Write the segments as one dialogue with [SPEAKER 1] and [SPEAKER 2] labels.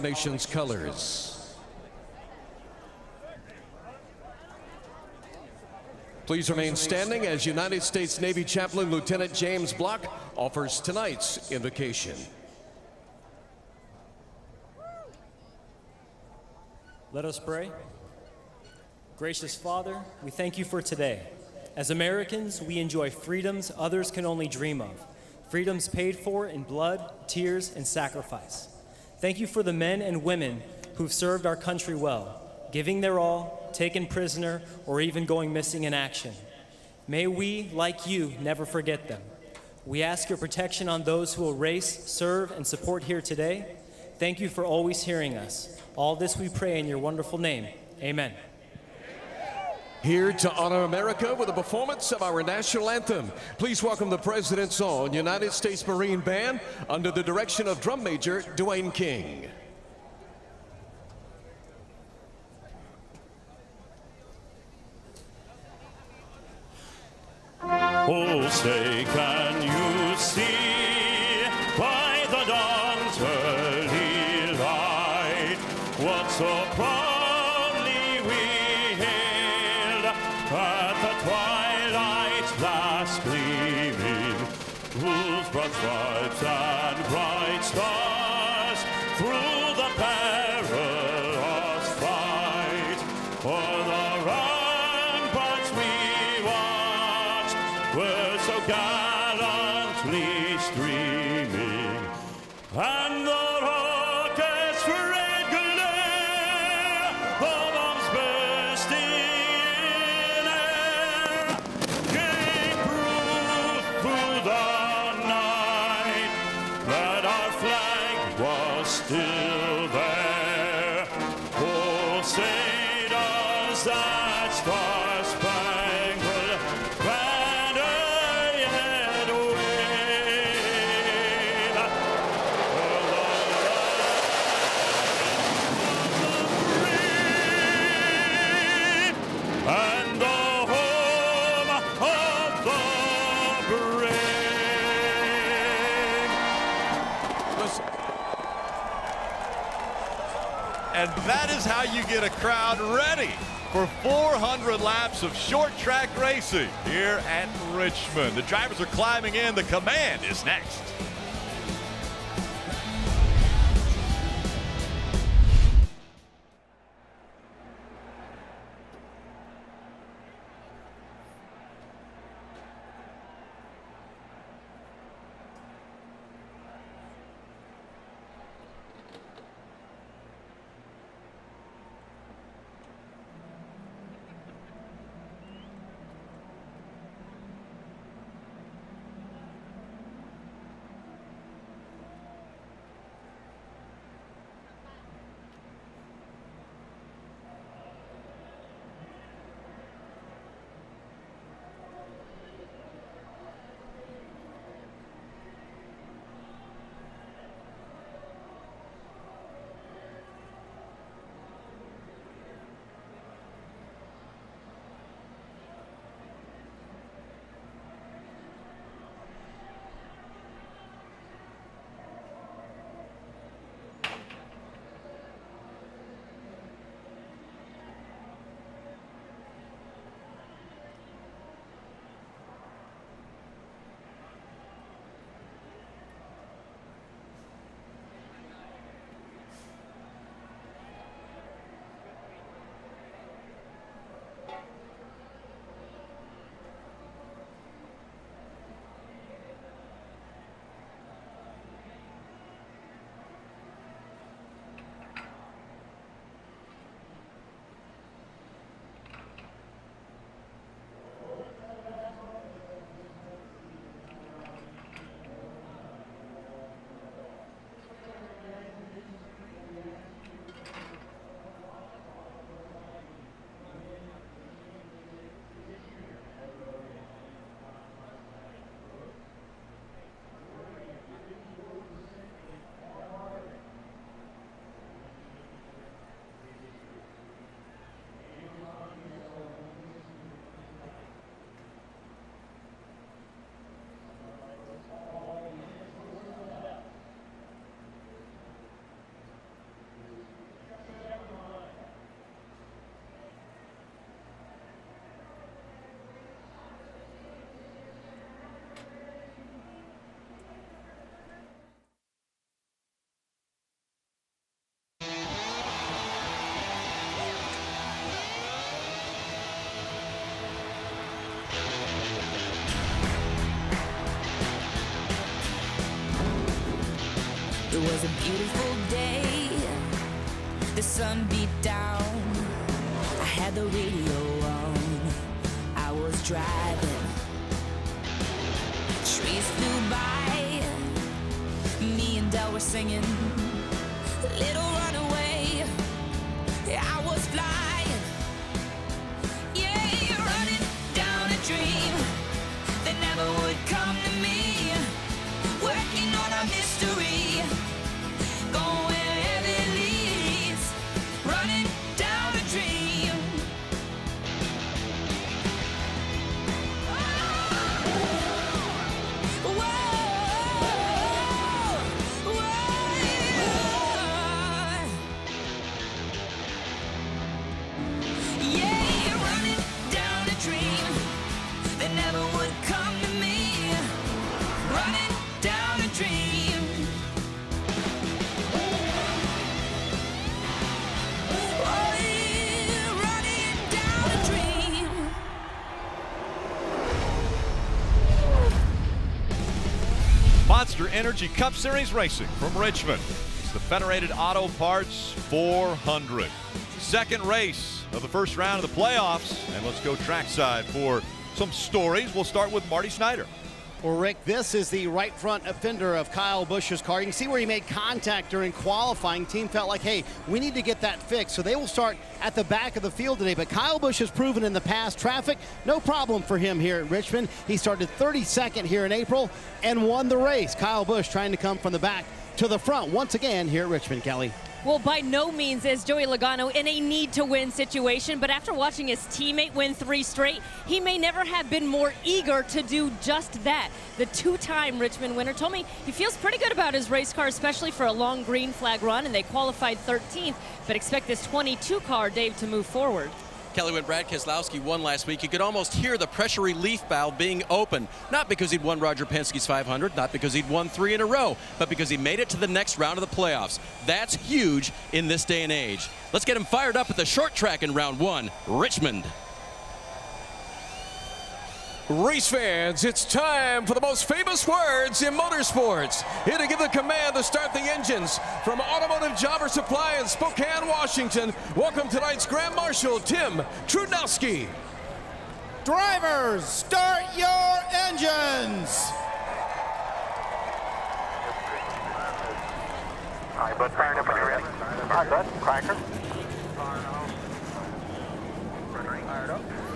[SPEAKER 1] our nation's colors. Please remain standing as United States Navy Chaplain Lieutenant James Block offers tonight's invocation.
[SPEAKER 2] Let us pray. Gracious Father, we thank you for today. As Americans, we enjoy freedoms others can only dream of. Freedoms paid for in blood, tears, and sacrifice. Thank you for the men and women who've served our country well, giving their all, taken prisoner, or even going missing in action. May we, like you, never forget them. We ask your protection on those who will race, serve, and support here today. Thank you for always hearing us. All this we pray in your wonderful name. Amen.
[SPEAKER 1] Here to honor America with a performance of our national anthem, please welcome the President's Own United States Marine Band under the direction of Drum Major Dwayne King.
[SPEAKER 3] Oh, say, can you see by the dawn's early light what so proudly we hailed at the twilight's last gleaming, whose broad stripes and bright stars through the perilous fight o'er the ramparts we watched were so gallantly streaming, and the rockets' red glare, the bombs bursting in air, gave proof through the night that our flag was still there. Oh, say does that star-spangled banner yet wave o'er the land and the home of the brave.
[SPEAKER 1] Listen.
[SPEAKER 4] And that is how you get a crowd ready for 400 laps of short track racing here at Richmond. The drivers are climbing in. The command is next.
[SPEAKER 5] sun beat down. I had the radio on. I was driving. Trees flew by. Me and Dell were singing. Little runaway. I was flying. Yeah, running down a dream that never would come to me. Working on a mystery. Going wherever it leads. Running down a dream. Whoa, whoa. Yeah, running down a dream that never would come to me. Running down a dream. Oh, yeah, running down a dream.
[SPEAKER 4] Monster Energy Cup Series racing from Richmond. It's the Federated Auto Parts 400. Second race of the first round of the playoffs. And let's go trackside for some stories. We'll start with Marty Snyder.
[SPEAKER 6] Well, Rick, this is the right front offender of Kyle Busch's car. You can see where he made contact during qualifying. Team felt like, hey, we need to get that fixed. So they will start at the back of the field today. But Kyle Busch has proven in the past, traffic, no problem for him here at Richmond. He started 32nd here in April and won the race. Kyle Busch trying to come from the back to the front once again here at Richmond, Kelly.
[SPEAKER 7] Well, by no means is Joey Logano in a need-to-win situation, but after watching his teammate win 3 straight, he may never have been more eager to do just that. The 2-time Richmond winner told me he feels pretty good about his race car, especially for a long green flag run, and they qualified 13th, but expect this 22 car, Dave, to move forward.
[SPEAKER 8] Kelly, when Brad Keselowski won last week, you could almost hear the pressure relief valve being open. Not because he'd won Roger Penske's 500, not because he'd won 3 in a row, but because he made it to the next round of the playoffs. That's huge in this day and age. Let's get him fired up at the short track in round 1, Richmond.
[SPEAKER 1] Race fans, it's time for the most famous words in motorsports. Here to give the command to start the engines from Automotive Jobber Supply in Spokane, Washington. Welcome tonight's Grand Marshal, Tim Trudnowski.
[SPEAKER 9] Drivers, start your engines!
[SPEAKER 10] All right, bud, firing up when you're ready. All right, bud, cracker.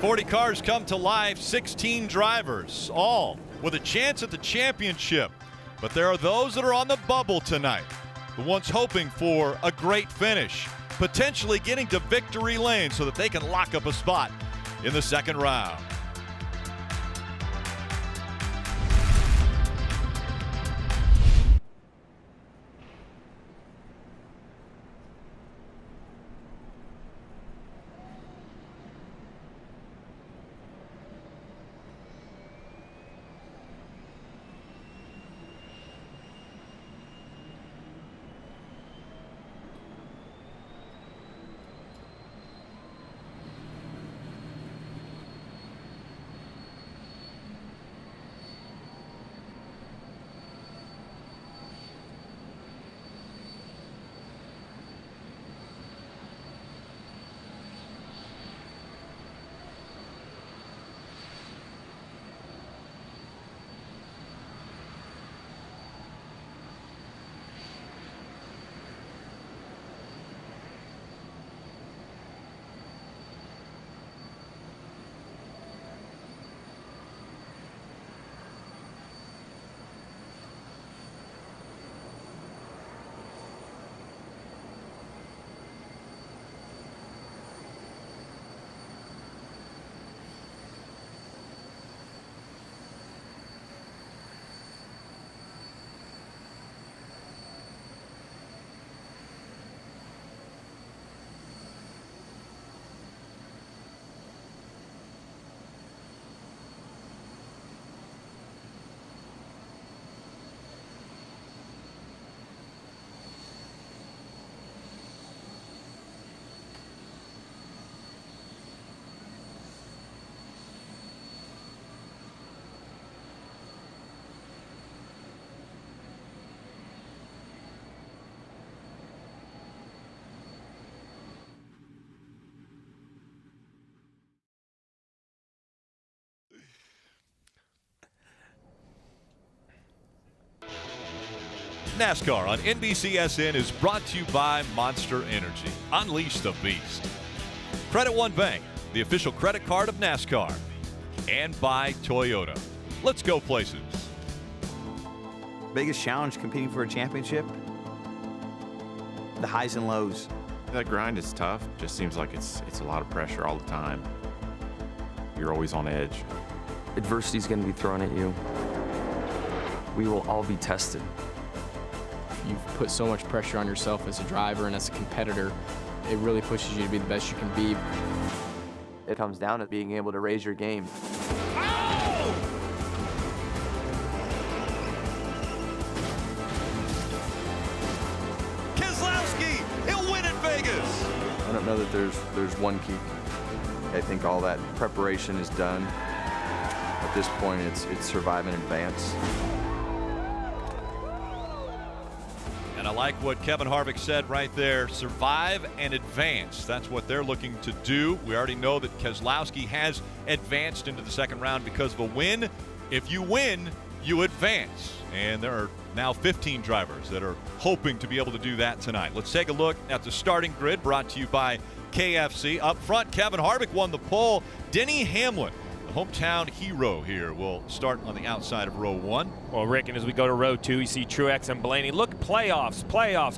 [SPEAKER 4] 40 cars come to life, 16 drivers, all with a chance at the championship. But there are those that are on the bubble tonight, the ones hoping for a great finish, potentially getting to victory lane so that they can lock up a spot in the second round. NASCAR on NBCSN is brought to you by Monster Energy. Unleash the beast. Credit One Bank, the official credit card of NASCAR. And by Toyota. Let's go places.
[SPEAKER 11] Biggest challenge competing for a championship? The highs and lows.
[SPEAKER 12] That grind is tough. Just seems like it's a lot of pressure all the time. You're always on edge.
[SPEAKER 13] Adversity is going to be thrown at you. We will all be tested.
[SPEAKER 14] You've put so much pressure on yourself as a driver and as a competitor. It really pushes you to be the best you can be.
[SPEAKER 13] It comes down to being able to raise your game.
[SPEAKER 4] Keselowski, he'll win at Vegas.
[SPEAKER 13] I don't know that there's one key. I think all that preparation is done. At this point, it's survive and advance.
[SPEAKER 4] And I like what Kevin Harvick said right there, survive and advance. That's what they're looking to do. We already know that Keselowski has advanced into the second round because of a win. If you win, you advance. And there are now 15 drivers that are hoping to be able to do that tonight. Let's take a look at the starting grid brought to you by KFC. Up front, Kevin Harvick won the pole. Denny Hamlin, the hometown hero here, will start on the outside of row 1.
[SPEAKER 15] Well, Rick, and as we go to row 2, you see Truex and Blaney. Look, playoffs.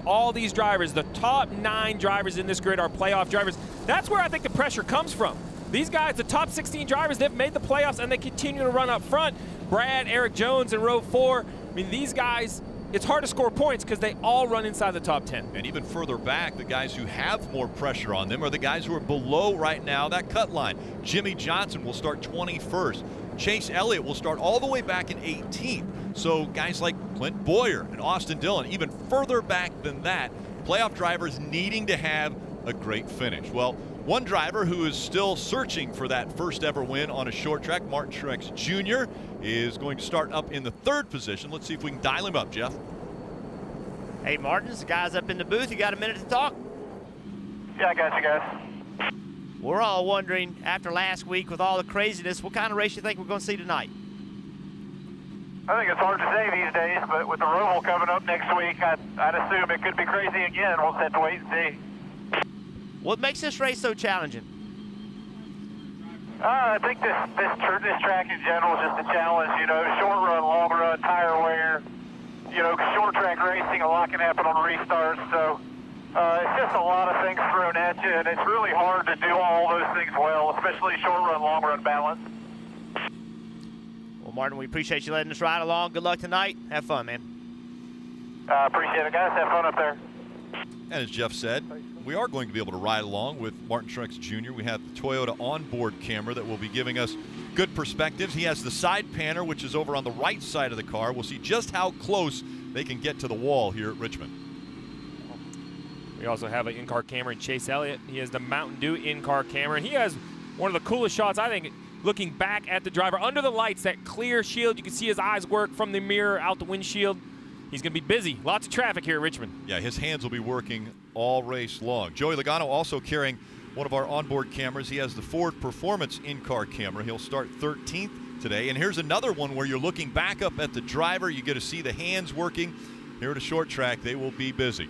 [SPEAKER 15] All these drivers, the top 9 drivers in this grid are playoff drivers. That's where I think the pressure comes from. These guys, the top 16 drivers, they've made the playoffs and they continue to run up front. Brad, Erik Jones in row 4. I mean, these guys, it's hard to score points because they all run inside the top 10.
[SPEAKER 4] And even further back, the guys who have more pressure on them are the guys who are below right now that cut line. Jimmie Johnson will start 21st. Chase Elliott will start all the way back in 18th. So guys like Clint Boyer and Austin Dillon, even further back than that, playoff drivers needing to have a great finish. Well, one driver who is still searching for that first ever win on a short track, Truex Jr., is going to start up in the 3rd position. Let's see if we can dial him up, Jeff.
[SPEAKER 16] Hey, Martin, the guys up in the booth. You got a minute to talk?
[SPEAKER 10] Yeah, I got you guys.
[SPEAKER 16] We're all wondering, after last week with all the craziness, what kind of race you think we're going to see tonight?
[SPEAKER 10] I think it's hard to say these days, but with the Roval coming up next week, I'd assume it could be crazy again. We'll just have to wait and see.
[SPEAKER 16] What makes this race so challenging?
[SPEAKER 10] I think this track in general is just a challenge. You know, short run, long run, tire wear. You know, short track racing, a lot can happen on restarts. So it's just a lot of things thrown at you, and it's really hard to do all those things well, especially short run, long run balance.
[SPEAKER 16] Well, Martin, we appreciate you letting us ride along. Good luck tonight. Have fun, man.
[SPEAKER 10] Appreciate it, guys. Have fun up there.
[SPEAKER 4] And as Jeff said, we are going to be able to ride along with Truex Jr. We have the Toyota onboard camera that will be giving us good perspectives. He has the side panner, which is over on the right side of the car. We'll see just how close they can get to the wall here at Richmond.
[SPEAKER 15] We also have an in-car camera in Chase Elliott. He has the Mountain Dew in-car camera, and he has one of the coolest shots, I think, looking back at the driver under the lights, that clear shield. You can see his eyes work from the mirror out the windshield. He's going to be busy. Lots of traffic here at Richmond.
[SPEAKER 4] Yeah, his hands will be working all race long. Joey Logano also carrying one of our onboard cameras. He has the Ford Performance in-car camera. He'll start 13th today. And here's another one where you're looking back up at the driver. You get to see the hands working. Here at a short track, they will be busy.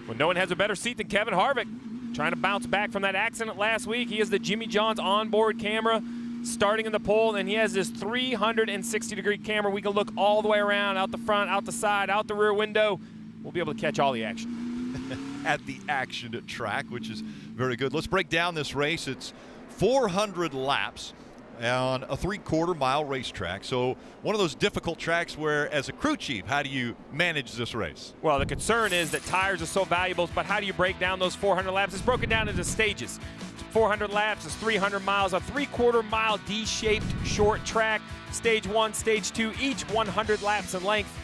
[SPEAKER 15] Well, no one has a better seat than Kevin Harvick. Trying to bounce back from that accident last week. He has the Jimmie Johnson onboard camera starting in the pole, and he has this 360-degree camera. We can look all the way around, out the front, out the side, out the rear window. We'll be able to catch all the action.
[SPEAKER 4] At the action track, which is very good. Let's break down this race. It's 400 laps on a 3/4 mile racetrack. So one of those difficult tracks where, as a crew chief, how do you manage this race?
[SPEAKER 15] Well, the concern is that tires are so valuable, but how do you break down those 400 laps? It's broken down into stages. 400 laps is 300 miles, a 3/4 mile D-shaped short track. Stage 1, Stage 2, each 100 laps in length.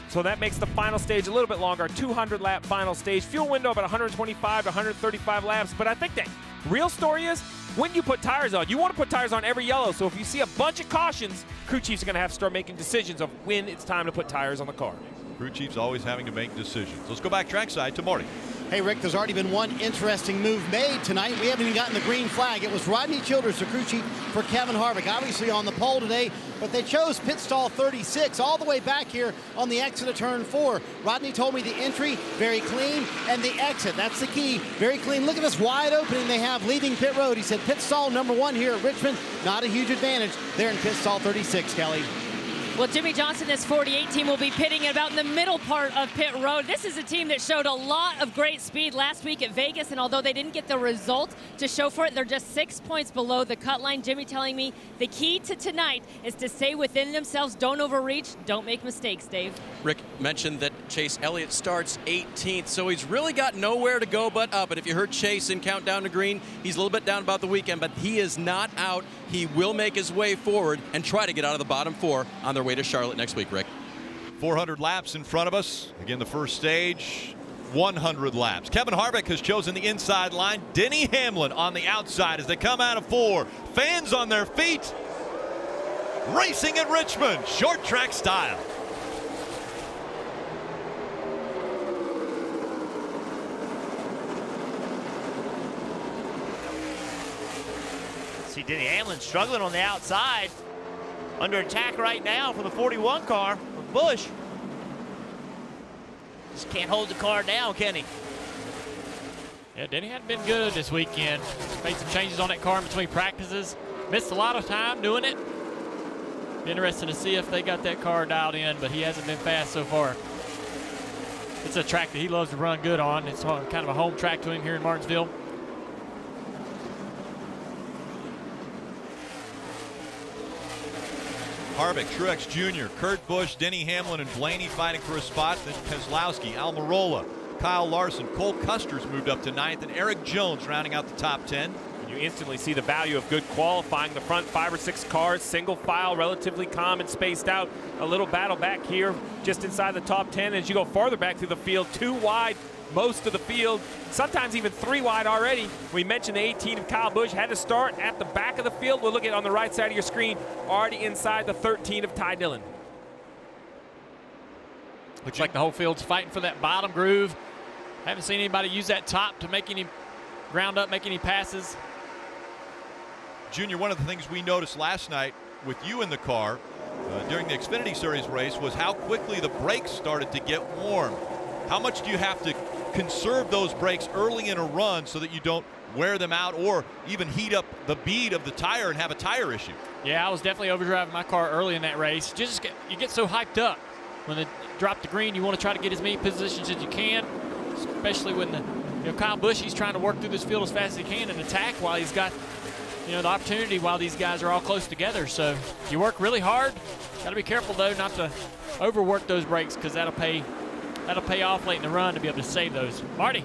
[SPEAKER 15] So that makes the final stage a little bit longer, 200-lap final stage. Fuel window about 125 to 135 laps. But I think the real story is when you put tires on. You want to put tires on every yellow. So if you see a bunch of cautions, crew chiefs are going to have to start making decisions of when it's time to put tires on the car.
[SPEAKER 4] Crew chiefs always having to make decisions. Let's go back trackside to Marty.
[SPEAKER 6] Hey, Rick, there's already been one interesting move made tonight. We haven't even gotten the green flag. It was Rodney Childers, the crew chief for Kevin Harvick, obviously on the pole today, but they chose pit stall 36 all the way back here on the exit of turn 4. Rodney told me the entry, very clean, and the exit, that's the key, very clean. Look at this wide opening they have leaving pit road. He said pit stall number 1 here at Richmond, not a huge advantage. They're in pit stall 36, Kelly.
[SPEAKER 7] Well, Jimmie Johnson, this 48 team, will be pitting about in the middle part of pit road. This is a team that showed a lot of great speed last week at Vegas, and although they didn't get the result to show for it, they're just 6 points below the cut line. Jimmie telling me the key to tonight is to stay within themselves, don't overreach, don't make mistakes, Dave.
[SPEAKER 8] Rick mentioned that Chase Elliott starts 18th, so he's really got nowhere to go but up. And if you heard Chase in Countdown to Green, he's a little bit down about the weekend, but he is not out. He will make his way forward and try to get out of the bottom 4 on their way to Charlotte next week, Rick.
[SPEAKER 4] 400 laps in front of us. Again, the first stage, 100 laps. Kevin Harvick has chosen the inside line. Denny Hamlin on the outside as they come out of 4. Fans on their feet. Racing at Richmond, short track style.
[SPEAKER 16] See Denny Hamlin struggling on the outside. Under attack right now for the 41 car of Busch. Just can't hold the car down, can he?
[SPEAKER 17] Yeah, Denny hadn't been good this weekend. Made some changes on that car in between practices. Missed a lot of time doing it. Be interesting to see if they got that car dialed in, but he hasn't been fast so far. It's a track that he loves to run good on. It's kind of a home track to him here in Martinsville.
[SPEAKER 4] Harvick, Truex Jr., Kurt Busch, Denny Hamlin, and Blaney fighting for a spot. Then Keselowski, Almirola, Kyle Larson, Cole Custer's moved up to 9th, and Erik Jones rounding out the top 10.
[SPEAKER 15] You instantly see the value of good qualifying. The front 5 or 6 cars, single file, relatively calm and spaced out. A little battle back here just inside the top 10. As you go farther back through the field, 2 wide most of the field, sometimes even 3 wide already. We mentioned the 18 of Kyle Busch had to start at the back of the field. We'll look at on the right side of your screen, already inside the 13 of Ty Dillon.
[SPEAKER 17] Looks like the whole field's fighting for that bottom groove. Haven't seen anybody use that top to make any ground up, make any passes.
[SPEAKER 4] Junior, one of the things we noticed last night with you in the car during the Xfinity Series race was how quickly the brakes started to get warm. How much do you have to conserve those brakes early in a run so that you don't wear them out or even heat up the bead of the tire and have a tire issue?
[SPEAKER 17] Yeah, I was definitely overdriving my car early in that race. You get so hyped up. When they drop the green, you want to try to get as many positions as you can, especially when Kyle Busch, he's trying to work through this field as fast as he can and attack while he's got the opportunity while these guys are all close together. So you work really hard. Got to be careful, though, not to overwork those brakes because that'll pay off late in the run to be able to save those. Marty.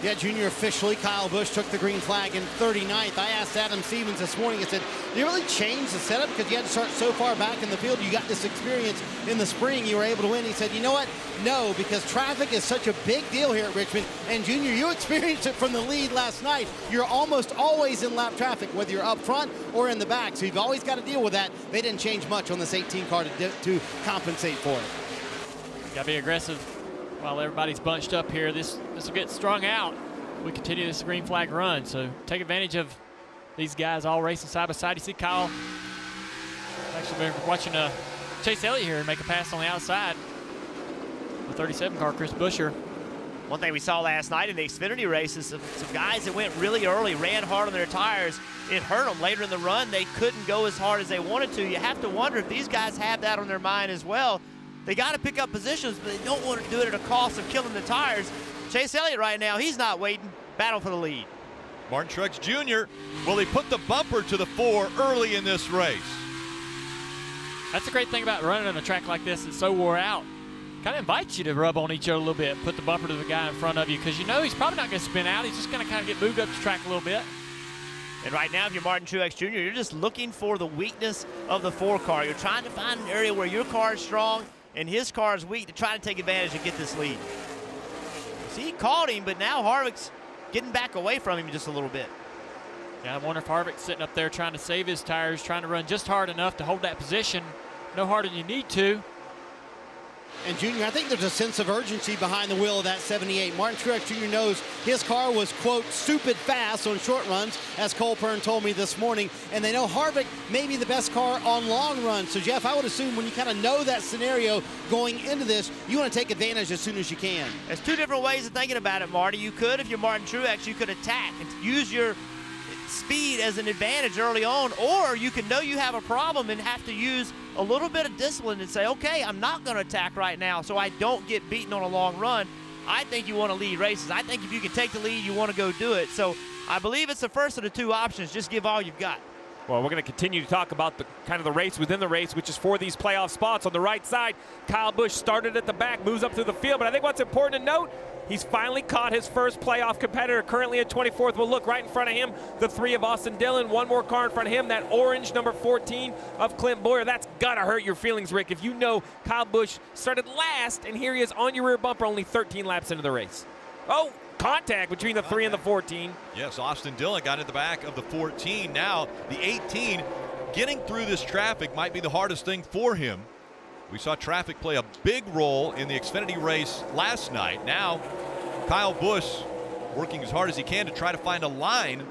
[SPEAKER 6] Yeah, Junior, officially, Kyle Busch took the green flag in 39th. I asked Adam Stevens this morning, I said, did you really change the setup because you had to start so far back in the field? You got this experience in the spring, you were able to win. He said, you know what? No, because traffic is such a big deal here at Richmond. And Junior, you experienced it from the lead last night. You're almost always in lap traffic, whether you're up front or in the back. So you've always got to deal with that. They didn't change much on this 18 car to compensate for it.
[SPEAKER 17] Got to be aggressive while everybody's bunched up here. This will get strung out. We continue this green flag run, so take advantage of these guys all racing side by side. You see Kyle actually been watching Chase Elliott here and make a pass on the outside. The 37 car, Chris Buescher.
[SPEAKER 16] One thing we saw last night in the Xfinity races, some guys that went really early, ran hard on their tires. It hurt them later in the run. They couldn't go as hard as they wanted to. You have to wonder if these guys have that on their mind as well. They got to pick up positions, but they don't want to do it at a cost of killing the tires. Chase Elliott right now, he's not waiting. Battle for the lead.
[SPEAKER 4] Martin Truex Jr. Will he put the bumper to the 4 early in this race?
[SPEAKER 17] That's the great thing about running on a track like this. It's so wore out. Kind of invites you to rub on each other a little bit, put the bumper to the guy in front of you, because he's probably not going to spin out. He's just going to kind of get moved up the track a little bit.
[SPEAKER 16] And right now, if you're Martin Truex Jr., you're just looking for the weakness of the 4 car. You're trying to find an area where your car is strong and his car is weak to try to take advantage and get this lead. See, he caught him, but now Harvick's getting back away from him just a little bit.
[SPEAKER 17] Yeah, I wonder if Harvick's sitting up there trying to save his tires, trying to run just hard enough to hold that position. No harder than you need to.
[SPEAKER 6] And Junior, I think there's a sense of urgency behind the wheel of that 78. Martin Truex Jr. knows his car was, quote, stupid fast on short runs, as Cole Pern told me this morning. And they know Harvick may be the best car on long runs. So, Jeff, I would assume when you kind of know that scenario going into this, you want to take advantage as soon as you can.
[SPEAKER 16] There's two different ways of thinking about it, Marty. You could, if you're Martin Truex, you could attack and use your speed as an advantage early on, or you can know you have a problem and have to use a little bit of discipline and say, okay, I'm not going to attack right now so I don't get beaten on a long run. I think you want to lead races. I think if you can take the lead, you want to go do it. So I believe it's the first of the two options. Just give all you've got.
[SPEAKER 15] Well, we're going to continue to talk about the kind of the race within the race, which is for these playoff spots. On the right side, Kyle Busch started at the back, moves up through the field. But I think what's important to note, he's finally caught his first playoff competitor, currently at 24th. We'll look right in front of him, the 3 of Austin Dillon. One more car in front of him, that orange number 14 of Clint Boyer. That's got to hurt your feelings, Rick, if you know Kyle Busch started last, and here he is on your rear bumper only 13 laps into the race. Oh, contact between the 3 and the 14.
[SPEAKER 4] Yes, Austin Dillon got in the back of the 14. Now the 18, getting through this traffic might be the hardest thing for him. We saw traffic play a big role in the Xfinity race last night. Now Kyle Busch working as hard as he can to try to find a line.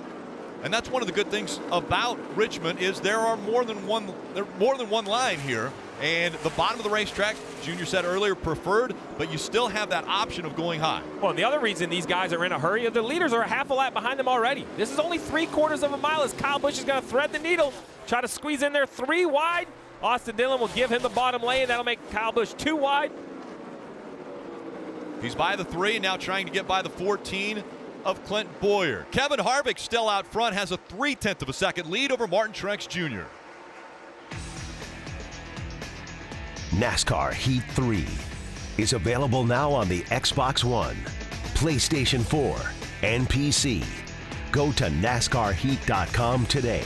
[SPEAKER 4] And that's one of the good things about Richmond is there are more than one line here. And the bottom of the racetrack, Junior said earlier, preferred, but you still have that option of going high.
[SPEAKER 15] Well, and the other reason these guys are in a hurry is the leaders are a half a lap behind them already. This is only 3/4 of a mile as Kyle Busch is going to thread the needle, try to squeeze in there 3 wide. Austin Dillon will give him the bottom lane. That'll make Kyle Busch 2 wide.
[SPEAKER 4] He's by the 3, now trying to get by the 14 of Clint Boyer. Kevin Harvick still out front, has a 0.3 of a second lead over Martin Truex Jr.
[SPEAKER 18] NASCAR Heat 3 is available now on the Xbox One, PlayStation 4, and PC. Go to NASCARHeat.com today.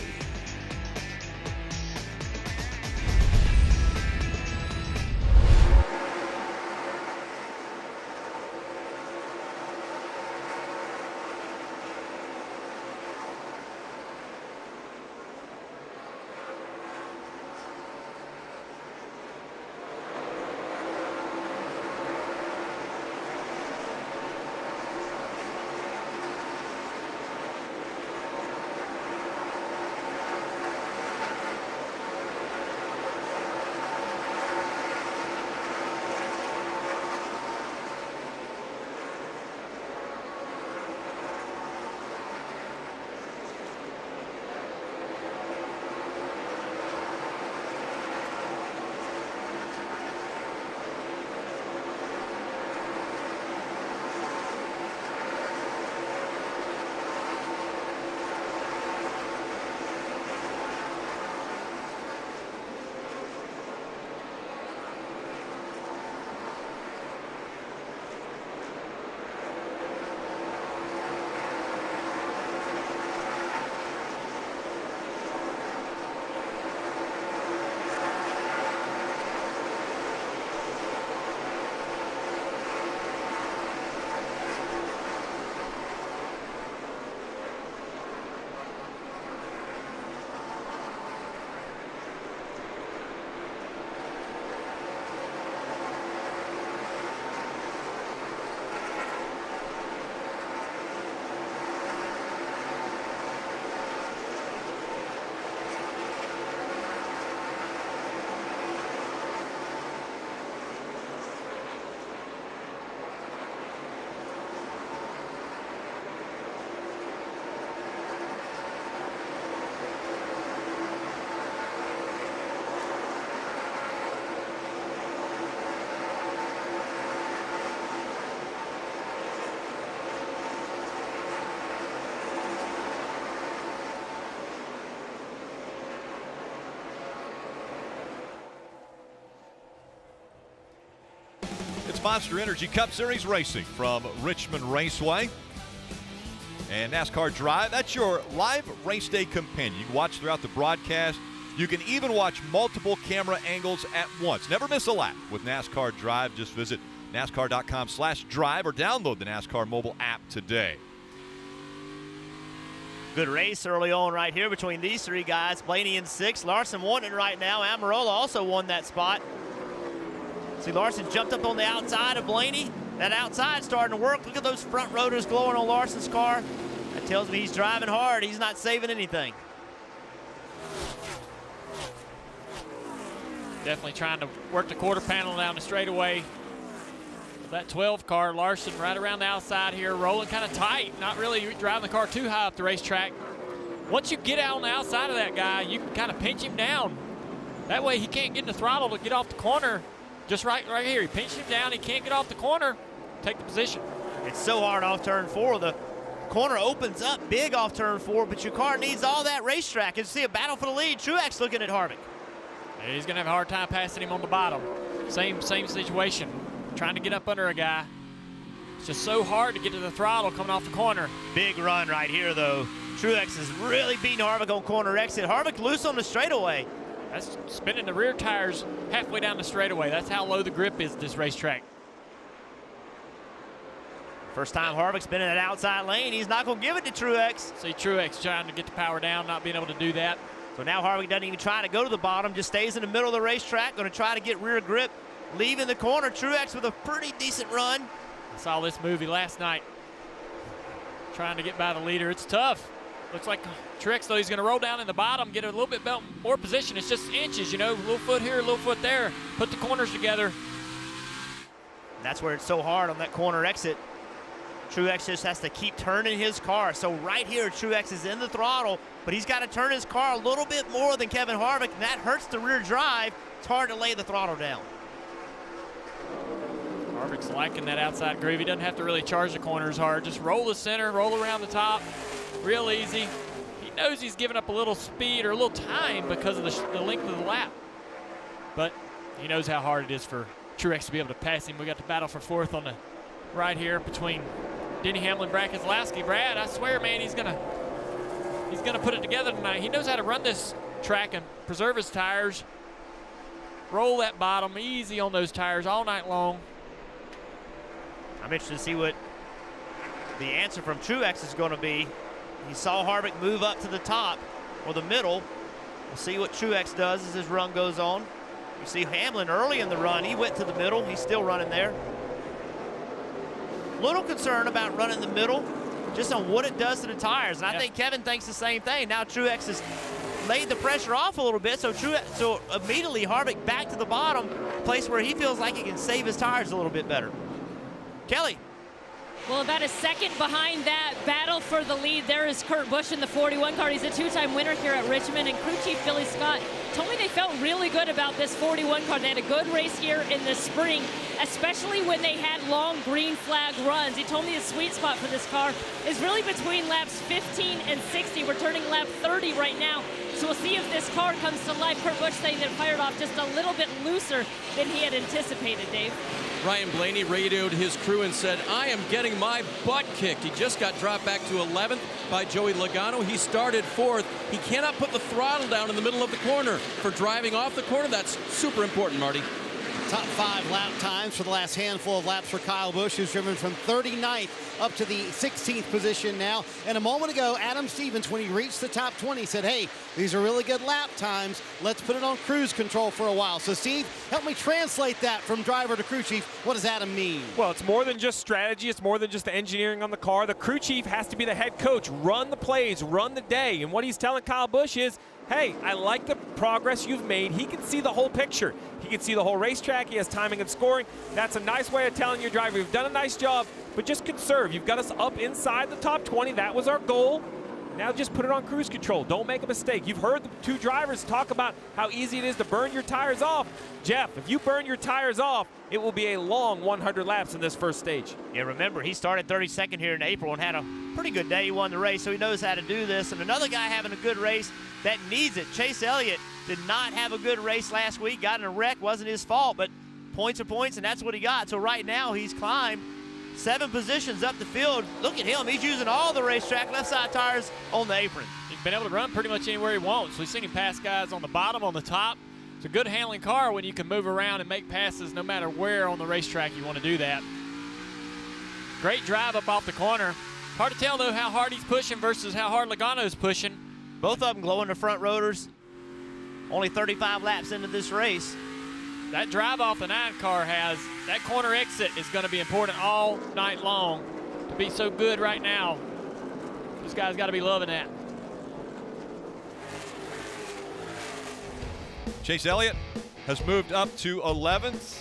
[SPEAKER 4] Monster Energy Cup Series racing from Richmond Raceway and NASCAR Drive. That's your live race day companion. You can watch throughout the broadcast. You can even watch multiple camera angles at once. Never miss a lap with NASCAR Drive. Just visit NASCAR.com/drive or download the NASCAR mobile app today.
[SPEAKER 16] Good race early on right here between these 3 guys. Blaney in 6th. Larson won it right now. Amarola also won that spot. See, Larson jumped up on the outside of Blaney. That outside starting to work. Look at those front rotors glowing on Larson's car. That tells me he's driving hard. He's not saving anything.
[SPEAKER 17] Definitely trying to work the quarter panel down the straightaway. That 12 car, Larson right around the outside here, rolling kind of tight, not really driving the car too high up the racetrack. Once you get out on the outside of that guy, you can kind of pinch him down. That way he can't get in the throttle to get off the corner. Just right here, he pinched him down, he can't get off the corner, take the position.
[SPEAKER 16] It's so hard off turn 4. The corner opens up big off turn 4, but your car needs all that racetrack. You see a battle for the lead. Truex looking at Harvick.
[SPEAKER 17] He's gonna have a hard time passing him on the bottom. Same situation, trying to get up under a guy. It's just so hard to get to the throttle coming off the corner.
[SPEAKER 16] Big run right here though. Truex is really beating Harvick on corner exit. Harvick loose on the straightaway.
[SPEAKER 17] That's spinning the rear tires halfway down the straightaway. That's how low the grip is this racetrack.
[SPEAKER 16] First time Harvick's been in that outside lane. He's not gonna give it to Truex.
[SPEAKER 17] See Truex trying to get the power down, not being able to do that.
[SPEAKER 16] So now Harvick doesn't even try to go to the bottom, just stays in the middle of the racetrack, going to try to get rear grip, leaving the corner. Truex with a pretty decent run.
[SPEAKER 17] I saw this movie last night, trying to get by the leader. It's tough. Looks like Truex, though, he's going to roll down in the bottom, get a little bit more position. It's just inches, you know, a little foot here, a little foot there. Put the corners together.
[SPEAKER 16] That's where it's so hard on that corner exit. Truex just has to keep turning his car. So right here, Truex is in the throttle, but he's got to turn his car a little bit more than Kevin Harvick, and that hurts the rear drive. It's hard to lay the throttle down.
[SPEAKER 17] Harvick's liking that outside groove. He doesn't have to really charge the corners hard. Just roll the center, roll around the top, real easy. He knows he's giving up a little speed or a little time because of the length of the lap, but he knows how hard it is for Truex to be able to pass him. We got the battle for fourth on the right here between Denny Hamlin, Brad Keselowski. Brad, I swear, man, he's gonna put it together tonight. He knows how to run this track and preserve his tires. Roll that bottom easy on those tires all night long.
[SPEAKER 16] I'm interested to see what the answer from Truex is going to be. He saw Harvick move up to the top or the middle. We'll see what Truex does as his run goes on. You see Hamlin early in the run. He went to the middle. He's still running there. Little concern about running the middle, just on what it does to the tires. And I think Kevin thinks the same thing. Now Truex has laid the pressure off a little bit, so immediately Harvick back to the bottom, place where he feels like he can save his tires a little bit better. Kelly.
[SPEAKER 7] Well, about a second behind that battle for the lead, there is Kurt Busch in the 41 car. He's a two-time winner here at Richmond, and crew chief Billy Scott told me they felt really good about this 41 car. They had a good race here in the spring, especially when they had long green flag runs. He told me the sweet spot for this car is really between laps 15 and 60. We're turning lap 30 right now, so we'll see if this car comes to life. Kurt Busch saying that it fired off just a little bit looser than he had anticipated, Dave.
[SPEAKER 8] Ryan Blaney radioed his crew and said, I am getting my butt kicked. He just got dropped back to 11th by Joey Logano. He started 4th. He cannot put the throttle down in the middle of the corner for driving off the corner. That's super important, Marty.
[SPEAKER 6] Top 5 lap times for the last handful of laps for Kyle Busch, who's driven from 39th up to the 16th position now. And a moment ago, Adam Stevens, when he reached the top 20, said, hey, these are really good lap times. Let's put it on cruise control for a while. So, Steve, help me translate that from driver to crew chief. What does Adam mean?
[SPEAKER 15] Well, it's more than just strategy. It's more than just the engineering on the car. The crew chief has to be the head coach. Run the plays, run the day. And what he's telling Kyle Busch is, hey, I like the progress you've made. He can see the whole picture. He can see the whole racetrack. He has timing and scoring. That's a nice way of telling your driver, you've done a nice job, but just conserve. You've got us up inside the top 20. That was our goal. Now just put it on cruise control. Don't make a mistake. You've heard the two drivers talk about how easy it is to burn your tires off. Jeff, if you burn your tires off, it will be a long 100 laps in this first stage.
[SPEAKER 16] Yeah, remember, he started 32nd here in April and had a pretty good day. He won the race, so he knows how to do this. And another guy having a good race that needs it, Chase Elliott, did not have a good race last week. Got in a wreck, wasn't his fault, but points are points, and that's what he got. So right now, he's climbed 7 positions up the field. Look at him. He's using all the racetrack left side tires on the apron.
[SPEAKER 17] He's been able to run pretty much anywhere he wants. We've seen him pass guys on the bottom, on the top. It's a good handling car when you can move around and make passes no matter where on the racetrack you want to do that. Great drive up off the corner. Hard to tell, though, how hard he's pushing versus how hard Logano's pushing.
[SPEAKER 16] Both of them glowing the front rotors. Only 35 laps into this race.
[SPEAKER 17] that drive off the 9 car has, that corner exit is going to be important all night long. To be so good right now, this guy's got to be loving that.
[SPEAKER 4] Chase Elliott has moved up to 11th.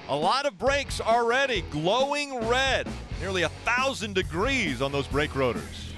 [SPEAKER 4] A lot of brakes already, glowing red. Nearly 1,000 degrees on those brake rotors.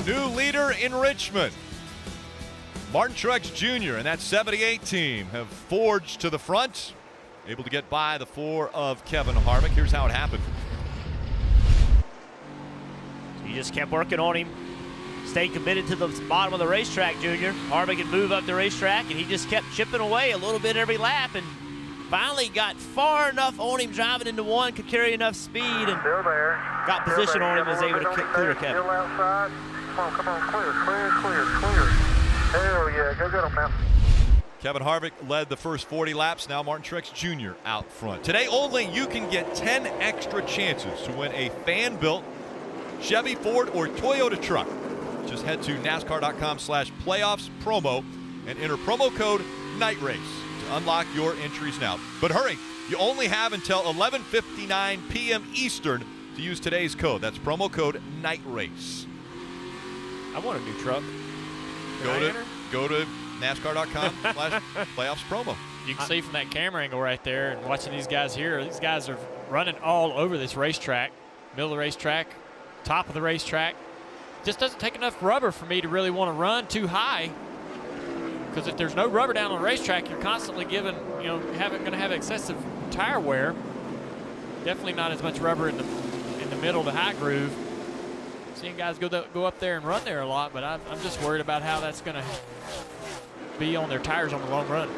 [SPEAKER 4] New leader in Richmond. Martin Truex Jr. and that 78 team have forged to the front, able to get by the 4 of Kevin Harvick. Here's how it happened.
[SPEAKER 16] He just kept working on him, stayed committed to the bottom of the racetrack, Junior. Harvick had moved up the racetrack, and he just kept chipping away a little bit every lap, and finally got far enough on him driving into one, could carry enough speed, and got position on him, was able to clear Kevin.
[SPEAKER 10] Still outside. Come on, clear. Hell yeah, go get him now.
[SPEAKER 4] Kevin Harvick led the first 40 laps. Now Martin Truex Jr. out front. Today only, you can get 10 extra chances to win a fan-built Chevy, Ford, or Toyota truck. Just head to NASCAR.com/playoffs promo and enter promo code NIGHTRACE to unlock your entries now. But hurry, you only have until 11:59 p.m. Eastern to use today's code. That's promo code NIGHTRACE.
[SPEAKER 15] I want a new truck.
[SPEAKER 4] Go to NASCAR.com/playoffs promo.
[SPEAKER 17] You can see from that camera angle right there and watching these guys here, these guys are running all over this racetrack, middle of the racetrack, top of the racetrack. Just doesn't take enough rubber for me to really want to run too high, because if there's no rubber down on the racetrack, you're constantly giving, going to have excessive tire wear. Definitely not as much rubber in the middle to high groove. Seeing guys go up there and run there a lot, but I'm just worried about how that's going to be on their tires on the long run.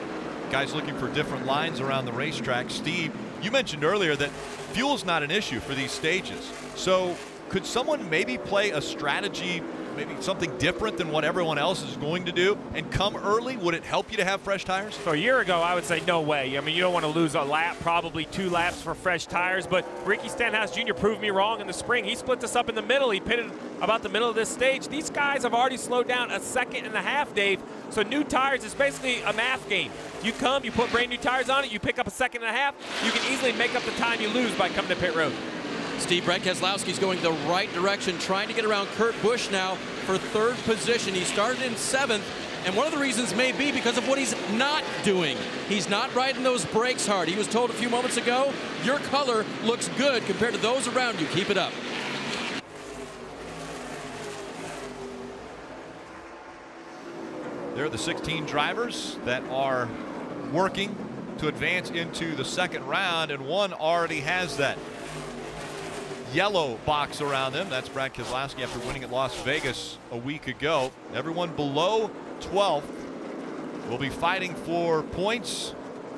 [SPEAKER 4] Guys looking for different lines around the racetrack. Steve, you mentioned earlier that fuel's not an issue for these stages. So could someone maybe play a strategy, maybe something different than what everyone else is going to do, and come early? Would it help you to have fresh tires?
[SPEAKER 15] So a year ago, I would say no way. I mean, you don't want to lose a lap, probably 2 laps for fresh tires, but Ricky Stenhouse Jr. proved me wrong in the spring. He split this up in the middle. He pitted about the middle of this stage. These guys have already slowed down 1.5 seconds, Dave. So new tires is basically a math game. You come, you put brand new tires on it, you pick up 1.5 seconds, you can easily make up the time you lose by coming to pit road.
[SPEAKER 8] Steve, Brett Keselowski's going the right direction, trying to get around Kurt Busch now for 3rd position. He started in 7th, and one of the reasons may be because of what he's not doing. He's not riding those brakes hard. He was told a few moments ago, your color looks good compared to those around you. Keep it up.
[SPEAKER 4] They're the 16 drivers that are working to advance into the second round, and one already has that yellow box around them. That's Brad Keselowski after winning at Las Vegas a week ago. Everyone below 12th will be fighting for points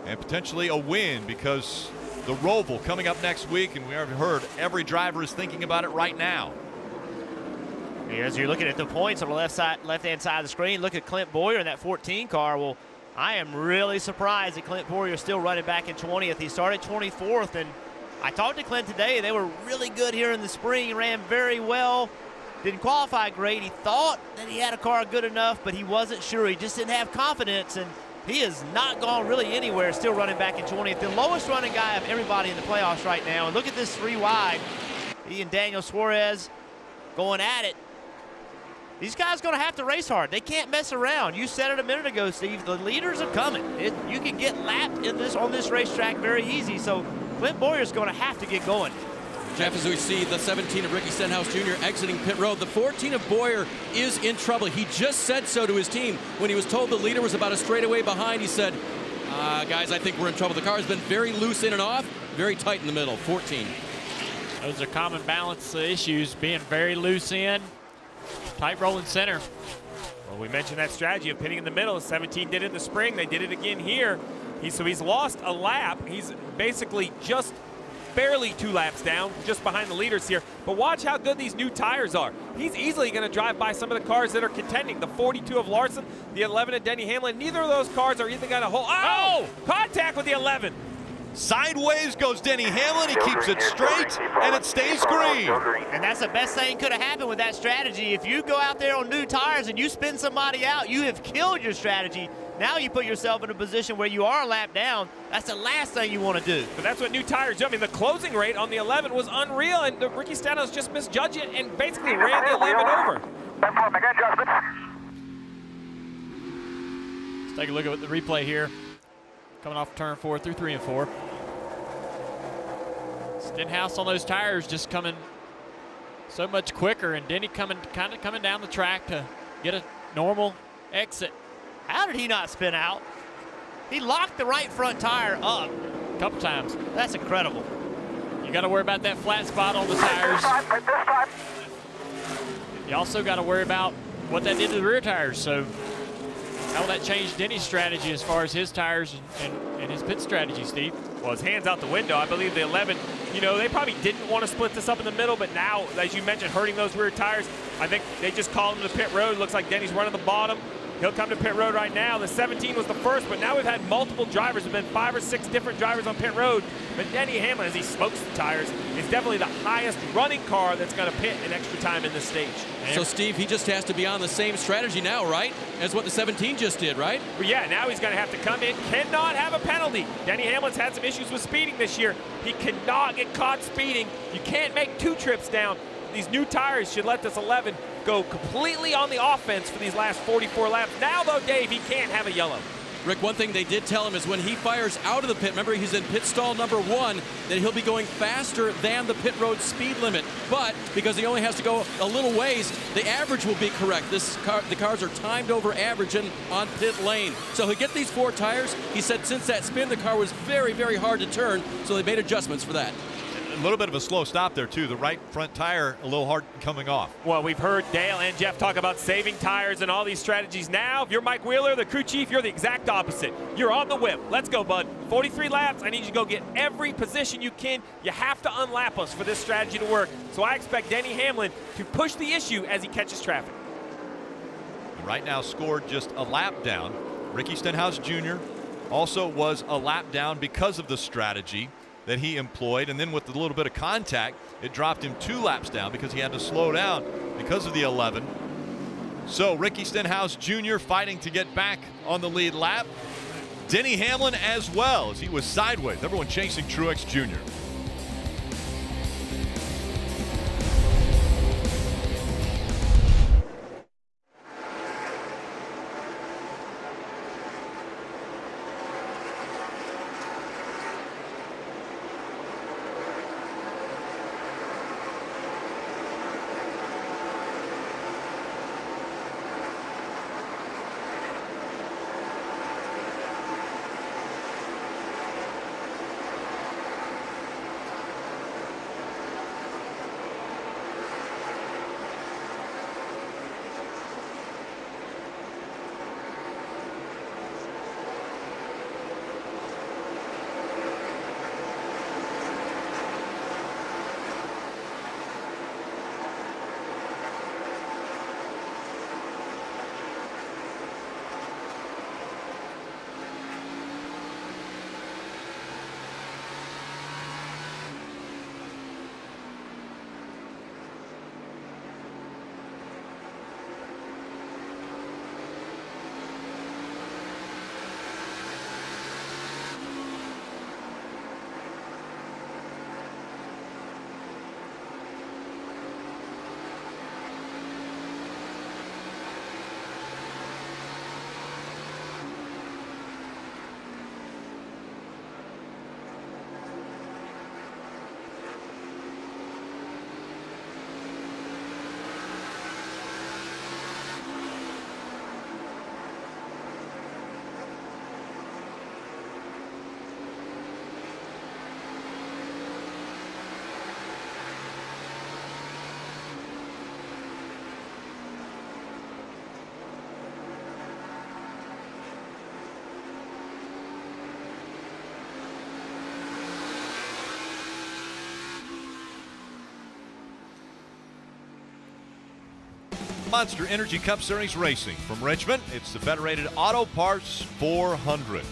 [SPEAKER 4] and potentially a win, because the Roval coming up next week, and we already heard every driver is thinking about it right now.
[SPEAKER 16] As you're looking at the points on the left-hand side of the screen, look at Clint Boyer in that 14 car. Well, I am really surprised that Clint Boyer is still running back in 20th. He started 24th, and I talked to Clint today. They were really good here in the spring. He ran very well. Didn't qualify great. He thought that he had a car good enough, but he wasn't sure. He just didn't have confidence, and he has not gone really anywhere, still running back in 20th. The lowest running guy of everybody in the playoffs right now. And look at this 3 wide. He and Daniel Suarez going at it. These guys are going to have to race hard. They can't mess around. You said it a minute ago, Steve. The leaders are coming. You can get lapped on this racetrack very easy. So Clint Boyer's going to have to get going.
[SPEAKER 8] Jeff, as we see the 17 of Ricky Stenhouse Jr. exiting pit road, the 14 of Bowyer is in trouble. He just said so to his team when he was told the leader was about a straightaway behind. He said, guys, I think we're in trouble. The car has been very loose in and off, very tight in the middle. 14.
[SPEAKER 17] Those are common balance issues, being very loose in, tight rolling center.
[SPEAKER 15] Well, we mentioned that strategy of pitting in the middle. 17 did it in the spring. They did it again here. So he's lost a lap. He's basically just barely 2 laps down, just behind the leaders here. But watch how good these new tires are. He's easily going to drive by some of the cars that are contending. The 42 of Larson, the 11 of Denny Hamlin. Neither of those cars are even going to hold. Oh! Contact with the 11.
[SPEAKER 4] Sideways goes Denny Hamlin. He keeps it straight, and it stays green.
[SPEAKER 16] And that's the best thing could have happened with that strategy. If you go out there on new tires and you spin somebody out, you have killed your strategy. Now you put yourself in a position where you are a lap down. That's the last thing you want to do.
[SPEAKER 15] But that's what new tires do. I mean, the closing rate on the 11 was unreal, and Ricky Stenhouse just misjudged it and basically ran the 11 over.
[SPEAKER 17] Let's take a look at the replay here. Coming off turn 4 through 3 and 4. Stenhouse on those tires just coming so much quicker, and Denny kind of coming down the track to get a normal exit.
[SPEAKER 16] How did he not spin out? He locked the right front tire up
[SPEAKER 17] a couple times.
[SPEAKER 16] That's incredible.
[SPEAKER 17] You got to worry about that flat spot on the tires. You also got to worry about what that did to the rear tires. So how will that change Denny's strategy as far as his tires and his pit strategy, Steve?
[SPEAKER 15] Well, his hand's out the window. I believe the 11, they probably didn't want to split this up in the middle, but now, as you mentioned, hurting those rear tires, I think they just called him to pit road. Looks like Denny's running the bottom. He'll come to pit road right now. The 17 was the first, but now we've had multiple drivers. There have been 5 or 6 different drivers on pit road. But Denny Hamlin, as he smokes the tires, is definitely the highest running car that's going to pit in extra time in this stage.
[SPEAKER 8] So, Steve, he just has to be on the same strategy now, right, as what the 17 just did, right?
[SPEAKER 15] Well, yeah, now he's going to have to come in. Cannot have a penalty. Denny Hamlin's had some issues with speeding this year. He cannot get caught speeding. You can't make 2 trips down. These new tires should let this 11 go completely on the offense for these last 44 laps. Now, though, Dave, he can't have a yellow.
[SPEAKER 8] Rick, one thing they did tell him is when he fires out of the pit, remember he's in pit stall number 1, that he'll be going faster than the pit road speed limit. But because he only has to go a little ways, the average will be correct. The cars are timed over averaging on pit lane. So he'll get these 4 tires. He said since that spin, the car was very, very hard to turn, so they made adjustments for that.
[SPEAKER 4] A little bit of a slow stop there, too. The right front tire a little hard coming off.
[SPEAKER 15] Well, we've heard Dale and Jeff talk about saving tires and all these strategies. Now, if you're Mike Wheeler, the crew chief, you're the exact opposite. You're on the whip. Let's go, bud. 43 laps. I need you to go get every position you can. You have to unlap us for this strategy to work. So I expect Denny Hamlin to push the issue as he catches traffic.
[SPEAKER 4] Right now scored just a lap down. Ricky Stenhouse Jr. also was a lap down because of the strategy that he employed, and then with a little bit of contact, it dropped him 2 laps down because he had to slow down because of the 11. So Ricky Stenhouse Jr. fighting to get back on the lead lap. Denny Hamlin as well, as he was sideways. Everyone chasing Truex Jr. Monster Energy Cup Series Racing. From Richmond, it's the Federated Auto Parts 400.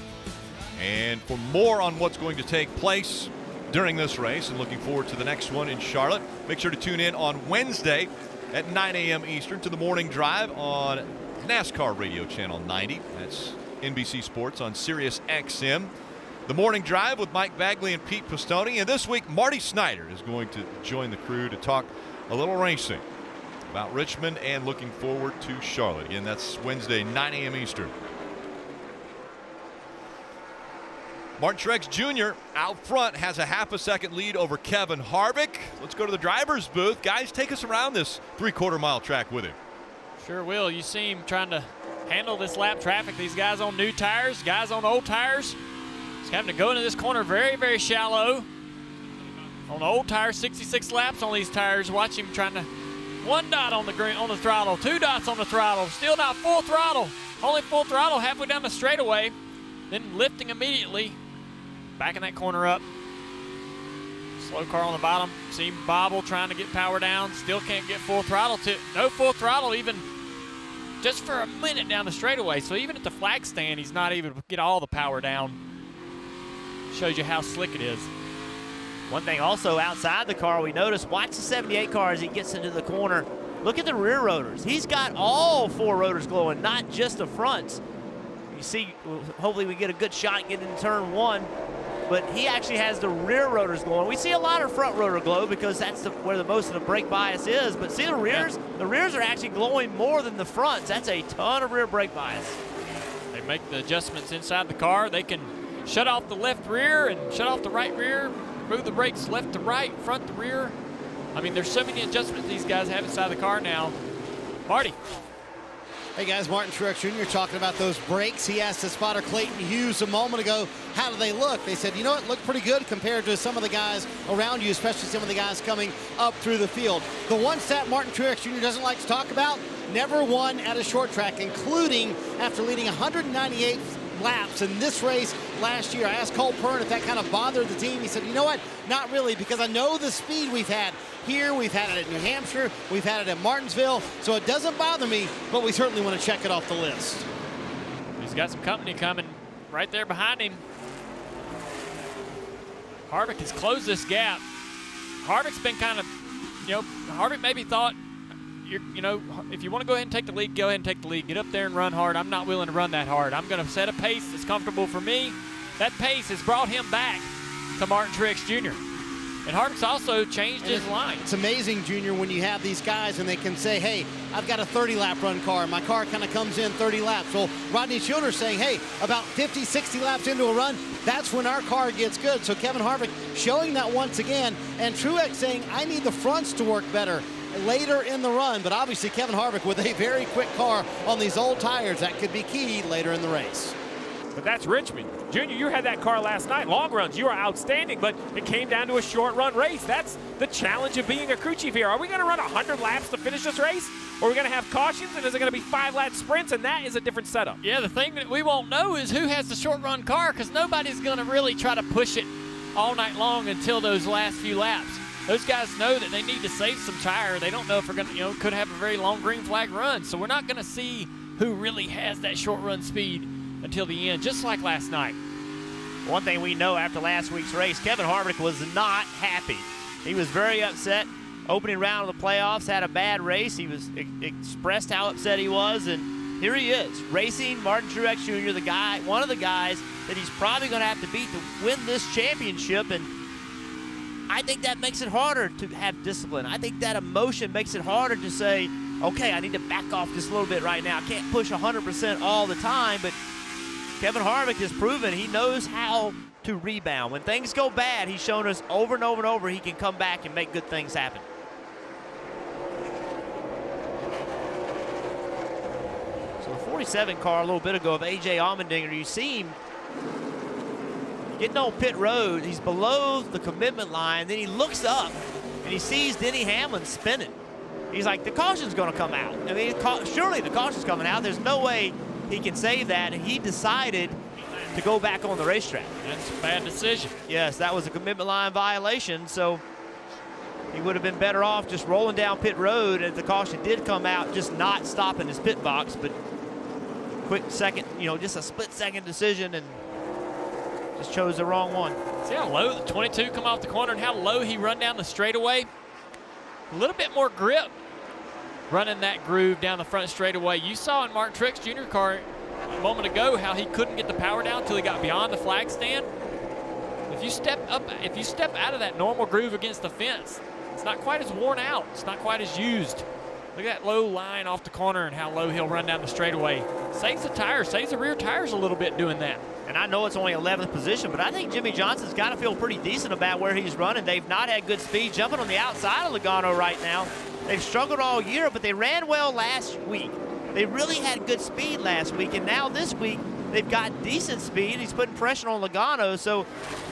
[SPEAKER 4] And for more on what's going to take place during this race and looking forward to the next one in Charlotte, make sure to tune in on Wednesday at 9 a.m. Eastern to the Morning Drive on NASCAR Radio Channel 90. That's NBC Sports on Sirius XM. The Morning Drive with Mike Bagley and Pete Pistone. And this week, Marty Snyder is going to join the crew to talk a little racing about Richmond and looking forward to Charlotte. Again, that's Wednesday, 9 a.m. Eastern. Martin Truex Jr. out front has a half a second lead over Kevin Harvick. Let's go to the driver's booth. Guys, take us around this 3/4 mile track with him.
[SPEAKER 17] Sure will. You see him trying to handle this lap traffic. These guys on new tires, guys on old tires. He's having to go into this corner very, very shallow. On the old tires, 66 laps on these tires. Watch him trying to, 1 dot on the throttle, 2 dots on the throttle. Still not full throttle. Only full throttle halfway down the straightaway. Then lifting immediately. Backing that corner up. Slow car on the bottom. See him bobble trying to get power down. Still can't get full throttle. No full throttle even just for a minute down the straightaway. So even at the flag stand, he's not able to get all the power down. Shows you how slick it is.
[SPEAKER 16] One thing also outside the car we noticed, watch the 78 car as he gets into the corner. Look at the rear rotors. He's got all 4 rotors glowing, not just the fronts. You see, hopefully we get a good shot getting into turn 1. But he actually has the rear rotors glowing. We see a lot of front rotor glow because that's where the most of the brake bias is. But see the rears? Yeah. The rears are actually glowing more than the fronts. That's a ton of rear brake bias.
[SPEAKER 17] They make the adjustments inside the car. They can shut off the left rear and shut off the right rear, move the brakes left to right, front to rear. I mean, there's so many adjustments these guys have inside the car now. Marty.
[SPEAKER 6] Hey guys, Martin Truex Jr. talking about those brakes. He asked his spotter Clayton Hughes a moment ago, how do they look? They said, you know, it looked pretty good compared to some of the guys around you, especially some of the guys coming up through the field. The one stat Martin Truex Jr. doesn't like to talk about, never won at a short track, including after leading 198 laps in this race last year. I asked Cole Pern if that kind of bothered the team. He said, you know what, not really, because I know the speed we've had here, we've had it at New Hampshire, we've had it at Martinsville, so it doesn't bother me, but we certainly want to check it off the list.
[SPEAKER 17] He's got some company coming right there behind him. Harvick has closed this gap. Harvick's been kind of, you know, Harvick maybe thought, you know, if you want to go ahead and take the lead, go ahead and take the lead. Get up there and run hard. I'm not willing to run that hard. I'm going to set a pace that's comfortable for me. That pace has brought him back to Martin Truex Jr. And Harvick's also changed his line.
[SPEAKER 6] It's amazing, Junior, when you have these guys and they can say, hey, I've got a 30-lap run car. My car kind of comes in 30 laps. Well, Rodney Childers saying, hey, about 50, 60 laps into a run, that's when our car gets good. So Kevin Harvick showing that once again. And Truex saying, I need the fronts to work better later in the run. But obviously Kevin Harvick with a very quick car on these old tires, that could be key later in the race.
[SPEAKER 15] But that's Richmond. Junior, you had that car last night. Long runs, you are outstanding, but it came down to a short run race. That's the challenge of being a crew chief here. Are we going to run 100 laps to finish this race? Or are we going to have cautions, and is it going to be 5-lap sprints? And that is a different setup.
[SPEAKER 17] Yeah, the thing that we won't know is who has the short run car, because nobody's going to really try to push it all night long until those last few laps. Those guys know that they need to save some tire. They don't know if we're going to, you know, could have a very long green flag run. So we're not going to see who really has that short run speed until the end, just like last night.
[SPEAKER 16] One thing we know after last week's race, Kevin Harvick was not happy. He was very upset. Opening round of the playoffs, had a bad race. He was expressed how upset he was, and here he is, racing Martin Truex Jr., the guy, one of the guys that he's probably going to have to beat to win this championship. And I think that makes it harder to have discipline. I think that emotion makes it harder to say, okay, I need to back off just a little bit right now. I can't push 100% all the time, but Kevin Harvick has proven he knows how to rebound. When things go bad, he's shown us over and over and over he can come back and make good things happen. So the 47 car a little bit ago of A.J. Allmendinger, you see him getting on pit road. He's below the commitment line. Then he looks up and he sees Denny Hamlin spinning. He's like, the caution's going to come out. I mean, surely the caution's coming out. There's no way he can save that, and he decided to go back on the racetrack.
[SPEAKER 17] That's a bad decision.
[SPEAKER 16] Yes, that was a commitment line violation. So he would have been better off just rolling down pit road as the caution did come out, just not stopping his pit box. But quick second, just a split-second decision, and just chose the wrong one.
[SPEAKER 17] See how low the 22 come off the corner and how low he run down the straightaway? A little bit more grip running that groove down the front straightaway. You saw in Mark Truex Jr. car a moment ago how he couldn't get the power down until he got beyond the flag stand. If you step out of that normal groove against the fence, it's not quite as worn out. It's not quite as used. Look at that low line off the corner and how low he'll run down the straightaway. Saves the tires, saves the rear tires a little bit doing that.
[SPEAKER 16] And I know it's only 11th position, but I think Jimmie Johnson's got to feel pretty decent about where he's running. They've not had good speed jumping on the outside of Logano right now. They've struggled all year, but they ran well last week. They really had good speed last week, and now this week they've got decent speed. He's putting pressure on Logano, so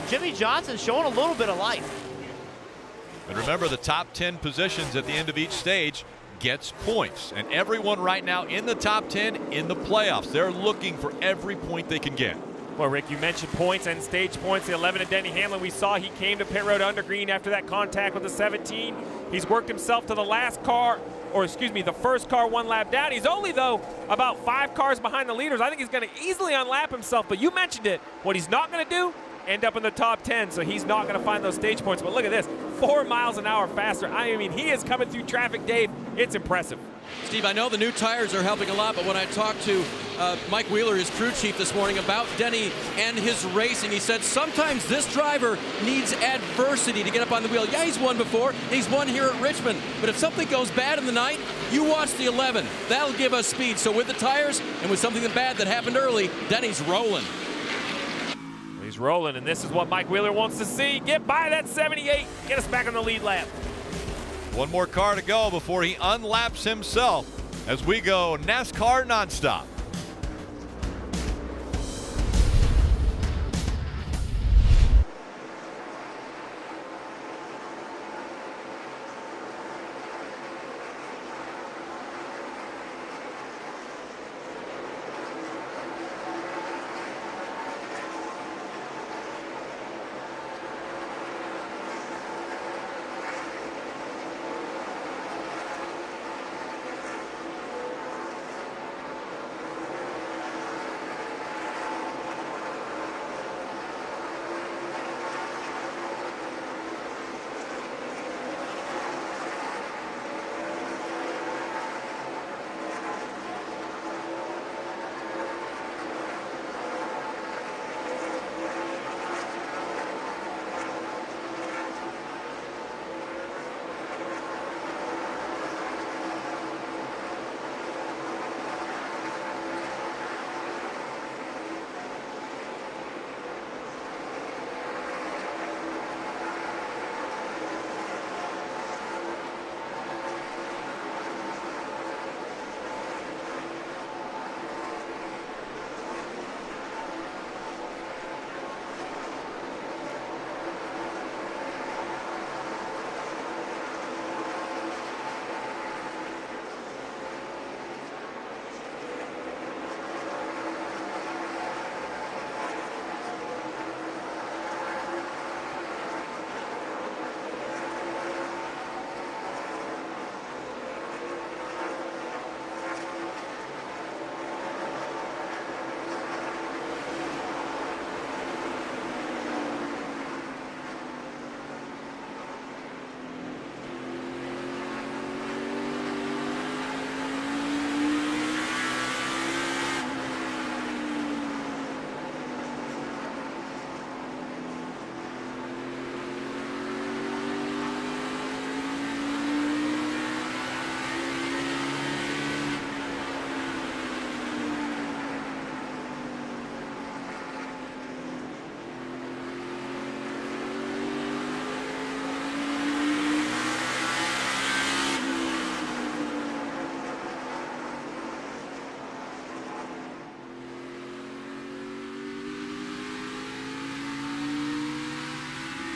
[SPEAKER 16] Jimmie Johnson's showing a little bit of life.
[SPEAKER 4] And remember, the top 10 positions at the end of each stage gets points. And everyone right now in the top 10 in the playoffs, they're looking for every point they can get.
[SPEAKER 15] Well, Rick, you mentioned points and stage points. The 11 of Denny Hamlin, we saw he came to pit road under green after that contact with the 17. He's worked himself to the the first car 1 lap down. He's only, though, about 5 cars behind the leaders. I think he's going to easily unlap himself, but you mentioned it. What he's not going to do, end up in the top 10, so he's not going to find those stage points. But look at this, 4 miles an hour faster. I mean, he is coming through traffic, Dave. It's impressive.
[SPEAKER 8] Steve, I know the new tires are helping a lot, but when I talked to Mike Wheeler, his crew chief, this morning about Denny and his racing, he said sometimes this driver needs adversity to get up on the wheel. Yeah, he's won before. He's won here at Richmond. But if something goes bad in the night, you watch the 11. That'll give us speed. So with the tires and with something bad that happened early, Denny's rolling.
[SPEAKER 15] He's rolling, and this is what Mike Wheeler wants to see. Get by that 78. Get us back on the lead lap.
[SPEAKER 4] One more car to go before he unlaps himself as we go NASCAR nonstop.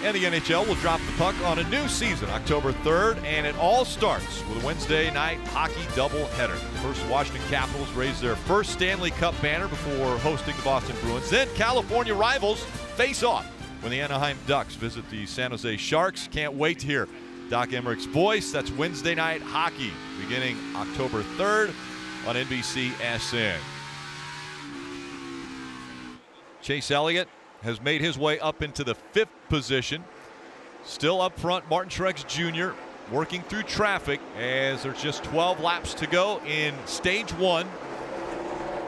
[SPEAKER 4] And the NHL will drop the puck on a new season October 3rd, and it all starts with a Wednesday night hockey doubleheader. First, Washington Capitals raise their first Stanley Cup banner before hosting the Boston Bruins. Then California rivals face off when the Anaheim Ducks visit the San Jose Sharks. Can't wait to hear Doc Emmerich's voice. That's Wednesday Night Hockey beginning October 3rd on NBCSN. Chase Elliott has made his way up into the 5th position. Still up front, Martin Truex Jr. working through traffic as there's just 12 laps to go in stage 1.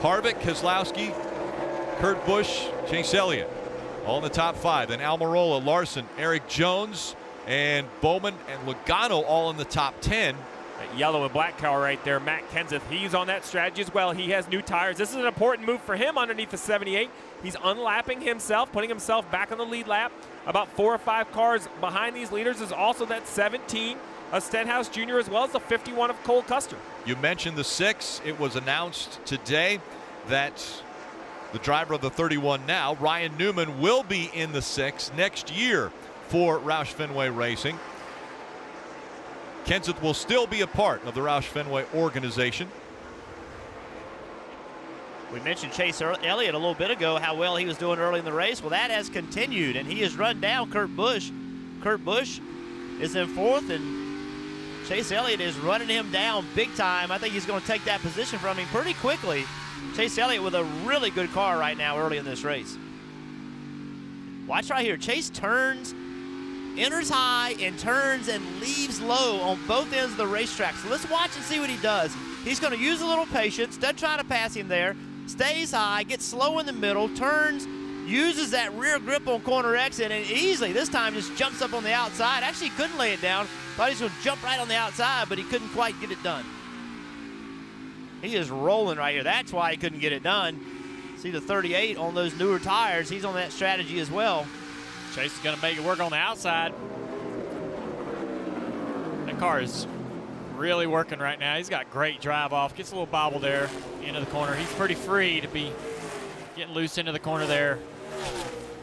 [SPEAKER 4] Harvick, Keselowski, Kurt Busch, Chase Elliott all in the top 5. Then Almirola, Larson, Erik Jones, and Bowman and Logano all in the top 10.
[SPEAKER 15] That yellow and black car right there, Matt Kenseth, he's on that strategy as well. He has new tires. This is an important move for him underneath the 78. He's unlapping himself, putting himself back on the lead lap. About 4 or 5 cars behind these leaders is also that 17 of Stenhouse Jr. as well as the 51 of Cole Custer.
[SPEAKER 4] You mentioned the 6. It was announced today that the driver of the 31 now, Ryan Newman, will be in the 6 next year for Roush Fenway Racing. Kenseth will still be a part of the Roush Fenway organization.
[SPEAKER 16] We mentioned Chase Elliott a little bit ago, how well he was doing early in the race. Well, that has continued, and he has run down Kurt Busch. Kurt Busch is in 4th, and Chase Elliott is running him down big time. I think he's going to take that position from him pretty quickly. Chase Elliott with a really good car right now early in this race. Watch right here. Chase turns, enters high, and turns and leaves low on both ends of the racetrack. So let's watch and see what he does. He's going to use a little patience, doesn't try to pass him there, stays high, gets slow in the middle, turns, uses that rear grip on corner exit, and easily this time just jumps up on the outside. Actually couldn't lay it down. Thought he was going to jump right on the outside, but he couldn't quite get it done. He is rolling right here. That's why he couldn't get it done. See the 38 on those newer tires. He's on that strategy as well.
[SPEAKER 17] Chase is going to make it work on the outside. That car is really working right now. He's got great drive off. Gets a little bobble there into the corner. He's pretty free to be getting loose into the corner there.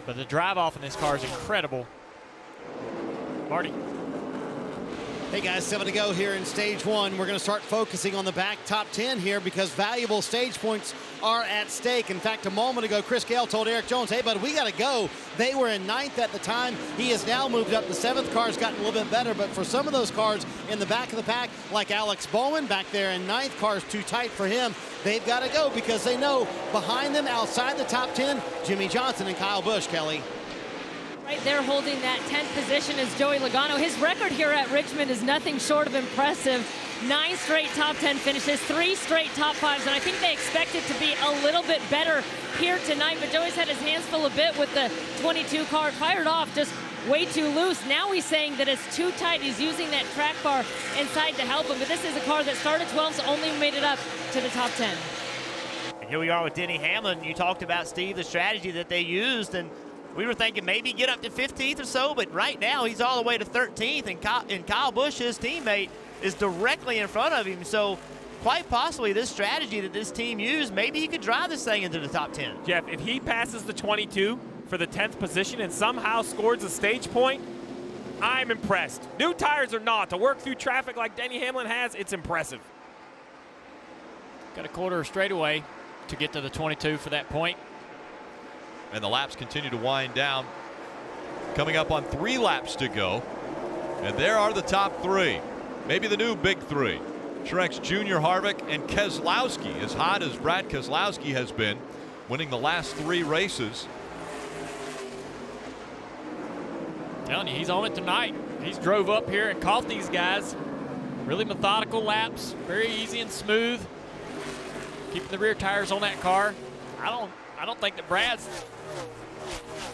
[SPEAKER 17] But the drive off in this car is incredible. Marty.
[SPEAKER 6] Hey guys, 7 to go here in stage 1. We're going to start focusing on the back top 10 here because valuable stage points are at stake. In fact, a moment ago, Chris Gale told Erik Jones, hey, bud, we got to go. They were in 9th at the time. He has now moved up. The 7th car's gotten a little bit better, but for some of those cars in the back of the pack, like Alex Bowman back there in 9th, car's too tight for him. They've got to go because they know behind them, outside the top 10, Jimmie Johnson and Kyle Busch, Kelly.
[SPEAKER 7] Right there holding that 10th position is Joey Logano. His record here at Richmond is nothing short of impressive. 9 straight top 10 finishes, 3 straight top 5s, and I think they expect it to be a little bit better here tonight, but Joey's had his hands full a bit with the 22 car. Fired off just way too loose. Now he's saying that it's too tight. He's using that track bar inside to help him, but this is a car that started 12th, only made it up to the top 10.
[SPEAKER 16] And here we are with Denny Hamlin. You talked about, Steve, the strategy that they used, and we were thinking maybe get up to 15th or so, but right now he's all the way to 13th, and Kyle Busch, his teammate, is directly in front of him. So quite possibly this strategy that this team used, maybe he could drive this thing into the top 10.
[SPEAKER 15] Jeff, if he passes the 22 for the 10th position and somehow scores a stage point, I'm impressed. New tires or not, to work through traffic like Denny Hamlin has, it's impressive.
[SPEAKER 17] Got a quarter of straightaway to get to the 22 for that point.
[SPEAKER 4] And the laps continue to wind down. Coming up on 3 laps to go. And there are the top 3. Maybe the new big 3. Truex Jr., Harvick, and Keselowski. As hot as Brad Keselowski has been, winning the last 3 races.
[SPEAKER 17] Telling you, he's on it tonight. He's drove up here and caught these guys. Really methodical laps, very easy and smooth. Keeping the rear tires on that car. I don't think that Brad's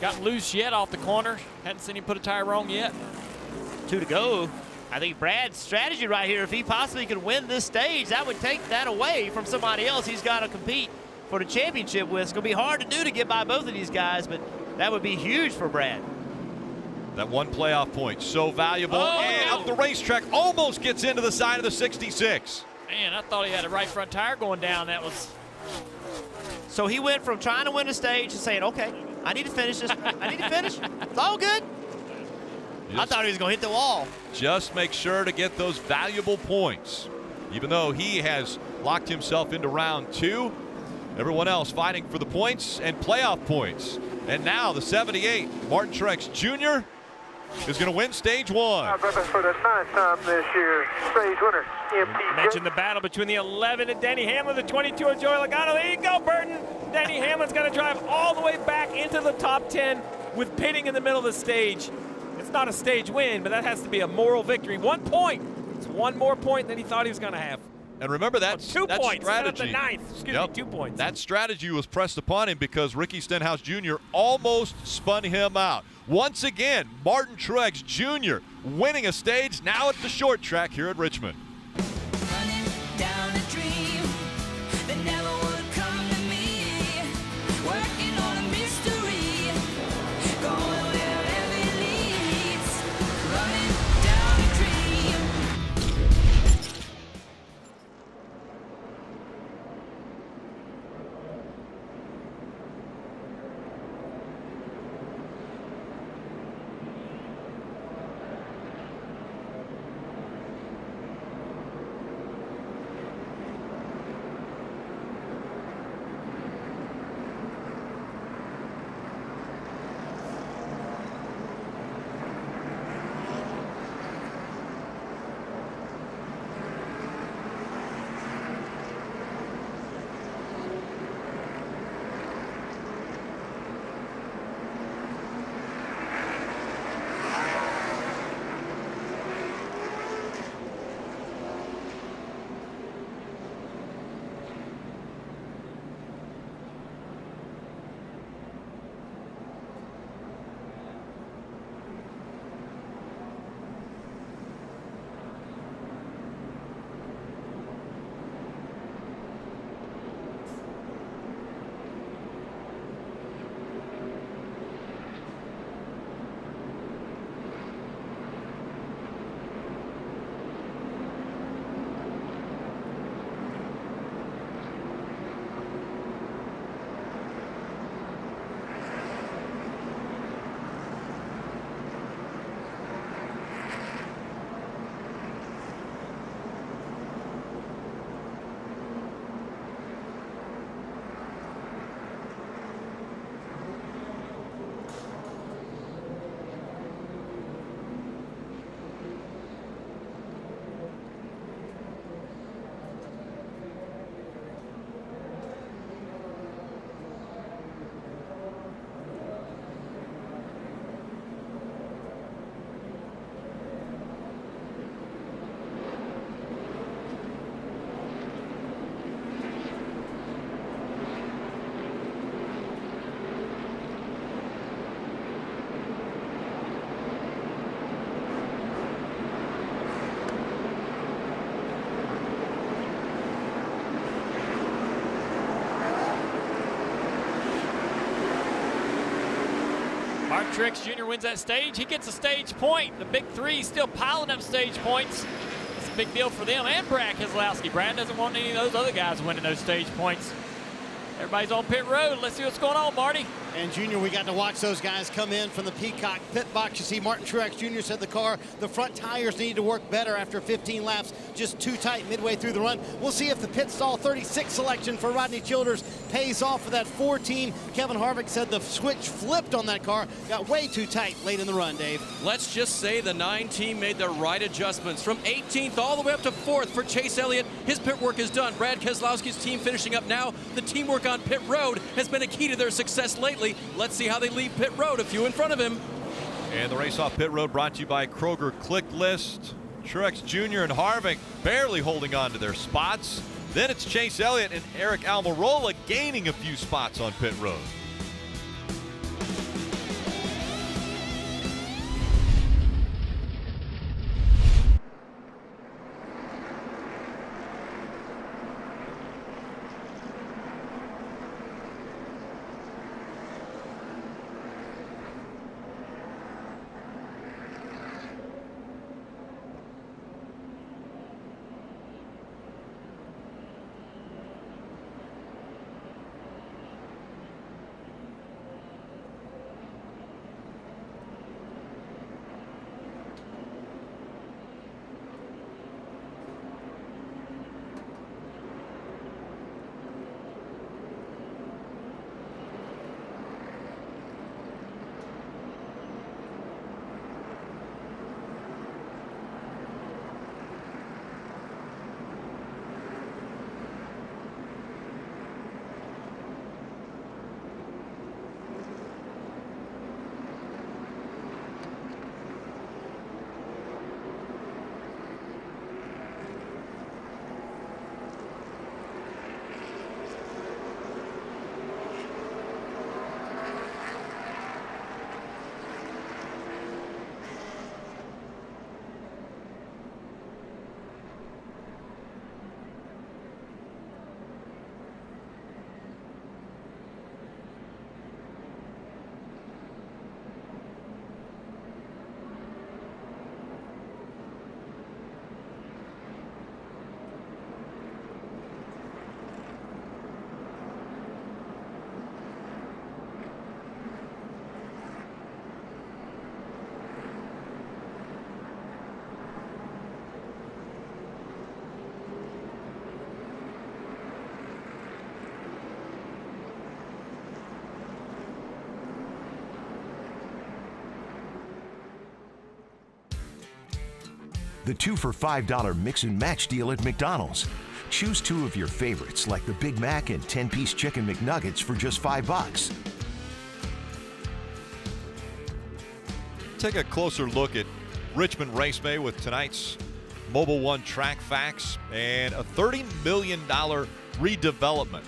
[SPEAKER 17] gotten loose yet off the corner. Hadn't seen him put a tire wrong yet.
[SPEAKER 16] 2 to go. I think Brad's strategy right here, if he possibly could win this stage, that would take that away from somebody else he's got to compete for the championship with. It's going to be hard to do to get by both of these guys, but that would be huge for Brad.
[SPEAKER 4] That 1 playoff point, so valuable. And up the racetrack, almost gets into the side of the 66.
[SPEAKER 17] Man, I thought he had a right front tire going down. That was...
[SPEAKER 16] So he went from trying to win a stage to saying, okay, I need to finish this. I need to finish. It's all good. I thought he was going to hit the wall.
[SPEAKER 4] Just make sure to get those valuable points. Even though he has locked himself into round 2, everyone else fighting for the points and playoff points. And now the 78, Martin Truex Jr. is going to win stage one.
[SPEAKER 10] For the 9th time this year, stage winner, MPJ.
[SPEAKER 15] Mentioned the battle between the 11 and Denny Hamlin, the 22 of Joey Logano. There you go, Burton. Denny Hamlin's going to drive all the way back into the top 10 with pitting in the middle of the stage. It's not a stage win, but that has to be a moral victory. 1 point. It's one more point than he thought he was going to have.
[SPEAKER 4] And remember that
[SPEAKER 15] 2 points,
[SPEAKER 4] strategy.
[SPEAKER 15] the 9th. Excuse me, 2 points.
[SPEAKER 4] That strategy was pressed upon him because Ricky Stenhouse Jr. almost spun him out. Once again, Martin Truex Jr. winning a stage now at the short track here at Richmond.
[SPEAKER 5] Down a dream that never would come to me. Working on a mystery, going wherever it leads. Running down a dream.
[SPEAKER 17] Martin Truex Jr. wins that stage. He gets a stage point. The big three still piling up stage points. It's a big deal for them and Brad Keselowski. Brad doesn't want any of those other guys winning those stage points. Everybody's on pit road. Let's see what's going on, Marty.
[SPEAKER 6] And Junior, we got to watch those guys come in from the Peacock pit box. You see Martin Truex Jr. said the front tires need to work better after 15 laps, just too tight midway through the run. We'll see if the pit stall 36 selection for Rodney Childers pays off for that 14. Kevin Harvick said the switch flipped on that car, got way too tight late in the run, Dave.
[SPEAKER 8] Let's just say the 9 team made the right adjustments. From 18th all the way up to 4th for Chase Elliott. His pit work is done. Brad Keselowski's team finishing up now. The teamwork on pit road has been a key to their success lately. Let's see how they leave pit road, a few in front of him.
[SPEAKER 4] And the race off pit road brought to you by Kroger Click List. Truex Jr. and Harvick barely holding on to their spots. Then it's Chase Elliott and Eric Almirola gaining a few spots on pit road.
[SPEAKER 18] the 2 for $5 mix and match deal at McDonald's. Choose 2 of your favorites like the Big Mac and 10-piece chicken McNuggets for just $5.
[SPEAKER 4] Take a closer look at Richmond Raceway with tonight's Mobile One track facts and a $30 million redevelopment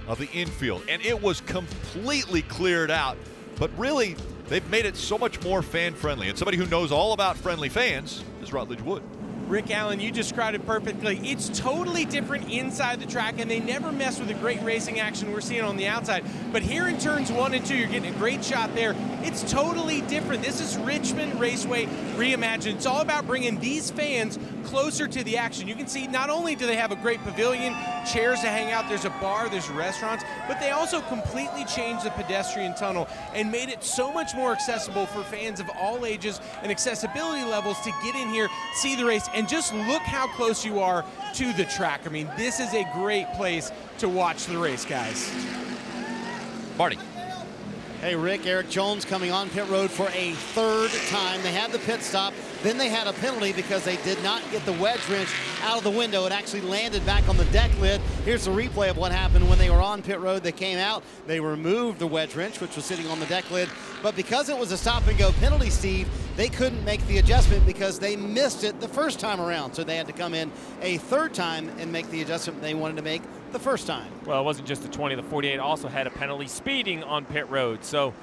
[SPEAKER 4] of the infield. And it was completely cleared out, but really they've made it so much more fan-friendly. And somebody who knows all about friendly fans is Rutledge Wood.
[SPEAKER 19] Rick Allen, you described it perfectly. It's totally different inside the track, and they never mess with the great racing action we're seeing on the outside. But here in turns 1 and 2, you're getting a great shot there. It's totally different. This is Richmond Raceway reimagined. It's all about bringing these fans closer to the action. You can see not only do they have a great pavilion, chairs to hang out, there's a bar, there's restaurants, but they also completely changed the pedestrian tunnel and made it so much more accessible for fans of all ages and accessibility levels to get in here, see the race, and just look how close you are to the track. I mean, this is a great place to watch the race, guys.
[SPEAKER 4] Marty.
[SPEAKER 6] Hey, Rick, Erik Jones coming on pit road for a 3rd time. They had the pit stop, then they had a penalty because they did not get the wedge wrench out of the window. It actually landed back on the deck lid. Here's the replay of what happened when they were on pit road. They came out, they removed the wedge wrench, which was sitting on the deck lid. But because it was a stop-and-go penalty, Steve, they couldn't make the adjustment because they missed it the first time around. So they had to come in a 3rd time and make the adjustment they wanted to make the first time.
[SPEAKER 15] Well, it wasn't just the 20. The 48 also had a penalty speeding on pit road. So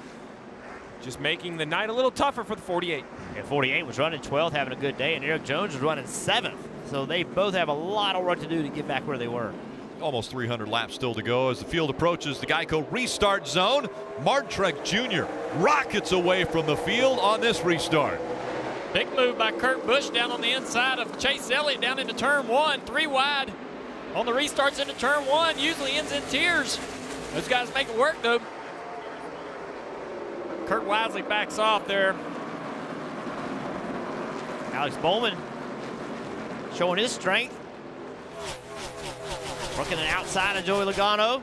[SPEAKER 15] just making the night a little tougher for the 48.
[SPEAKER 16] Yeah, 48 was running 12th, having a good day, and Erik Jones was running 7th. So they both have a lot of work to do to get back where they were.
[SPEAKER 4] Almost 300 laps still to go as the field approaches the Geico restart zone. Truex Jr. rockets away from the field on this restart.
[SPEAKER 17] Big move by Kurt Busch down on the inside of Chase Elliott down into turn 1, 3 wide. On the restarts into turn 1, usually ends in tears. Those guys make it work, though. Kurt wisely backs off there.
[SPEAKER 16] Alex Bowman showing his strength. Working it outside of Joey Logano.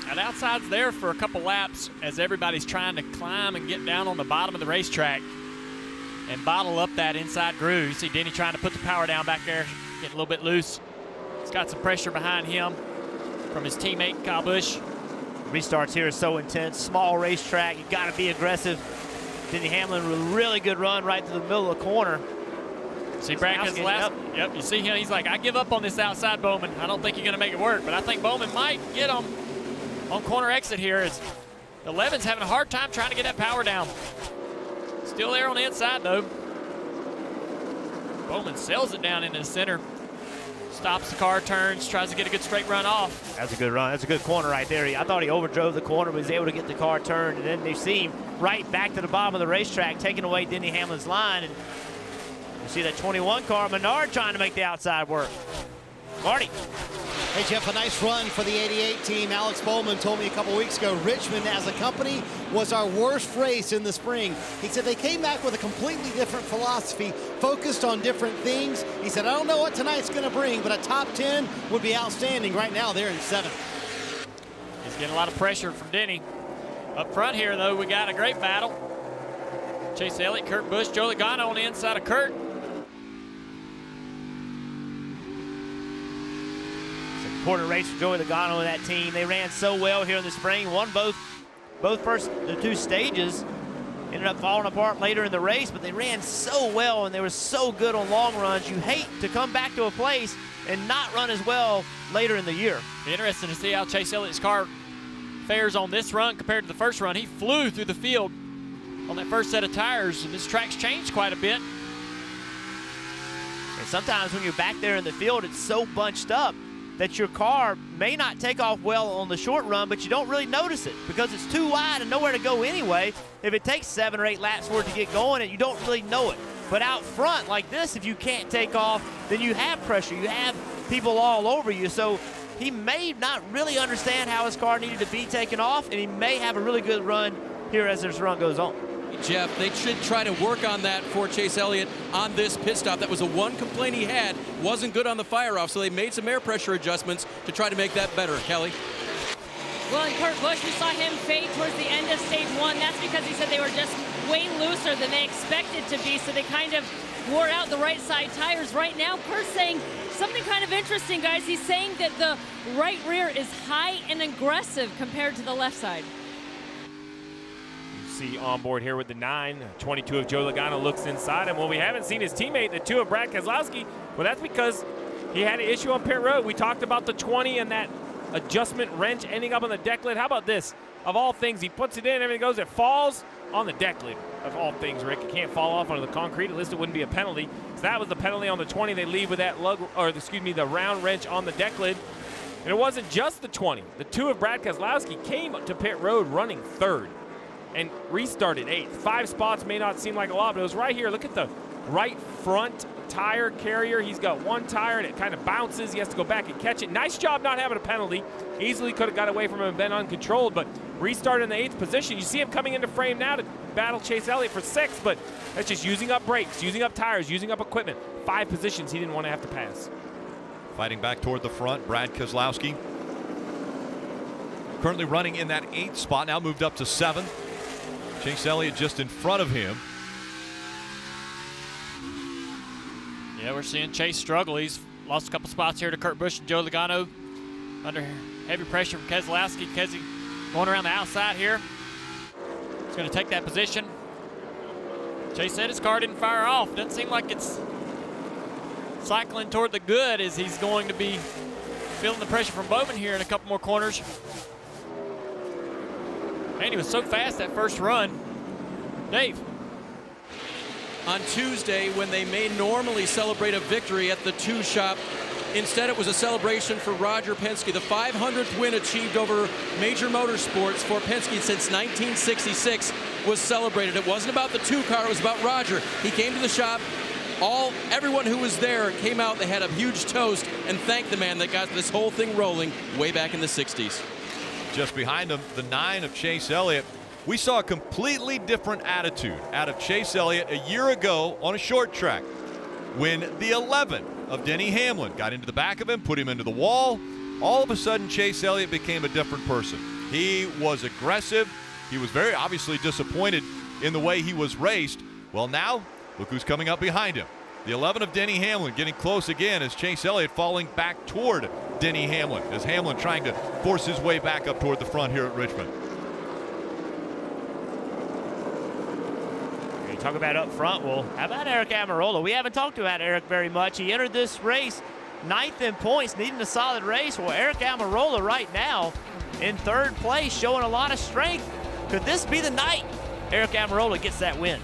[SPEAKER 17] That outside's there for a couple laps as everybody's trying to climb and get down on the bottom of the racetrack and bottle up that inside groove. You see Denny trying to put the power down back there, getting a little bit loose. He's got some pressure behind him from his teammate Kyle Busch.
[SPEAKER 16] Restarts here is so intense. Small racetrack, you got to be aggressive. Denny Hamlin with a really good run right to the middle of the corner.
[SPEAKER 17] See Brad Keselowski. Yep, you see him. He's like, I give up on this outside, Bowman. I don't think you're going to make it work, but I think Bowman might get him on corner exit here. As 11's having a hard time trying to get that power down. Still there on the inside, though. Bowman sails it down into the center. Stops the car, turns, tries to get a good straight run off.
[SPEAKER 16] That's a good run. That's a good corner right there. I thought he overdrove the corner, but was able to get the car turned. And then they see him right back to the bottom of the racetrack, taking away Denny Hamlin's line. And you see that 21 car, Menard, trying to make the outside work. Marty.
[SPEAKER 6] Hey, Jeff, a nice run for the 88 team. Alex Bowman told me a couple weeks ago, Richmond as a company was our worst race in the spring. He said they came back with a completely different philosophy, focused on different things. He said, I don't know what tonight's going to bring, but a top 10 would be outstanding. Right now, they're in 7th.
[SPEAKER 17] He's getting a lot of pressure from Denny. Up front here, though, we got a great battle. Chase Elliott, Kurt Busch, Joey Logano on the inside of Kurt.
[SPEAKER 16] Important race for Joey Logano and that team. They ran so well here in the spring. Won both the 2 stages. Ended up falling apart later in the race, but they ran so well and they were so good on long runs. You hate to come back to a place and not run as well later in the year.
[SPEAKER 17] Be interesting to see how Chase Elliott's car fares on this run compared to the first run. He flew through the field on that first set of tires, and this track's changed quite a bit.
[SPEAKER 16] And sometimes when you're back there in the field, it's so bunched up that your car may not take off well on the short run, but you don't really notice it because it's too wide and nowhere to go anyway. If it takes 7 or 8 laps for it to get going, and you don't really know it. But out front like this, if you can't take off, then you have pressure. You have people all over you. So he may not really understand how his car needed to be taken off, and he may have a really good run here as this run goes on.
[SPEAKER 8] Jeff, they should try to work on that for Chase Elliott on this pit stop. That was the one complaint he had. Wasn't good on the fire-off, so they made some air pressure adjustments to try to make that better. Kelly?
[SPEAKER 7] Well, in Kurt Busch, we saw him fade towards the end of stage 1. That's because he said they were just way looser than they expected to be, so they kind of wore out the right side tires. Right now, Kurt's saying something kind of interesting, guys. He's saying that the right rear is high and aggressive compared to the left side.
[SPEAKER 15] You see on board here with the 9, 22 of Joe Logano looks inside him. Well, we haven't seen his teammate, the 2 of Brad Keselowski. Well, that's because he had an issue on pit road. We talked about the 20 and that adjustment wrench ending up on the deck lid. How about this? Of all things, he puts it in, everything goes, it falls on the deck lid. Of all things, Rick, it can't fall off onto the concrete. At least it wouldn't be a penalty. So that was the penalty on the 20. They leave with that the round wrench on the deck lid. And it wasn't just the 20. The 2 of Brad Keselowski came to pit road running 3rd and restarted 8th. 5 spots may not seem like a lot, but it was right here. Look at the right front tire carrier. He's got 1 tire and it kind of bounces. He has to go back and catch it. Nice job not having a penalty. Easily could have got away from him and been uncontrolled, but restarted in the 8th position. You see him coming into frame now to battle Chase Elliott for 6th, but that's just using up brakes, using up tires, using up equipment. 5 positions he didn't want to have to pass.
[SPEAKER 4] Fighting back toward the front, Brad Keselowski. Currently running in that 8th spot, now moved up to 7th. Chase Elliott just in front of him.
[SPEAKER 17] Yeah, we're seeing Chase struggle. He's lost a couple spots here to Kurt Busch and Joe Logano. Under heavy pressure from Keselowski. Kesey going around the outside here. He's going to take that position. Chase said his car didn't fire off. Doesn't seem like it's cycling toward the good as he's going to be feeling the pressure from Bowman here in a couple more corners. Man, he was so fast that first run. Dave.
[SPEAKER 8] On Tuesday, when they may normally celebrate a victory at the 2 shop, instead it was a celebration for Roger Penske. The 500th win achieved over major motorsports for Penske since 1966 was celebrated. It wasn't about the 2 car, it was about Roger. He came to the shop. Everyone who was there came out, they had a huge toast and thanked the man that got this whole thing rolling way back in the 60s.
[SPEAKER 4] Just behind him, the 9 of Chase Elliott. We saw a completely different attitude out of Chase Elliott a year ago on a short track when the 11 of Denny Hamlin got into the back of him, put him into the wall. All of a sudden, Chase Elliott became a different person. He was aggressive. He was very obviously disappointed in the way he was raced. Well, now, look who's coming up behind him. The 11 of Denny Hamlin getting close again as Chase Elliott falling back toward Denny Hamlin, as Hamlin trying to force his way back up toward the front here at Richmond.
[SPEAKER 16] Talk about up front. Well, how about Eric Almirola? We haven't talked about Eric very much. He entered this race 9th in points, needing a solid race. Well, Eric Almirola right now in 3rd place, showing a lot of strength. Could this be the night Eric Almirola gets that win?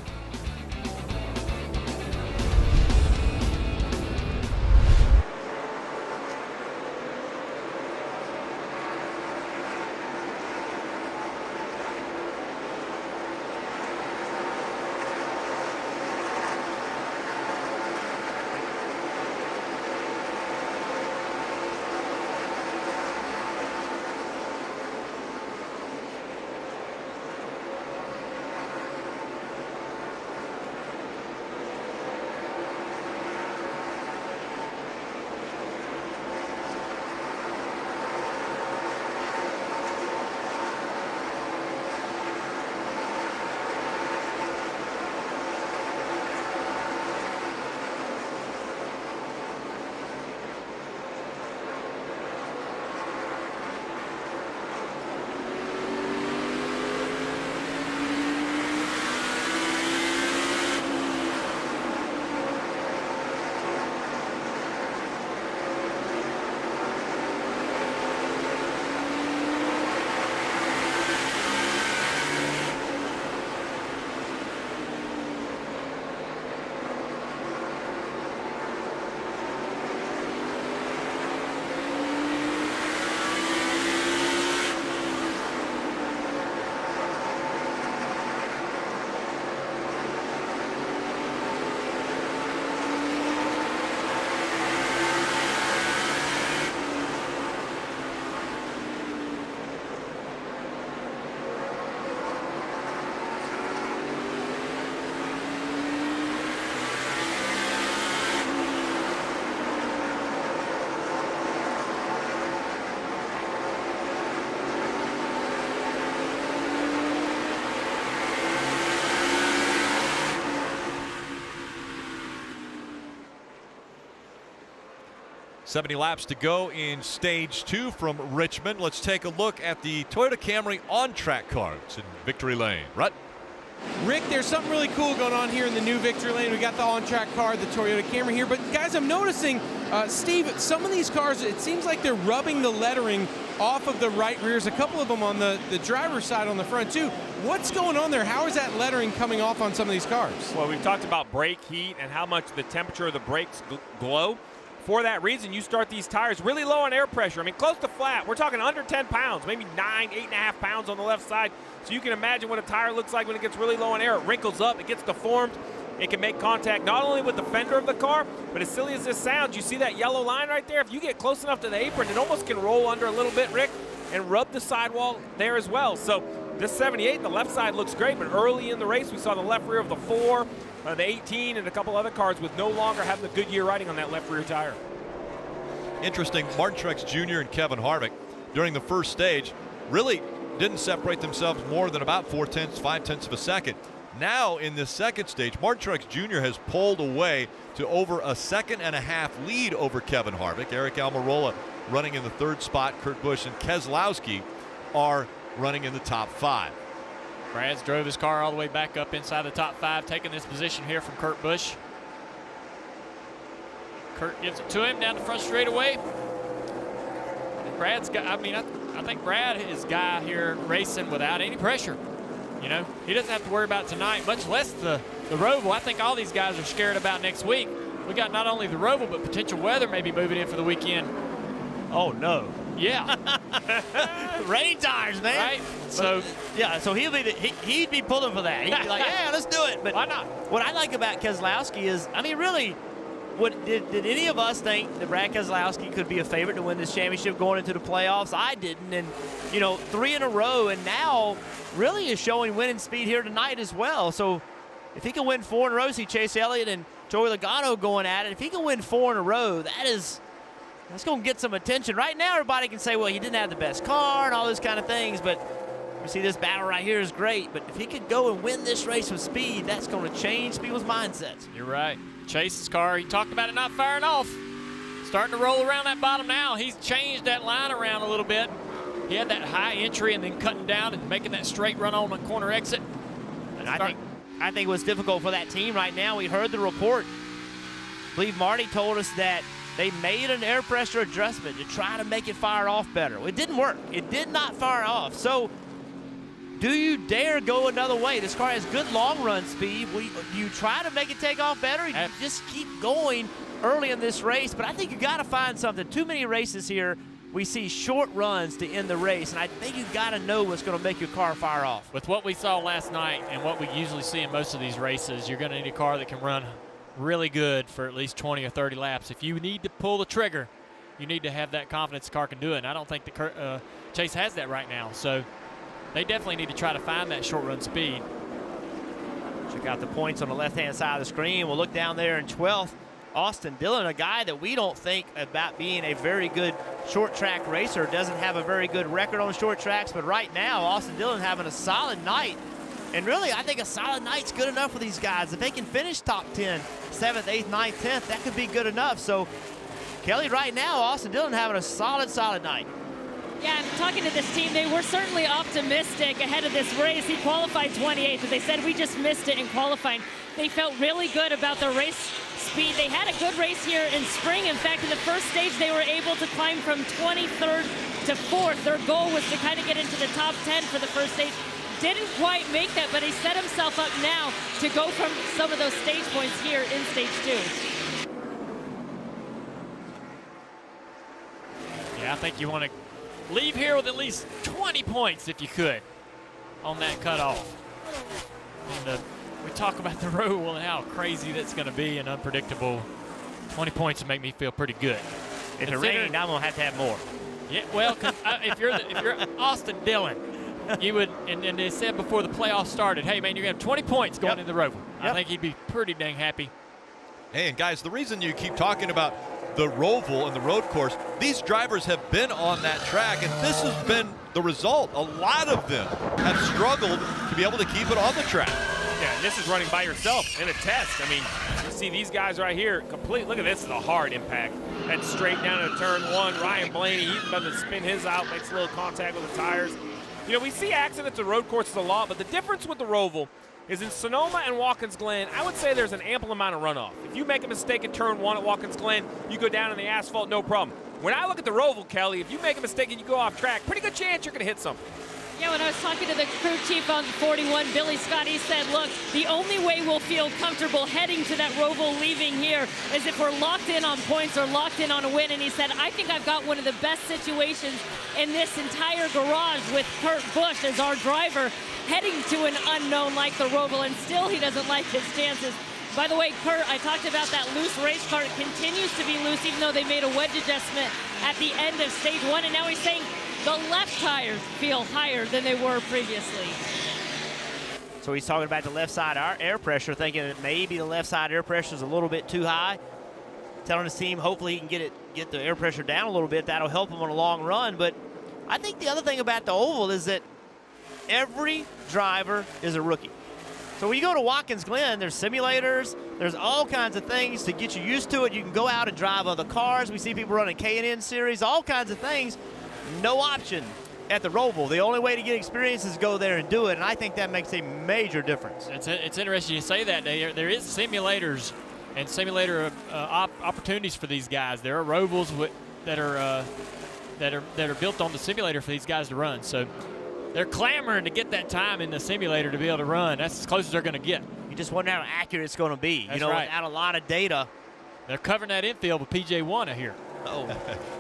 [SPEAKER 4] 70 laps to go in stage 2 from Richmond. Let's take a look at the Toyota Camry on-track cars in Victory Lane. Rut?
[SPEAKER 19] Rick, there's something really cool going on here in the new Victory Lane. We got the on-track car, the Toyota Camry here. But guys, I'm noticing, Steve, some of these cars, it seems like they're rubbing the lettering off of the right rears. A couple of them on the driver's side on the front too. What's going on there? How is that lettering coming off on some of these cars?
[SPEAKER 15] Well, we've talked about brake heat and how much the temperature of the brakes glow. For that reason, you start these tires really low on air pressure. I mean, close to flat. We're talking under 10 pounds, maybe 9, 8.5 pounds on the left side. So you can imagine what a tire looks like when it gets really low on air. It wrinkles up, it gets deformed. It can make contact not only with the fender of the car, but as silly as this sounds, you see that yellow line right there? If you get close enough to the apron, it almost can roll under a little bit, Rick, and rub the sidewall there as well. So this 78, the left side looks great, but early in the race, we saw the left rear of the 4, the 18, and a couple other cars with no longer having the Goodyear writing on that left rear tire.
[SPEAKER 4] Interesting, Martin Truex Jr. and Kevin Harvick during the first stage really didn't separate themselves more than about 5/10 of a second. Now in this second stage, Martin Truex Jr. has pulled away to over a 1.5 second lead over Kevin Harvick. Eric Almirola running in the 3rd spot. Kurt Busch and Keselowski are running in the top 5.
[SPEAKER 17] Brad's drove his car all the way back up inside the top 5, taking this position here from Kurt Busch. Kurt gives it to him down the front straightaway. Brad's got, I think Brad is a guy here racing without any pressure. You know, he doesn't have to worry about tonight, much less the Roval. I think all these guys are scared about next week. We got not only the Roval, but potential weather maybe moving in for the weekend.
[SPEAKER 16] Oh, no.
[SPEAKER 17] Yeah.
[SPEAKER 16] Rain tires, man.
[SPEAKER 17] Right? So,
[SPEAKER 16] yeah, so he'd be pulling for that. He'd be like, yeah, let's do it. But
[SPEAKER 17] why not?
[SPEAKER 16] What I like about Keselowski is, I mean, really, did any of us think that Brad Keselowski could be a favorite to win this championship going into the playoffs? I didn't. And, you know, 3 in a row, and now really is showing winning speed here tonight as well. So if he can win 4 in a row, see Chase Elliott and Joey Logano going at it. If he can win 4 in a row, that's going to get some attention. Right now, everybody can say, well, he didn't have the best car and all those kind of things, but you see this battle right here is great. But if he could go and win this race with speed, that's going to change people's mindsets.
[SPEAKER 17] You're right. Chase's car, he talked about it not firing off. Starting to roll around that bottom now. He's changed that line around a little bit. He had that high entry and then cutting down and making that straight run on the corner exit.
[SPEAKER 16] And I think what's difficult for that team right now, we heard the report. I believe Marty told us that they made an air pressure adjustment to try to make it fire off better. Well, it didn't work. It did not fire off. So do you dare go another way? This car has good long run speed. Do you try to make it take off better? Or you just keep going early in this race? But I think you got to find something. Too many races here, we see short runs to end the race, and I think you got to know what's going to make your car fire off.
[SPEAKER 17] With what we saw last night and what we usually see in most of these races, you're going to need a car that can run really good for at least 20 or 30 laps. If you need to pull the trigger, you need to have that confidence the car can do it. And I don't think Chase has that right now. So they definitely need to try to find that short run speed.
[SPEAKER 16] Check out the points on the left-hand side of the screen. We'll look down there in 12th. Austin Dillon, a guy that we don't think about being a very good short track racer, doesn't have a very good record on short tracks, but right now, Austin Dillon having a solid night. And really, I think a solid night's good enough for these guys. If they can finish top 10, 7th, 8th, 9th, 10th, that could be good enough. So, Kelly, right now, Austin Dillon having a solid night.
[SPEAKER 7] Yeah, and talking to this team, they were certainly optimistic ahead of this race. He qualified 28th, but they said we just missed it in qualifying. They felt really good about the race speed. They had a good race here in spring. In fact, in the first stage, they were able to climb from 23rd to 4th. Their goal was to kind of get into the top 10 for the first stage. Didn't quite make that, but he set himself up now to go from some of those stage points here in stage 2.
[SPEAKER 17] Yeah, I think you want to leave here with at least 20 points if you could on that cutoff. And we talk about the Roval and how crazy that's going to be and unpredictable. 20 points would make me feel pretty good.
[SPEAKER 16] If it rained, I'm going to have more.
[SPEAKER 17] Yeah, well, if you're Austin Dillon, you would, and they said before the playoffs started, hey, man, you're going to have 20 points going in the Roval. I think he'd be pretty dang happy.
[SPEAKER 4] Hey, and guys, the reason you keep talking about the Roval and the road course, these drivers have been on that track, and this has been the result. A lot of them have struggled to be able to keep it on the track.
[SPEAKER 15] Yeah, and this is running by yourself in a test. I mean, see these guys right here complete. Look at this, is a hard impact. That's straight down to turn 1. Ryan Blaney, he's about to spin his out, makes a little contact with the tires. You know, we see accidents at road courses a lot, but the difference with the Roval is in Sonoma and Watkins Glen, I would say there's an ample amount of runoff. If you make a mistake at turn 1 at Watkins Glen, you go down in the asphalt, no problem. When I look at the Roval, Kelly, if you make a mistake and you go off track, pretty good chance you're going to hit something.
[SPEAKER 7] Yeah, when I was talking to the crew chief on 41, Billy Scott, he said, look, the only way we'll feel comfortable heading to that Roval leaving here is if we're locked in on points or locked in on a win. And he said, I think I've got one of the best situations in this entire garage with Kurt Busch as our driver heading to an unknown like the Roval, and still he doesn't like his chances. By the way, Kurt, I talked about that loose race car. It continues to be loose, even though they made a wedge adjustment at the end of stage 1, and now he's saying the left tires feel higher than they were previously.
[SPEAKER 16] So he's talking about the left side air pressure, thinking that maybe the left side air pressure is a little bit too high. Telling his team hopefully he can get the air pressure down a little bit. That'll help him on a long run. But I think the other thing about the oval is that every driver is a rookie. So when you go to Watkins Glen, there's simulators, there's all kinds of things to get you used to it. You can go out and drive other cars. We see people running K&N series, all kinds of things. No option at the Roval. The only way to get experience is to go there and do it, and I think that makes a major difference.
[SPEAKER 17] It's interesting you say that. There is simulators and simulator opportunities for these guys. There are Rovals that are built on the simulator for these guys to run. So they're clamoring to get that time in the simulator to be able to run. That's as close as they're going to get.
[SPEAKER 16] You just wonder how accurate it's going to be.
[SPEAKER 17] That's
[SPEAKER 16] you know,
[SPEAKER 17] right.
[SPEAKER 16] Without a lot of data.
[SPEAKER 17] They're covering that infield with PJ1 here.
[SPEAKER 16] Oh.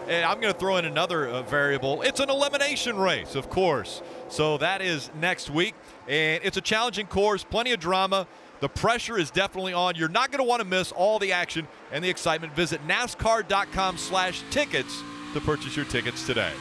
[SPEAKER 4] And I'm going to throw in another variable. It's an elimination race, of course. So that is next week. And it's a challenging course, plenty of drama. The pressure is definitely on. You're not going to want to miss all the action and the excitement. Visit NASCAR.com/tickets to purchase your tickets today.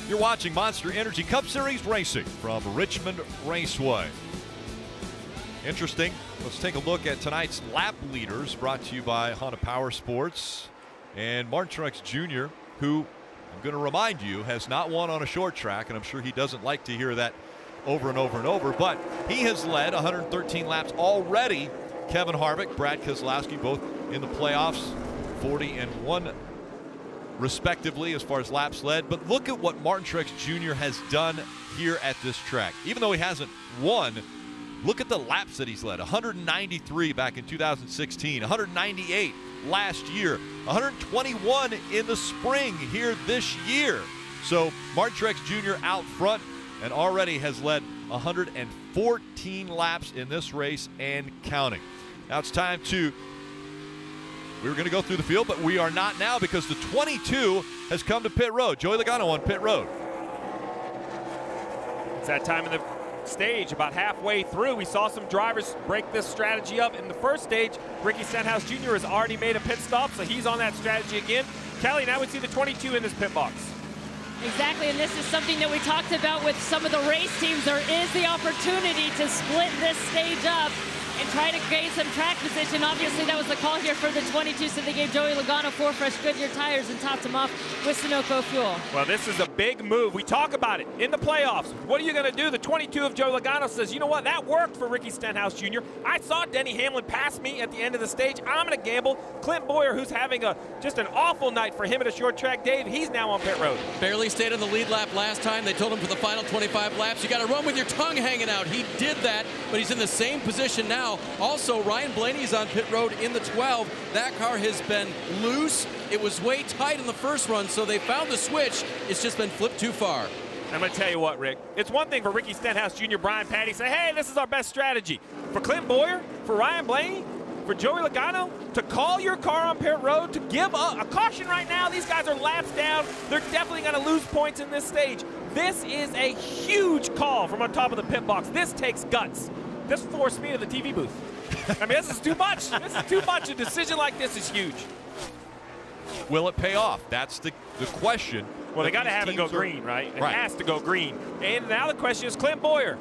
[SPEAKER 4] You're watching Monster Energy Cup Series racing from Richmond Raceway. Interesting. Let's take a look at tonight's lap leaders, brought to you by Honda Power Sports. And Martin Truex Jr., who I'm going to remind you has not won on a short track, and I'm sure he doesn't like to hear that over and over and over, but he has led 113 laps already. Kevin Harvick, Brad Keselowski, both in the playoffs, 40 and 1 respectively as far as laps led. But look at what Martin Truex Jr. has done here at this track. Even though he hasn't won, look at the laps that he's led. 193 back in 2016, 198 last year, 121 in the spring here this year. So Martin Truex Jr. out front. and already has led 114 laps in this race and counting. Now it's time to, we were going to go through the field, but we are not now because the 22 has come to pit road. Joey Logano on pit road.
[SPEAKER 15] It's that time in the stage, about halfway through. We saw some drivers break this strategy up. In the first stage, Ricky Stenhouse Jr. has already made a pit stop, so he's on that strategy again. Kelly, now we see the 22 in this pit box.
[SPEAKER 7] Exactly, and this is something that we talked about with some of the race teams. There is the opportunity to split this stage up and try to gain some track position. Obviously, that was the call here for the 22, so they gave Joey Logano 4 fresh Goodyear tires and topped him off with Sunoco fuel.
[SPEAKER 15] Well, this is a big move. We talk about it in the playoffs. What are you going to do? The 22 of Joey Logano says, you know what, that worked for Ricky Stenhouse Jr. I saw Denny Hamlin pass me at the end of the stage. I'm going to gamble. Clint Boyer, who's having just an awful night for him at a short track, Dave, he's now on pit road.
[SPEAKER 8] Barely stayed on the lead lap last time. They told him for the final 25 laps, you got to run with your tongue hanging out. He did that, but he's in the same position now. Also, Ryan Blaney's on pit road in the 12. That car has been loose. It was way tight in the first run, so they found the switch. It's just been flipped too far.
[SPEAKER 15] I'm going to tell you what, Rick. It's one thing for Ricky Stenhouse Jr., Brian Patty, say, hey, this is our best strategy. For Clint Boyer, for Ryan Blaney, for Joey Logano, to call your car on pit road, to give a caution right now. These guys are laps down. They're definitely going to lose points in this stage. This is a huge call from on top of the pit box. This takes guts. This forced me to the TV booth. I mean, this is too much. This is too much. A decision like this is huge.
[SPEAKER 4] Will it pay off? That's the question.
[SPEAKER 15] Well, they got to have it go green, right? It has to go green. And now the question is, Clint Boyer,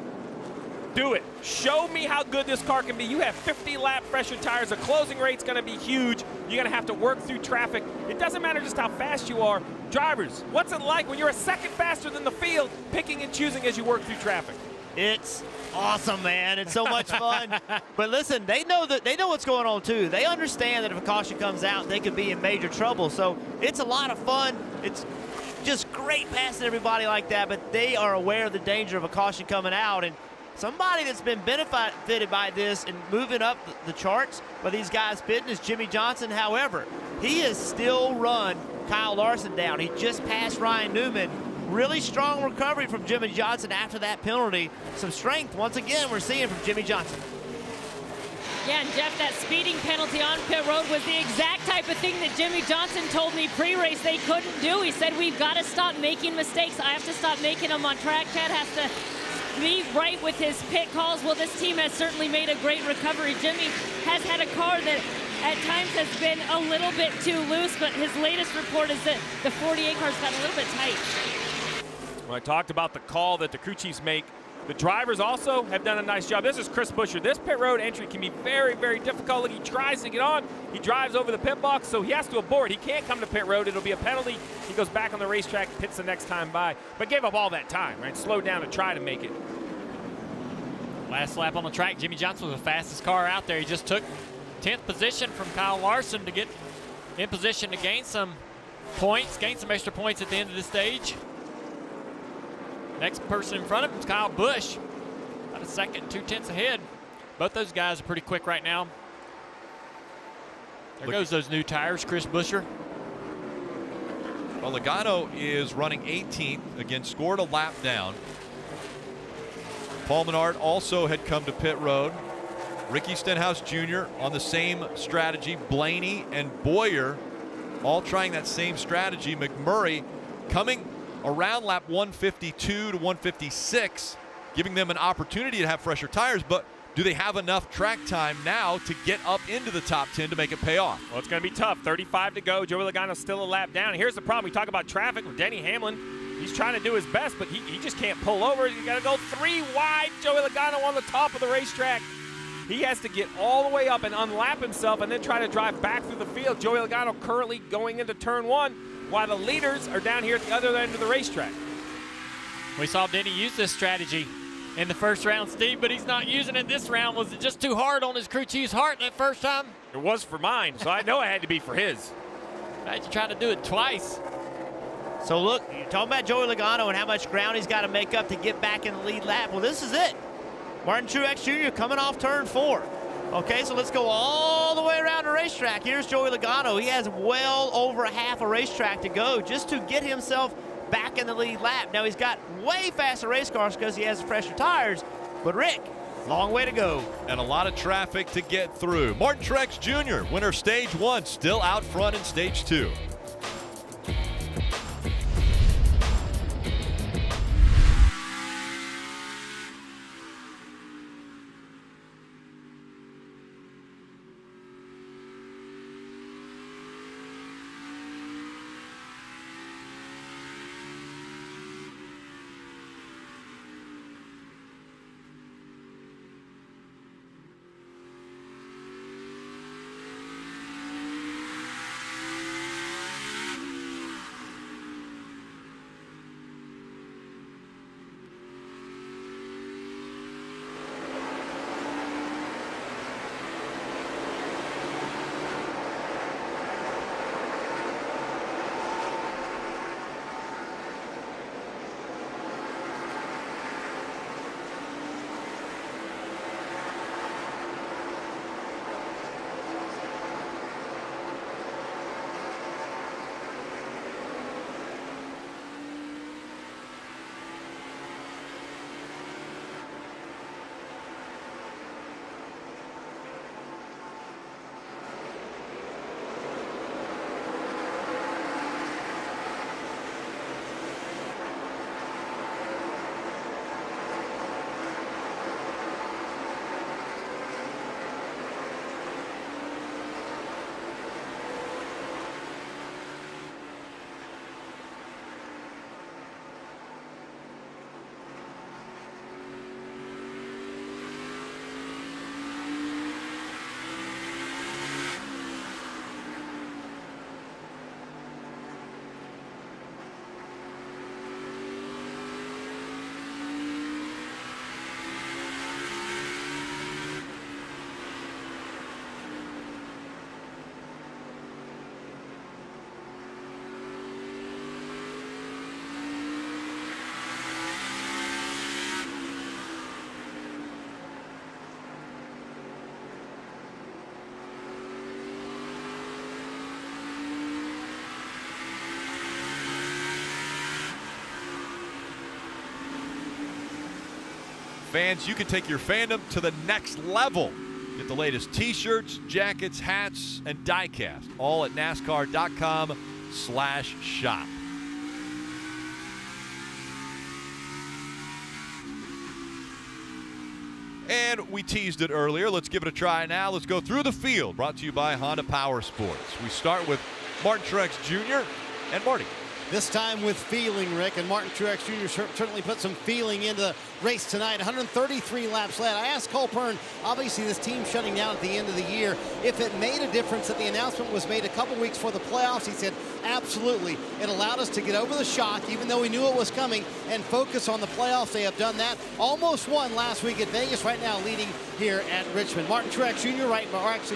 [SPEAKER 15] do it. Show me how good this car can be. You have 50-lap fresher tires. The closing rate's going to be huge. You're going to have to work through traffic. It doesn't matter just how fast you are. Drivers, what's it like when you're a second faster than the field, picking and choosing as you work through traffic?
[SPEAKER 16] It's awesome, man. It's so much fun. But listen, they know what's going on too. They understand that if a caution comes out, they could be in major trouble. So it's a lot of fun. It's just great passing everybody like that, but they are aware of the danger of a caution coming out. And somebody that's been benefited by this and moving up the charts by these guys pitting is Jimmie Johnson. However, he has still run Kyle Larson down. He just passed Ryan Newman. Really strong recovery from Jimmie Johnson after that penalty. Some strength, once again, we're seeing from Jimmie Johnson.
[SPEAKER 7] Yeah, and Jeff, that speeding penalty on pit road was the exact type of thing that Jimmie Johnson told me pre-race they couldn't do. He said, we've got to stop making mistakes. I have to stop making them on track. Chad has to be right with his pit calls. Well, this team has certainly made a great recovery. Jimmie has had a car that at times has been a little bit too loose, but his latest report is that the 48 car's got a little bit tight.
[SPEAKER 15] Well, I talked about the call that the crew chiefs make. The drivers also have done a nice job. This is Chris Buescher. This pit road entry can be very, very difficult. Look, he tries to get on. He drives over the pit box, so he has to abort. He can't come to pit road. It'll be a penalty. He goes back on the racetrack, pits the next time by, but gave up all that time, right? Slowed down to try to make it.
[SPEAKER 17] Last lap on the track, Jimmie Johnson was the fastest car out there. He just took 10th position from Kyle Larson to get in position to gain some points, gain some extra points at the end of the stage. Next person in front of him is Kyle Busch. About a second, 2/10 ahead. Both those guys are pretty quick right now. There goes those new tires, Chris Buescher.
[SPEAKER 4] Well, Logano is running 18th. Again, scored a lap down. Paul Menard also had come to pit road. Ricky Stenhouse Jr. on the same strategy. Blaney and Bowyer all trying that same strategy. McMurray coming around lap 152 to 156, giving them an opportunity to have fresher tires, but do they have enough track time now to get up into the top 10 to make it pay off?
[SPEAKER 15] Well, it's going to be tough. 35 to go. Joey Logano's still a lap down. And here's the problem. We talk about traffic with Denny Hamlin. He's trying to do his best, but he just can't pull over. You got to go 3 wide. Joey Logano on the top of the racetrack. He has to get all the way up and unlap himself and then try to drive back through the field. Joey Logano currently going into turn 1, while the leaders are down here at the other end of the racetrack.
[SPEAKER 17] We saw Denny use this strategy in the first round, Steve, but he's not using it this round. Was it just too hard on his crew chief's heart that first time?
[SPEAKER 15] It was for mine, so I know it had to be for his.
[SPEAKER 17] Imagine trying to do it twice.
[SPEAKER 16] So look, you're talking about Joey Logano and how much ground he's got to make up to get back in the lead lap. Well, this is it. Martin Truex Jr. coming off turn 4. Okay, so let's go all the way around the racetrack. Here's Joey Logano. He has well over half a racetrack to go just to get himself back in the lead lap. Now he's got way faster race cars because he has fresher tires, but Rick, long way to go.
[SPEAKER 4] And a lot of traffic to get through. Martin Truex Jr., winner stage 1, still out front in stage 2. Fans, you can take your fandom to the next level. Get the latest t-shirts, jackets, hats, and diecast, all at NASCAR.com/shop. And we teased it earlier. Let's give it a try now. Let's go through the field, brought to you by Honda Power Sports. We start with Martin Truex Jr. and Marty.
[SPEAKER 6] This time with feeling, Rick, and Martin Truex Jr. certainly put some feeling into the race tonight. 133 laps led. I asked Cole Pearn, obviously this team shutting down at the end of the year, if it made a difference that the announcement was made a couple weeks before the playoffs. He said, absolutely. It allowed us to get over the shock, even though we knew it was coming, and focus on the playoffs. They have done that. Almost won last week at Vegas, right now leading here at Richmond. Martin Truex Jr.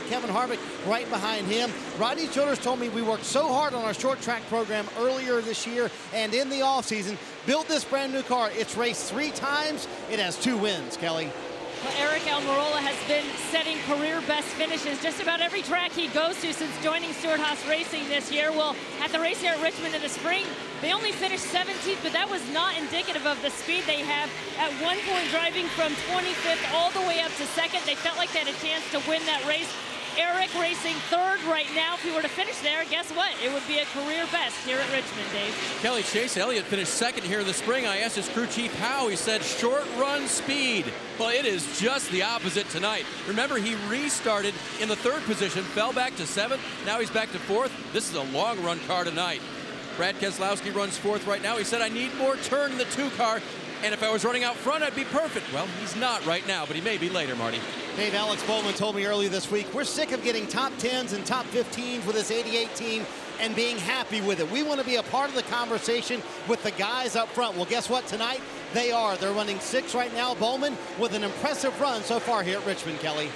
[SPEAKER 6] Kevin Harvick right behind him. Rodney Childers told me we worked so hard on our short track program earlier this year and in the offseason, built this brand new car. It's raced 3 times. It has 2 wins, Kelly.
[SPEAKER 7] Well, Eric Almirola has been setting career best finishes just about every track he goes to since joining Stewart-Haas Racing this year. Well, at the race here at Richmond in the spring, they only finished 17th, but that was not indicative of the speed they have. At one point, driving from 25th all the way up to 2nd, they felt like they had a chance to win that race. Erik racing 3rd right now. If he were to finish there, guess what? It would be a career best here at Richmond, Dave.
[SPEAKER 8] Kelly Chase Elliott finished 2nd here in the spring. I asked his crew chief how. He said short run speed. Well, it is just the opposite tonight. Remember, he restarted in the 3rd position, fell back to 7th. Now he's back to 4th. This is a long run car tonight. Brad Keselowski runs 4th right now. He said, I need more turn in the 2 car. And if I was running out front, I'd be perfect. Well, he's not right now, but he may be later, Marty.
[SPEAKER 6] Dave, Alex Bowman told me earlier this week, we're sick of getting top 10s and top 15s with this 88 team and being happy with it. We want to be a part of the conversation with the guys up front. Well, guess what? Tonight, they are. They're running 6 right now. Bowman with an impressive run so far here at Richmond, Kelly.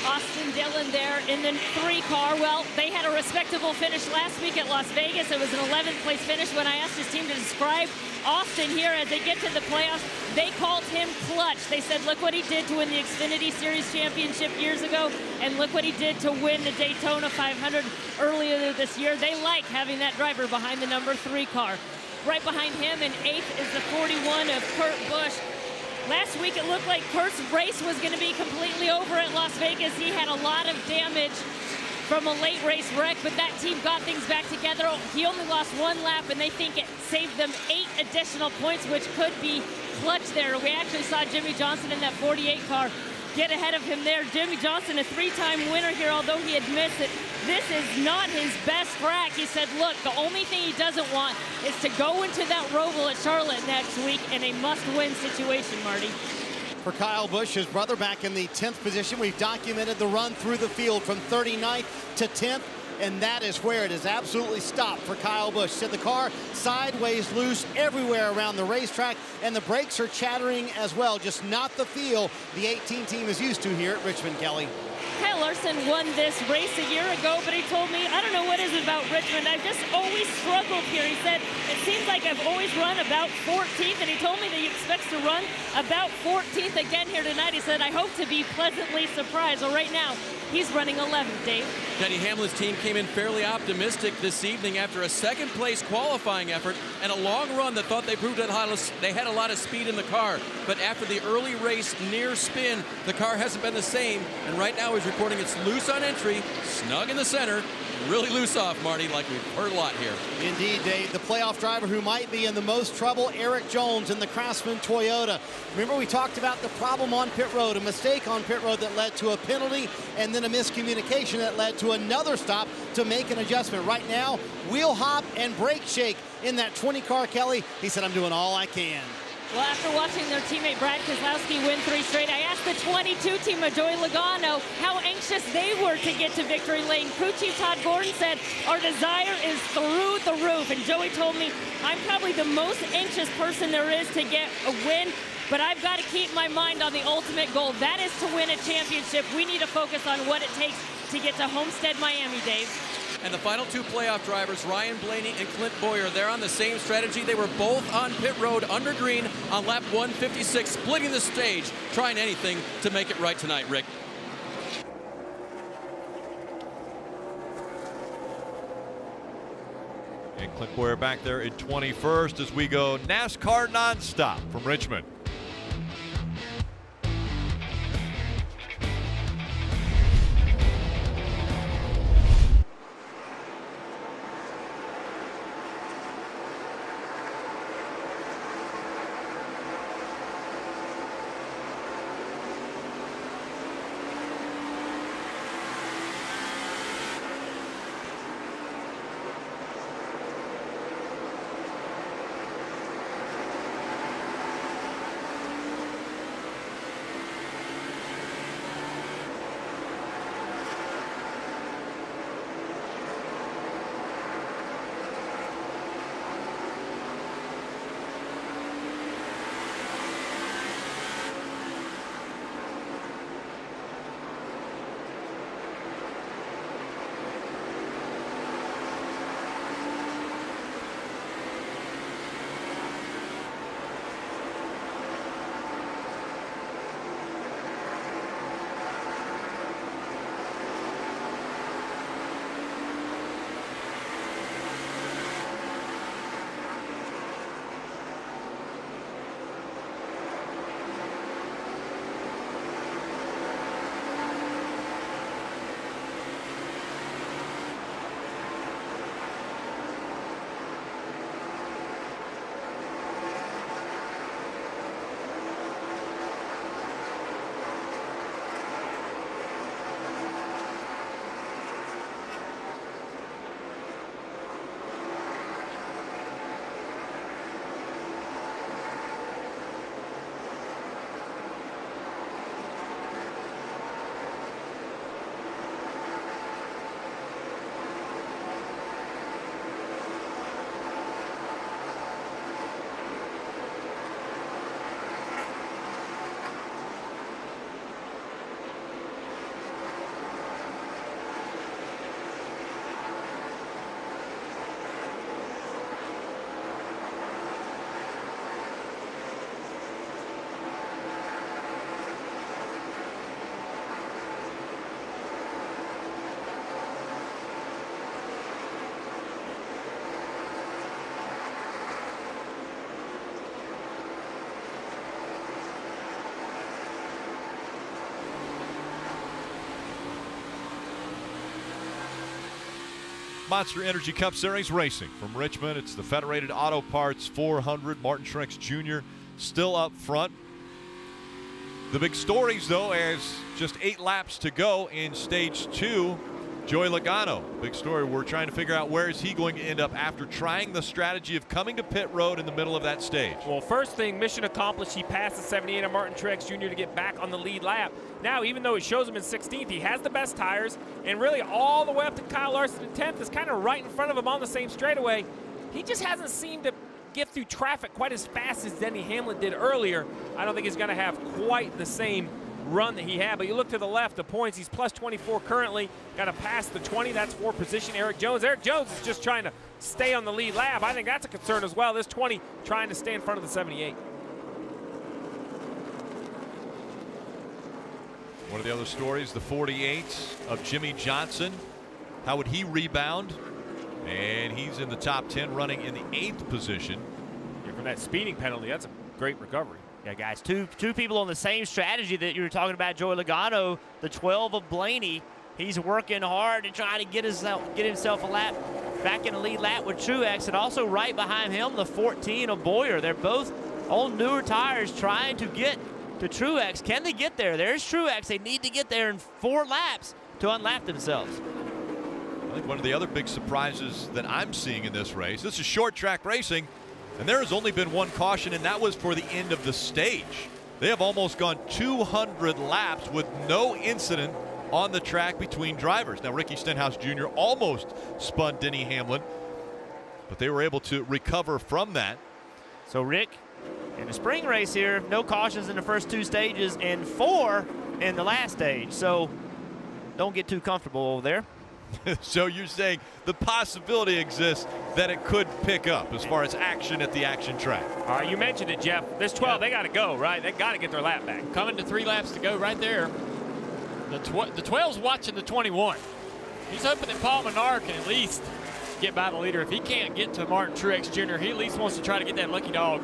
[SPEAKER 7] Austin Dillon there in the 3 car. Well, they had a respectable finish last week at Las Vegas. It was an 11th place finish. When I asked his team to describe Austin here as they get to the playoffs, they called him clutch. They said, look what he did to win the Xfinity Series championship years ago, and look what he did to win the Daytona 500 earlier this year. They like having that driver behind the number 3 car. Right behind him in 8th is the 41 of Kurt Busch. Last week it looked like Kurt's race was going to be completely over at Las Vegas. He had a lot of damage from a late race wreck, but that team got things back together. He only lost 1 lap, and they think it saved them 8 additional points, which could be clutch there. We actually saw Jimmie Johnson in that 48 car get ahead of him there. Jimmie Johnson, a 3-time winner here, although he admits it, this is not his best track. He said, look, the only thing he doesn't want is to go into that Roval at Charlotte next week in a must-win situation, Marty.
[SPEAKER 6] For Kyle Busch, his brother, back in the 10th position. We've documented the run through the field from 39th to 10th, and that is where it is absolutely stopped for Kyle Busch. Said the car sideways loose everywhere around the racetrack, and the brakes are chattering as well, just not the feel the 18 team is used to here at Richmond, Kelly.
[SPEAKER 7] Kyle Larson won this race a year ago, but he told me, I don't know what is it about Richmond. I've just always struggled here. He said, it seems like I've always run about 14th, and he told me that he expects to run about 14th again here tonight. He said, I hope to be pleasantly surprised. Well, right now, he's running 11th, Dave.
[SPEAKER 8] Denny Hamlin's team came in fairly optimistic this evening after a second-place qualifying effort and a long run that thought they proved that they had a lot of speed in the car. But after the early race near spin, the car hasn't been the same, and right now he's reporting it's loose on entry, snug in the center, really loose off, Marty, like we've heard a lot here.
[SPEAKER 6] Indeed, Dave. The playoff driver who might be in the most trouble, Erik Jones in the Craftsman Toyota. Remember, we talked about the problem on pit road, a mistake on pit road that led to a penalty, and then a miscommunication that led to another stop to make an adjustment. Right now, wheel hop and brake shake in that 20 car, Kelly. He said, I'm doing all I can.
[SPEAKER 7] Well, after watching their teammate Brad Keselowski win 3 straight, I asked the 22 team of Joey Logano how anxious they were to get to victory lane. Crew Chief Todd Gordon said, our desire is through the roof. And Joey told me, I'm probably the most anxious person there is to get a win, but I've got to keep my mind on the ultimate goal. That is to win a championship. We need to focus on what it takes to get to Homestead, Miami, Dave.
[SPEAKER 8] And the final 2 playoff drivers, Ryan Blaney and Clint Boyer, they're on the same strategy. They were both on pit road under green on lap 156, splitting the stage, trying anything to make it right tonight, Rick.
[SPEAKER 4] And Clint Boyer back there in 21st as we go NASCAR nonstop from Richmond. Monster Energy Cup Series racing. From Richmond, it's the Federated Auto Parts 400. Martin Truex Jr. still up front. The big stories, though, as just 8 laps to go in stage 2. Joey Logano, big story. We're trying to figure out where is he going to end up after trying the strategy of coming to pit road in the middle of that stage.
[SPEAKER 15] Well, first thing, mission accomplished. He passed the 78 of Martin Truex Jr. to get back on the lead lap. Now, even though it shows him in 16th, he has the best tires, and really all the way up to Kyle Larson in 10th is kind of right in front of him on the same straightaway. He just hasn't seemed to get through traffic quite as fast as Denny Hamlin did earlier. I don't think he's going to have quite the same run that he had, but you look to the left, the points, he's plus 24 currently, got to pass the 20, that's for position Erik Jones. Erik Jones is just trying to stay on the lead lap. I think that's a concern as well. This 20 trying to stay in front of the 78.
[SPEAKER 4] One of the other stories, the 48 of Jimmie Johnson. How would he rebound? And he's in the top 10, running in the 8th position.
[SPEAKER 15] Yeah, from that speeding penalty, that's a great recovery.
[SPEAKER 16] Yeah, guys, two people on the same strategy that you were talking about, Joey Logano, the 12 of Blaney. He's working hard and trying to get himself a lap back in the lead lap with Truex, and also right behind him, the 14 of Bowyer. They're both on newer tires trying to get to Truex. Can they get there? There's Truex. They need to get there in 4 laps to unlap themselves.
[SPEAKER 4] I think one of the other big surprises that I'm seeing in this race, this is short track racing, and there has only been one caution, and that was for the end of the stage. They have almost gone 200 laps with no incident on the track between drivers. Now, Ricky Stenhouse Jr. almost spun Denny Hamlin, but they were able to recover from that.
[SPEAKER 16] So, Rick, in the spring race here, no cautions in the first 2 stages and 4 in the last stage. So, don't get too comfortable over there.
[SPEAKER 4] So you're saying the possibility exists that it could pick up as far as action at the action track.
[SPEAKER 15] All right, you mentioned it, Jeff. This 12, they got to go, right? They got to get their lap back.
[SPEAKER 17] Coming to 3 laps to go right there. The 12's watching the 21. He's hoping that Paul Menard can at least get by the leader. If he can't get to Martin Truex Jr., he at least wants to try to get that lucky dog.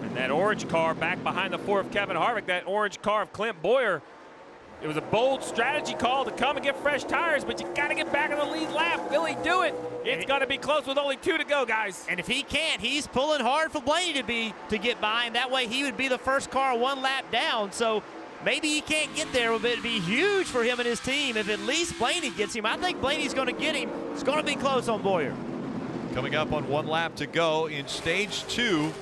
[SPEAKER 15] And that orange car back behind the 4 of Kevin Harvick, that orange car of Clint Boyer. It was a bold strategy call to come and get fresh tires, but you got to get back in the lead lap. Will he do it? It's going to be close with only 2 to go, guys.
[SPEAKER 16] And if he can't, he's pulling hard for Blaney to get by him. That way he would be the first car 1 lap down. So maybe he can't get there, but it'd be huge for him and his team if at least Blaney gets him. I think Blaney's going to get him. It's going to be close on Bowyer.
[SPEAKER 4] Coming up on 1 lap to go in stage 2.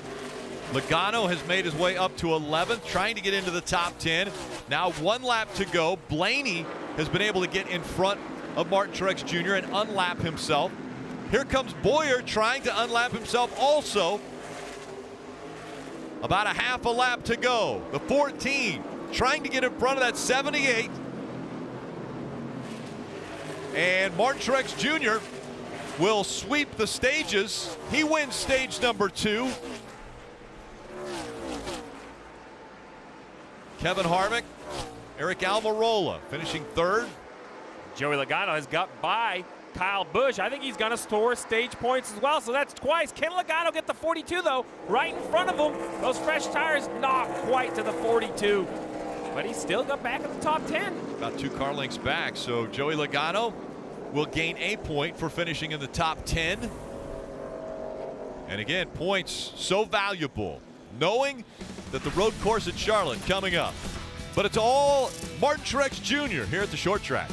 [SPEAKER 4] Logano has made his way up to 11th, trying to get into the top 10. Now 1 lap to go. Blaney has been able to get in front of Martin Truex Jr. and unlap himself. Here comes Bowyer trying to unlap himself also. About a half a lap to go. The 14 trying to get in front of that 78. And Martin Truex Jr. will sweep the stages. He wins stage number 2. Kevin Harvick, Eric Almirola finishing 3rd.
[SPEAKER 15] Joey Logano has got by Kyle Busch. I think he's going to store stage points as well, so that's twice. Can Logano get the 42, though? Right in front of him. Those fresh tires not quite to the 42, but he's still got back in the top 10.
[SPEAKER 4] About 2 car lengths back, so Joey Logano will gain a point for finishing in the top 10. And again, points so valuable, knowing that the road course at Charlotte coming up. But it's all Martin Truex Jr. here at the short track.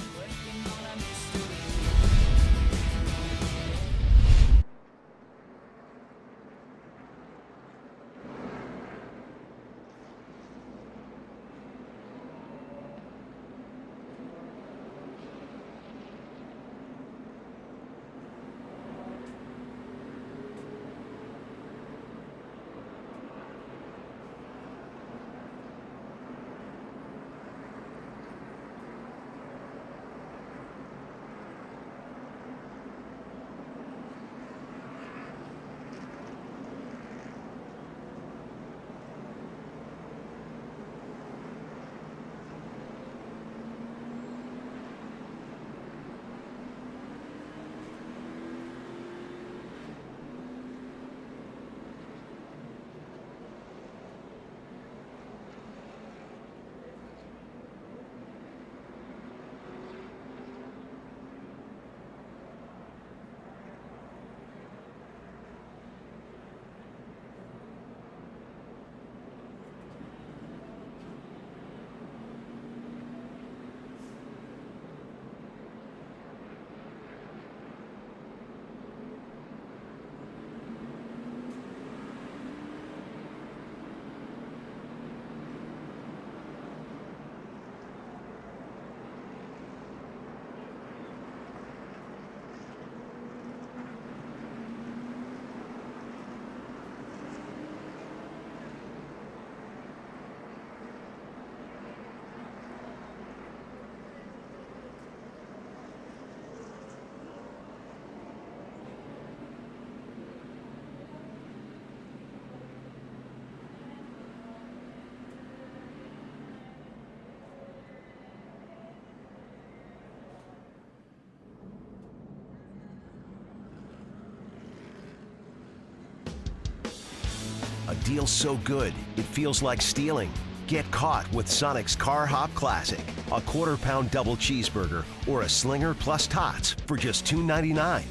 [SPEAKER 18] deal's so good, it feels like stealing. Get caught with Sonic's Car Hop Classic, a quarter-pound double cheeseburger or a Slinger plus tots for just $2.99.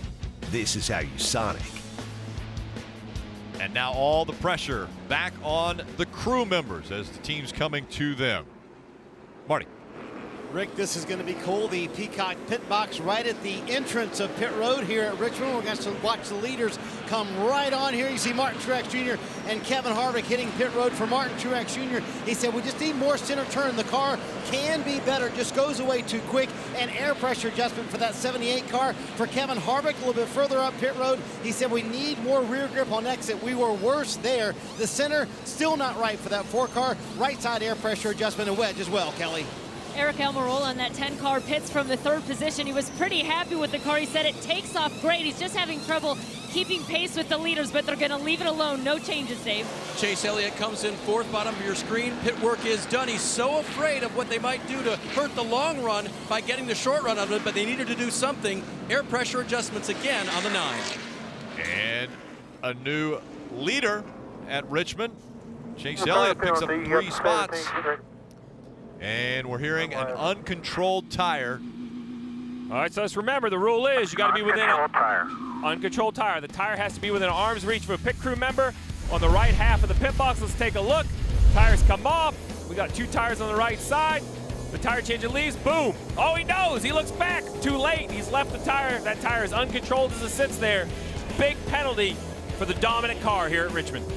[SPEAKER 18] This is how you Sonic.
[SPEAKER 4] And now all the pressure back on the crew members as the team's coming to them. Marty.
[SPEAKER 6] Rick, this is going to be cool. The Peacock pit box right at the entrance of pit road here at Richmond. We're going to watch the leaders come right on here. You see Martin Truex Jr. and Kevin Harvick hitting pit road. For Martin Truex Jr., he said, we just need more center turn. The car can be better, just goes away too quick. And air pressure adjustment for that 78 car. For Kevin Harvick, a little bit further up pit road, he said, we need more rear grip on exit. We were worse there. The center, still not right for that 4 car. Right side air pressure adjustment and wedge as well, Kelly.
[SPEAKER 7] Erik Almirola on that 10-car pits from the 3rd position. He was pretty happy with the car. He said it takes off great. He's just having trouble keeping pace with the leaders, but they're going to leave it alone. No changes, Dave.
[SPEAKER 8] Chase Elliott comes in 4th, bottom of your screen. Pit work is done. He's so afraid of what they might do to hurt the long run by getting the short run of it, but they needed to do something. Air pressure adjustments again on the 9.
[SPEAKER 4] And a new leader at Richmond. Chase Elliott picks up 3 spots. And we're hearing an uncontrolled tire.
[SPEAKER 15] All right, so let's remember the rule is you got to be within uncontrolled tire. The tire has to be within arm's reach of a pit crew member on the right half of the pit box. Let's take a look. Tires come off. We got 2 tires on the right side. The tire changer leaves. Boom. Oh, he knows. He looks back. Too late. He's left the tire. That tire is uncontrolled as it sits there. Big penalty for the dominant car here at Richmond.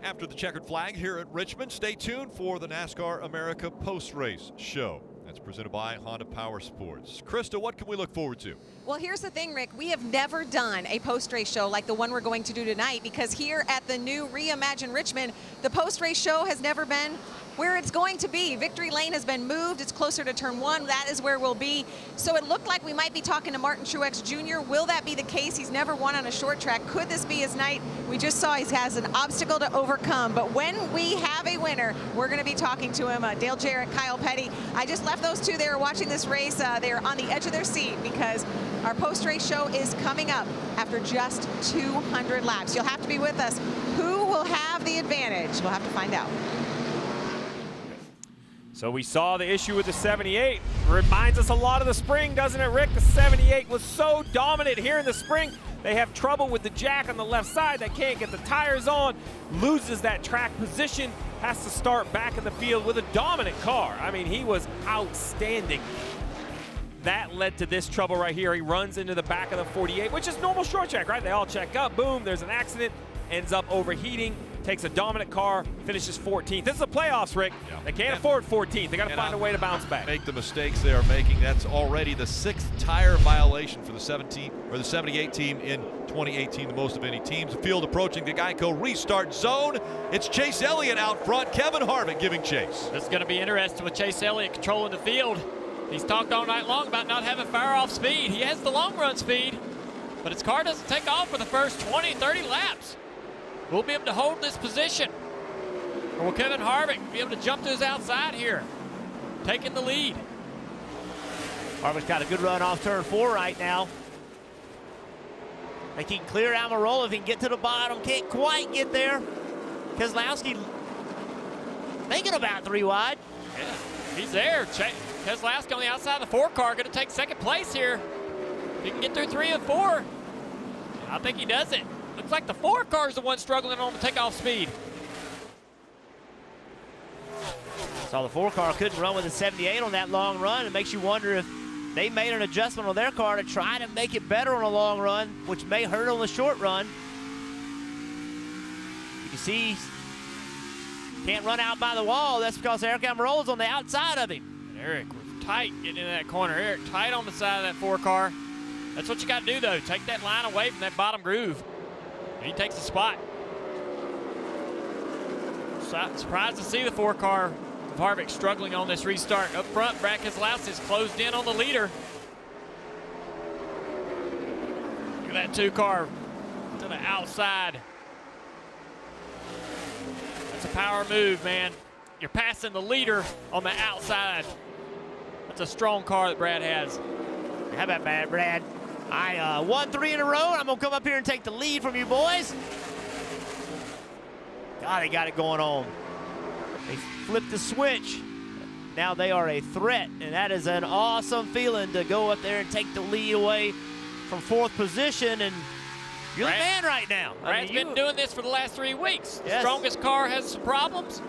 [SPEAKER 4] After the checkered flag here at Richmond, stay tuned for the NASCAR America post-race show. That's presented by Honda Power Sports. Krista, what can we look forward to?
[SPEAKER 20] Well, here's the thing, Rick. We have never done a post-race show like the one we're going to do tonight, because here at the new Reimagine Richmond, the post-race show has never been where it's going to be. Victory Lane has been moved. It's closer to turn 1. That is where we'll be. So it looked like we might be talking to Martin Truex Jr. Will that be the case? He's never won on a short track. Could this be his night? We just saw he has an obstacle to overcome. But when we have a winner, we're going to be talking to him. Dale Jarrett, Kyle Petty. I just left those two there watching this race. They're on the edge of their seat because our post-race show is coming up after just 200 laps. You'll have to be with us. Who will have the advantage? We'll have to find out.
[SPEAKER 15] So we saw the issue with the 78. Reminds us a lot of the spring, doesn't it, Rick? The 78 was so dominant here in the spring. They have trouble with the jack on the left side. They can't get the tires on, loses that track position, has to start back in the field with a dominant car. I mean, he was outstanding. that led to this trouble right here. He runs into the back of the 48, which is normal short track, right? They all check up, boom, there's an accident, ends up overheating, takes a dominant car, finishes 14th. This is the playoffs, Rick. Yeah. They can't afford 14th. They got to find a way to bounce back.
[SPEAKER 4] Make the mistakes they are making. That's already the 6th tire violation for the 78 team in 2018, the most of any teams. The field approaching the Geico restart zone. It's Chase Elliott out front. Kevin Harvick giving chase.
[SPEAKER 17] This is going to be interesting with Chase Elliott controlling the field. He's talked all night long about not having fire-off speed. He has the long-run speed, but his car doesn't take off for the first 20, 30 laps. We'll be able to hold this position. Or will Kevin Harvick be able to jump to his outside here, taking the lead?
[SPEAKER 16] Harvick's got a good run off turn 4 right now. They can clear Almirola if he can get to the bottom. Can't quite get there. Keselowski thinking about 3 wide.
[SPEAKER 17] Yeah, he's there. Keselowski on the outside of the 4 car, going to take second place here. If he can get through 3 and 4, I think he does it. Looks like the 4 car is the one struggling on the takeoff speed.
[SPEAKER 16] So the 4 car couldn't run with a 78 on that long run. It makes you wonder if they made an adjustment on their car to try to make it better on a long run, which may hurt on the short run. You can see can't run out by the wall. That's because Erik Almirola's on the outside of him.
[SPEAKER 17] And Erik was tight getting into that corner. Erik tight on the side of that 4 car. That's what you got to do, though. Take that line away from that bottom groove. And he takes the spot. Surprised to see the 4 car of Harvick struggling on this restart. Up front, Brad Keselowski is closed in on the leader. Look at that 2 car to the outside. That's a power move, man. You're passing the leader on the outside. That's a strong car that Brad has.
[SPEAKER 16] How about that, Brad? I won 3 in a row, and I'm going to come up here and take the lead from you boys. God, they got it going on. They flipped the switch. Now they are a threat, and that is an awesome feeling to go up there and take the lead away from 4th position, and you're the man right now.
[SPEAKER 17] Brad's been doing this for the last 3 weeks. The
[SPEAKER 16] Yes.
[SPEAKER 17] strongest car has some problems.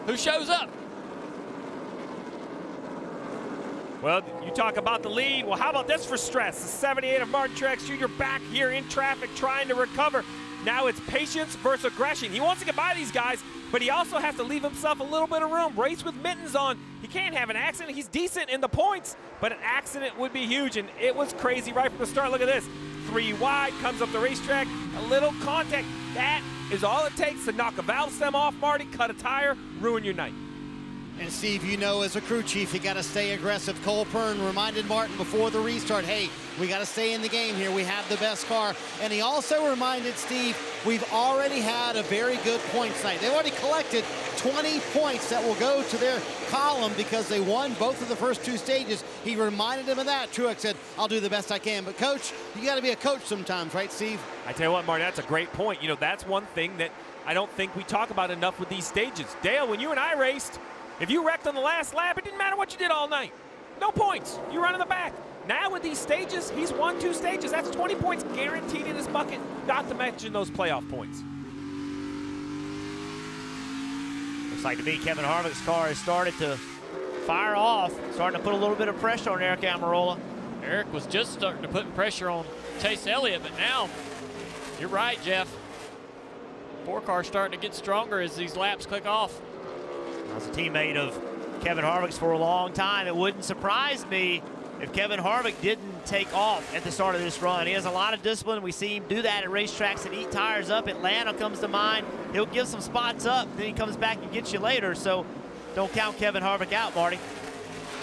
[SPEAKER 17] Who shows up?
[SPEAKER 15] Well, you talk about the lead. Well, how about this for stress? The 78 of Martin Truex Jr. back here in traffic trying to recover. Now it's patience versus aggression. He wants to get by these guys, but he also has to leave himself a little bit of room. Race with mittens on. He can't have an accident. He's decent in the points, but an accident would be huge, and it was crazy right from the start. Look at this. 3 wide, comes up the racetrack, a little contact. That is all it takes to knock a valve stem off, Marty, cut a tire, ruin your night.
[SPEAKER 6] And Steve, you know, as a crew chief, you got to stay aggressive. Cole Pern reminded Martin before the restart, hey, we got to stay in the game here. We have the best car. And he also reminded Steve, we've already had a very good points night. They've already collected 20 points that will go to their column because they won both of the first 2 stages. He reminded him of that. Truex said, I'll do the best I can. But, Coach, you got to be a coach sometimes, right, Steve?
[SPEAKER 15] I tell you what, Marty, that's a great point. You know, that's one thing that I don't think we talk about enough with these stages. Dale, when you and I raced, if you wrecked on the last lap, it didn't matter what you did all night. No points. You run in the back. Now with these stages, he's won 2 stages. That's 20 points guaranteed in his bucket, not to mention those playoff points.
[SPEAKER 16] Looks like to me Kevin Harvick's car has started to fire off, starting to put a little bit of pressure on Erik Almirola.
[SPEAKER 17] Erik was just starting to put pressure on Chase Elliott, but now, you're right, Jeff. 4 car starting to get stronger as these laps click off.
[SPEAKER 16] I was a teammate of Kevin Harvick's for a long time. It wouldn't surprise me if Kevin Harvick didn't take off at the start of this run. He has a lot of discipline. We see him do that at racetracks and eat tires up. Atlanta comes to mind. He'll give some spots up, then he comes back and gets you later. So don't count Kevin Harvick out, Marty.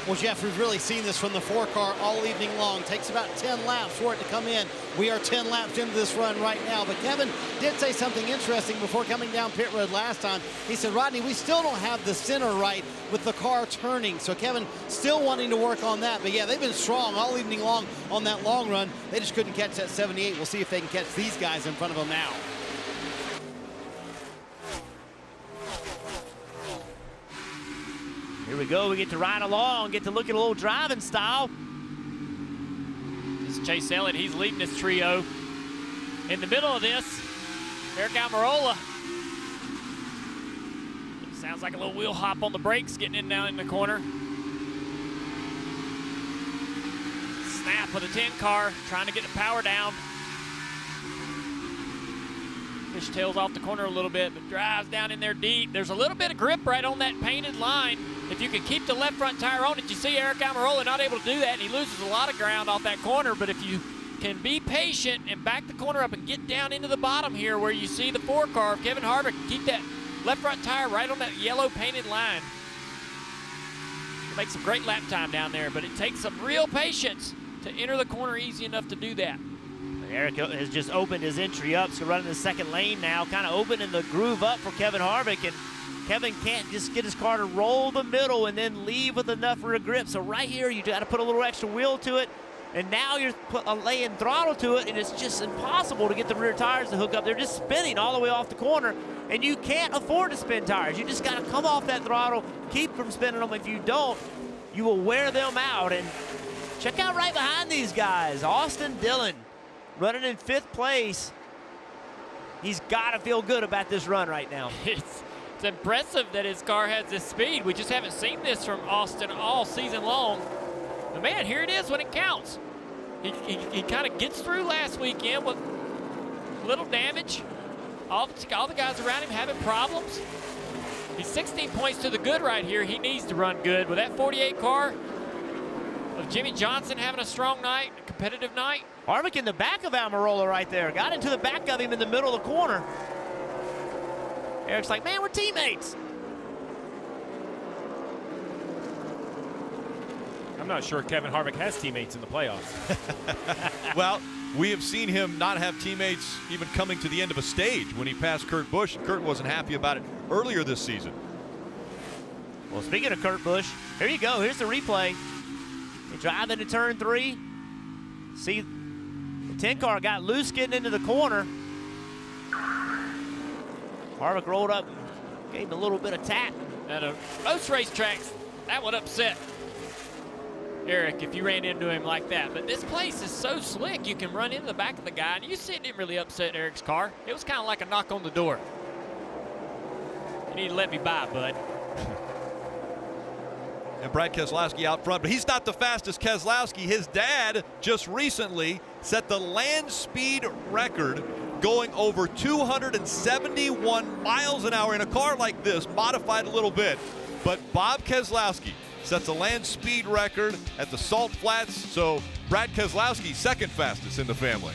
[SPEAKER 6] Well, Jeff, we've really seen this from the 4 car all evening long. Takes about 10 laps for it to come in. We are 10 laps into this run right now. But Kevin did say something interesting before coming down pit road last time. He said, Rodney, we still don't have the center right with the car turning. So Kevin still wanting to work on that. But yeah, they've been strong all evening long on that long run. They just couldn't catch that 78. We'll see if they can catch these guys in front of them now.
[SPEAKER 16] Here we go. We get to ride along, get to look at a little driving style.
[SPEAKER 17] This is Chase Elliott. He's leading this trio. In the middle of this, Erik Almirola. Sounds like a little wheel hop on the brakes getting in down in the corner. lap with a 10 car, trying to get the power down. Fishtails off the corner a little bit, but drives down in there deep. There's a little bit of grip right on that painted line. If you can keep the left front tire on it, you see Erik Jones not able to do that, and he loses a lot of ground off that corner. But if you can be patient and back the corner up and get down into the bottom here where you see the 4 car of Kevin Harvick, keep that left front tire right on that yellow painted line. You make some great lap time down there, but it takes some real patience to enter the corner easy enough to do that.
[SPEAKER 16] Erik has just opened his entry up, so running the second lane now, kind of opening the groove up for Kevin Harvick, and Kevin can't just get his car to roll the middle and then leave with enough rear grip. So right here, you got to put a little extra wheel to it, and now you're laying throttle to it, and it's just impossible to get the rear tires to hook up. They're just spinning all the way off the corner, and you can't afford to spin tires. You just got to come off that throttle, keep from spinning them. If you don't, you will wear them out. And check out right behind these guys, Austin Dillon, running in 5th place. He's got to feel good about this run right now.
[SPEAKER 17] It's impressive that his car has this speed. We just haven't seen this from Austin all season long. But man, here it is when it counts. He kind of gets through last weekend with little damage. All the guys around him having problems. He's 16 points to the good right here. He needs to run good. With that 48 car of Jimmie Johnson having a strong night, a competitive night.
[SPEAKER 16] Harvick in the back of Almirola right there. Got into the back of him in the middle of the corner. Erik's like, man, we're teammates.
[SPEAKER 15] I'm not sure Kevin Harvick has teammates in the playoffs.
[SPEAKER 4] Well, we have seen him not have teammates even coming to the end of a stage when he passed Kurt Busch, and Kurt wasn't happy about it earlier this season.
[SPEAKER 16] Well, speaking of Kurt Busch, here you go. Here's the replay. They drive into turn 3. See, the 10 car got loose getting into the corner. Harvick rolled up, gave him a little bit of tap.
[SPEAKER 17] At most racetracks, that would upset Erik if you ran into him like that. But this place is so slick, you can run into the back of the guy, and you see it didn't really upset Erik's car. It was kind of like a knock on the door. You need to let me by, bud.
[SPEAKER 4] And Brad Keselowski out front, but he's not the fastest Keselowski. His dad just recently set the land speed record, going over 271 miles an hour in a car like this, modified a little bit. But Bob Keselowski sets a land speed record at the Salt Flats, so Brad Keselowski second fastest in the family.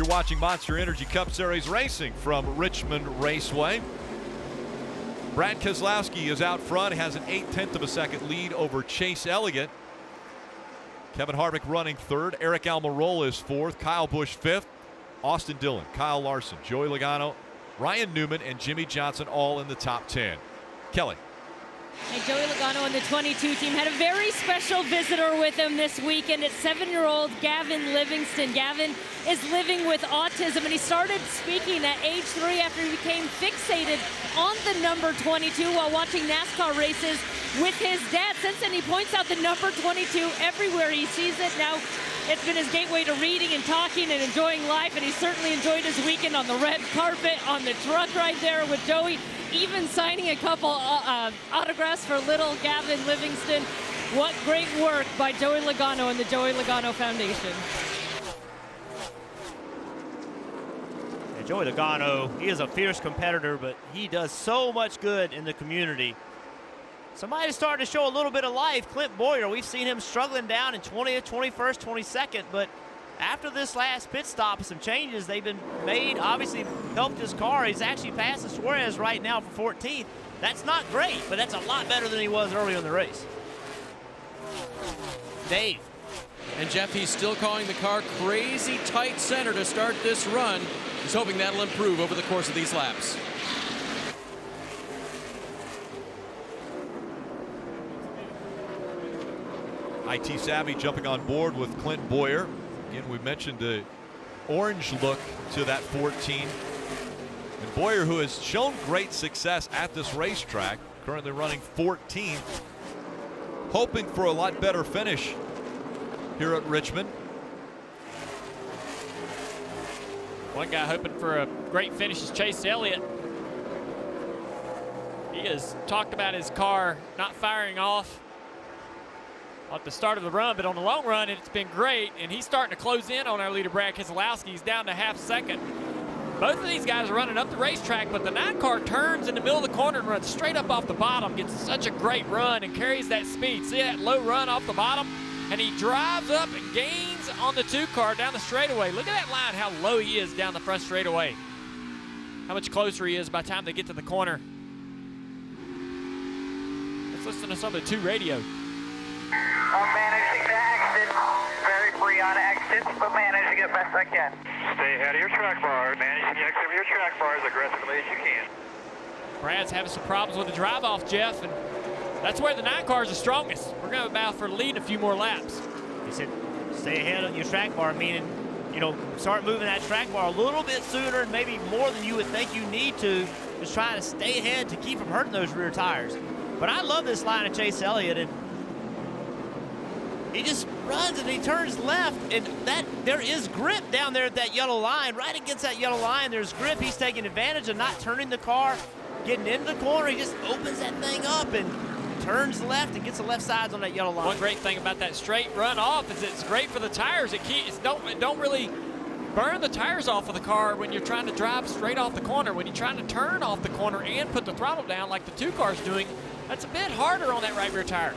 [SPEAKER 4] You're watching Monster Energy Cup Series racing from Richmond Raceway. Brad Keselowski is out front. He has an 0.8 of a second lead over Chase Elliott. Kevin Harvick running third. Aric Almirola is fourth. Kyle Busch fifth. Austin Dillon, Kyle Larson, Joey Logano, Ryan Newman, and Jimmie Johnson all in the top 10. Kelly.
[SPEAKER 7] And Joey Logano on the 22 team had a very special visitor with him this weekend. It's 7-year-old Gavin Livingston. Gavin is living with autism, and he started speaking at age 3 after he became fixated on the number 22 while watching NASCAR races with his dad. Since then, he points out the number 22 everywhere he sees it. Now, it's been his gateway to reading and talking and enjoying life, and he certainly enjoyed his weekend on the red carpet, on the truck right there with Joey, even signing a couple autographs for little Gavin Livingston. What great work by Joey Logano and the Joey Logano Foundation.
[SPEAKER 16] And Joey Logano, he is a fierce competitor, but he does so much good in the community. Somebody's starting to show a little bit of life. Clint Boyer, we've seen him struggling down in 20th, 21st, 22nd, but after this last pit stop, some changes they've been made, obviously helped his car. He's actually passing Suarez right now for 14th. That's not great, but that's a lot better than he was earlier in the race. Dave.
[SPEAKER 8] And Jeff, he's still calling the car crazy tight center to start this run. He's hoping that'll improve over the course of these laps.
[SPEAKER 4] IT Savvy jumping on board with Clint Boyer. Again, we mentioned the orange look to that 14. And Bowyer, who has shown great success at this racetrack, currently running 14th, hoping for a lot better finish here at Richmond.
[SPEAKER 17] One guy hoping for a great finish is Chase Elliott. He has talked about his car not firing off at the start of the run, but on the long run, it's been great, and he's starting to close in on our leader, Brad Keselowski. He's down to half second. Both of these guys are running up the racetrack, but the 9 car turns in the middle of the corner and runs straight up off the bottom, gets such a great run and carries that speed. See that low run off the bottom? And he drives up and gains on the 2 car down the straightaway. Look at that line, how low he is down the front straightaway. How much closer he is by the time they get to the corner. Let's listen to some of the 2 radio.
[SPEAKER 10] I'm managing to exit. Very free on exits, but managing it best I can. Stay ahead of your track bar. Managing the exit of your track bar as aggressively as you can.
[SPEAKER 17] Brad's having some problems with the drive-off, Jeff, and that's where the 9 car is the strongest. We're going to battle for the lead in a few more laps.
[SPEAKER 16] He said, stay ahead of your track bar, meaning, you know, start moving that track bar a little bit sooner and maybe more than you would think you need to, just trying to stay ahead to keep from hurting those rear tires. But I love this line of Chase Elliott, and he just runs and he turns left, and there is grip down there at that yellow line. Right against that yellow line, there's grip. He's taking advantage of not turning the car, getting into the corner. He just opens that thing up and turns left and gets the left sides on that yellow line.
[SPEAKER 17] One great thing about that straight run off is it's great for the tires. It don't really burn the tires off of the car when you're trying to drive straight off the corner. When you're trying to turn off the corner and put the throttle down like the 2 cars doing, that's a bit harder on that right rear tire.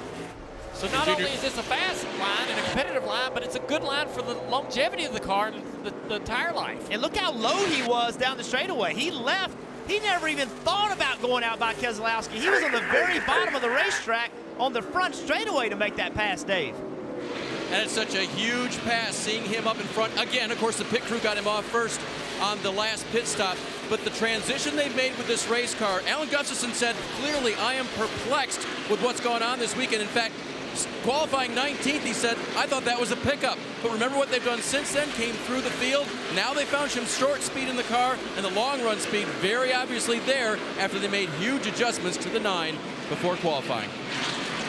[SPEAKER 17] So not only is this a fast line and a competitive line, but it's a good line for the longevity of the car and the tire life.
[SPEAKER 16] And look how low he was down the straightaway. He left. He never even thought about going out by Keselowski. He was on the very bottom of the racetrack on the front straightaway to make that pass, Dave.
[SPEAKER 8] And it's such a huge pass, seeing him up in front. Again, of course, the pit crew got him off first on the last pit stop. But the transition they've made with this race car, Alan Gustafson said, clearly, I am perplexed with what's going on this weekend. In fact, qualifying 19th, he said, I thought that was a pickup. But remember what they've done since then, came through the field. Now they found some short speed in the car, and the long run speed very obviously there after they made huge adjustments to the 9 before qualifying.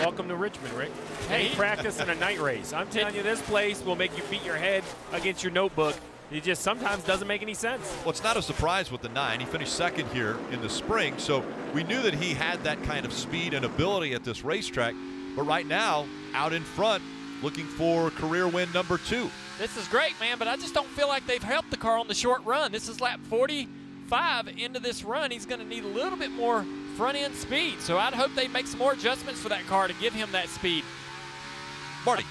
[SPEAKER 15] Welcome to Richmond, Rick. Hey, practice in a night race. I'm telling you, this place will make you beat your head against your notebook. It just sometimes doesn't make any sense.
[SPEAKER 4] Well, it's not a surprise with the 9. He finished second here in the spring, so we knew that he had that kind of speed and ability at this racetrack. But right now, out in front, looking for career win number 2.
[SPEAKER 17] This is great, man, but I just don't feel like they've helped the car on the short run. This is lap 45 into this run. He's going to need a little bit more front-end speed, so I'd hope they make some more adjustments for that car to give him that speed.
[SPEAKER 4] Marty.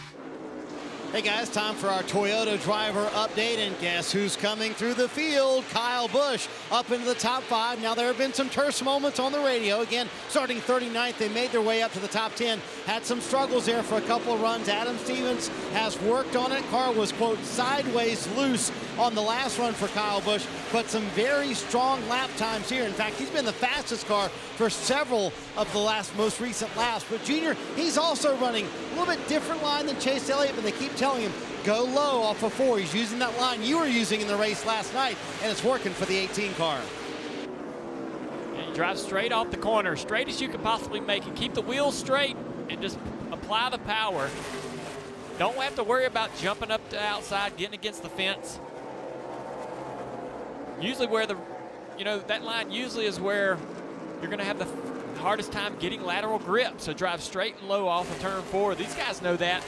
[SPEAKER 6] Hey guys, time for our Toyota driver update, and guess who's coming through the field? Kyle Busch up into the top 5. Now there have been some terse moments on the radio. Again, starting 39th, they made their way up to the top 10. Had some struggles there for a couple of runs. Adam Stevens has worked on it. Car was, quote, sideways loose on the last run for Kyle Busch, but some very strong lap times here. In fact, he's been the fastest car for several of the most recent laps. But Junior, he's also running a little bit different line than Chase Elliott, but they keep telling him, go low off of 4. He's using that line you were using in the race last night, and it's working for the 18 car.
[SPEAKER 17] And you drive straight off the corner, straight as you can possibly make it. Keep the wheels straight and just apply the power. Don't have to worry about jumping up to outside, getting against the fence. Usually where that line usually is where you're going to have the hardest time getting lateral grip. So drive straight and low off of turn 4. These guys know that.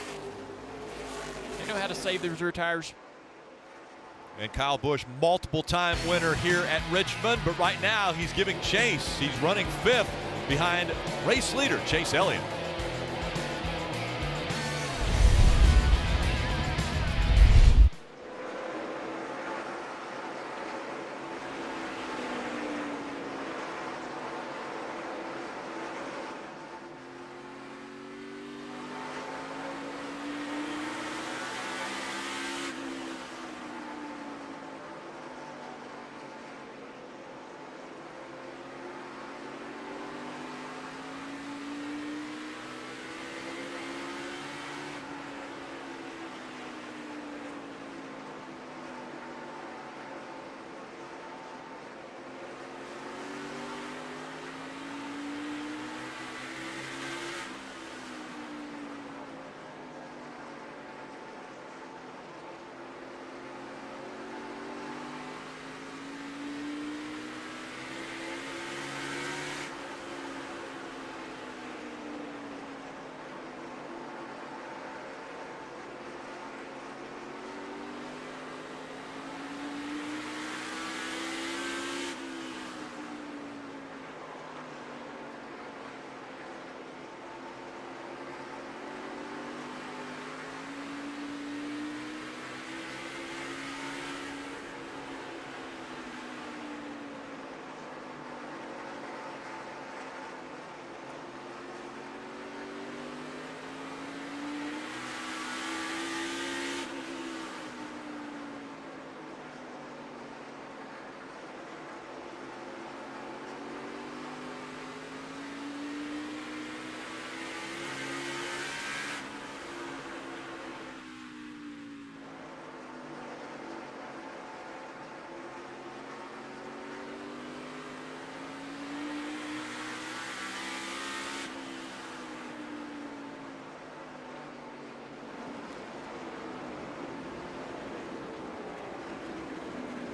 [SPEAKER 17] They know how to save those rear tires.
[SPEAKER 4] And Kyle Busch, multiple-time winner here at Richmond, but right now he's giving chase. He's running 5th behind race leader Chase Elliott.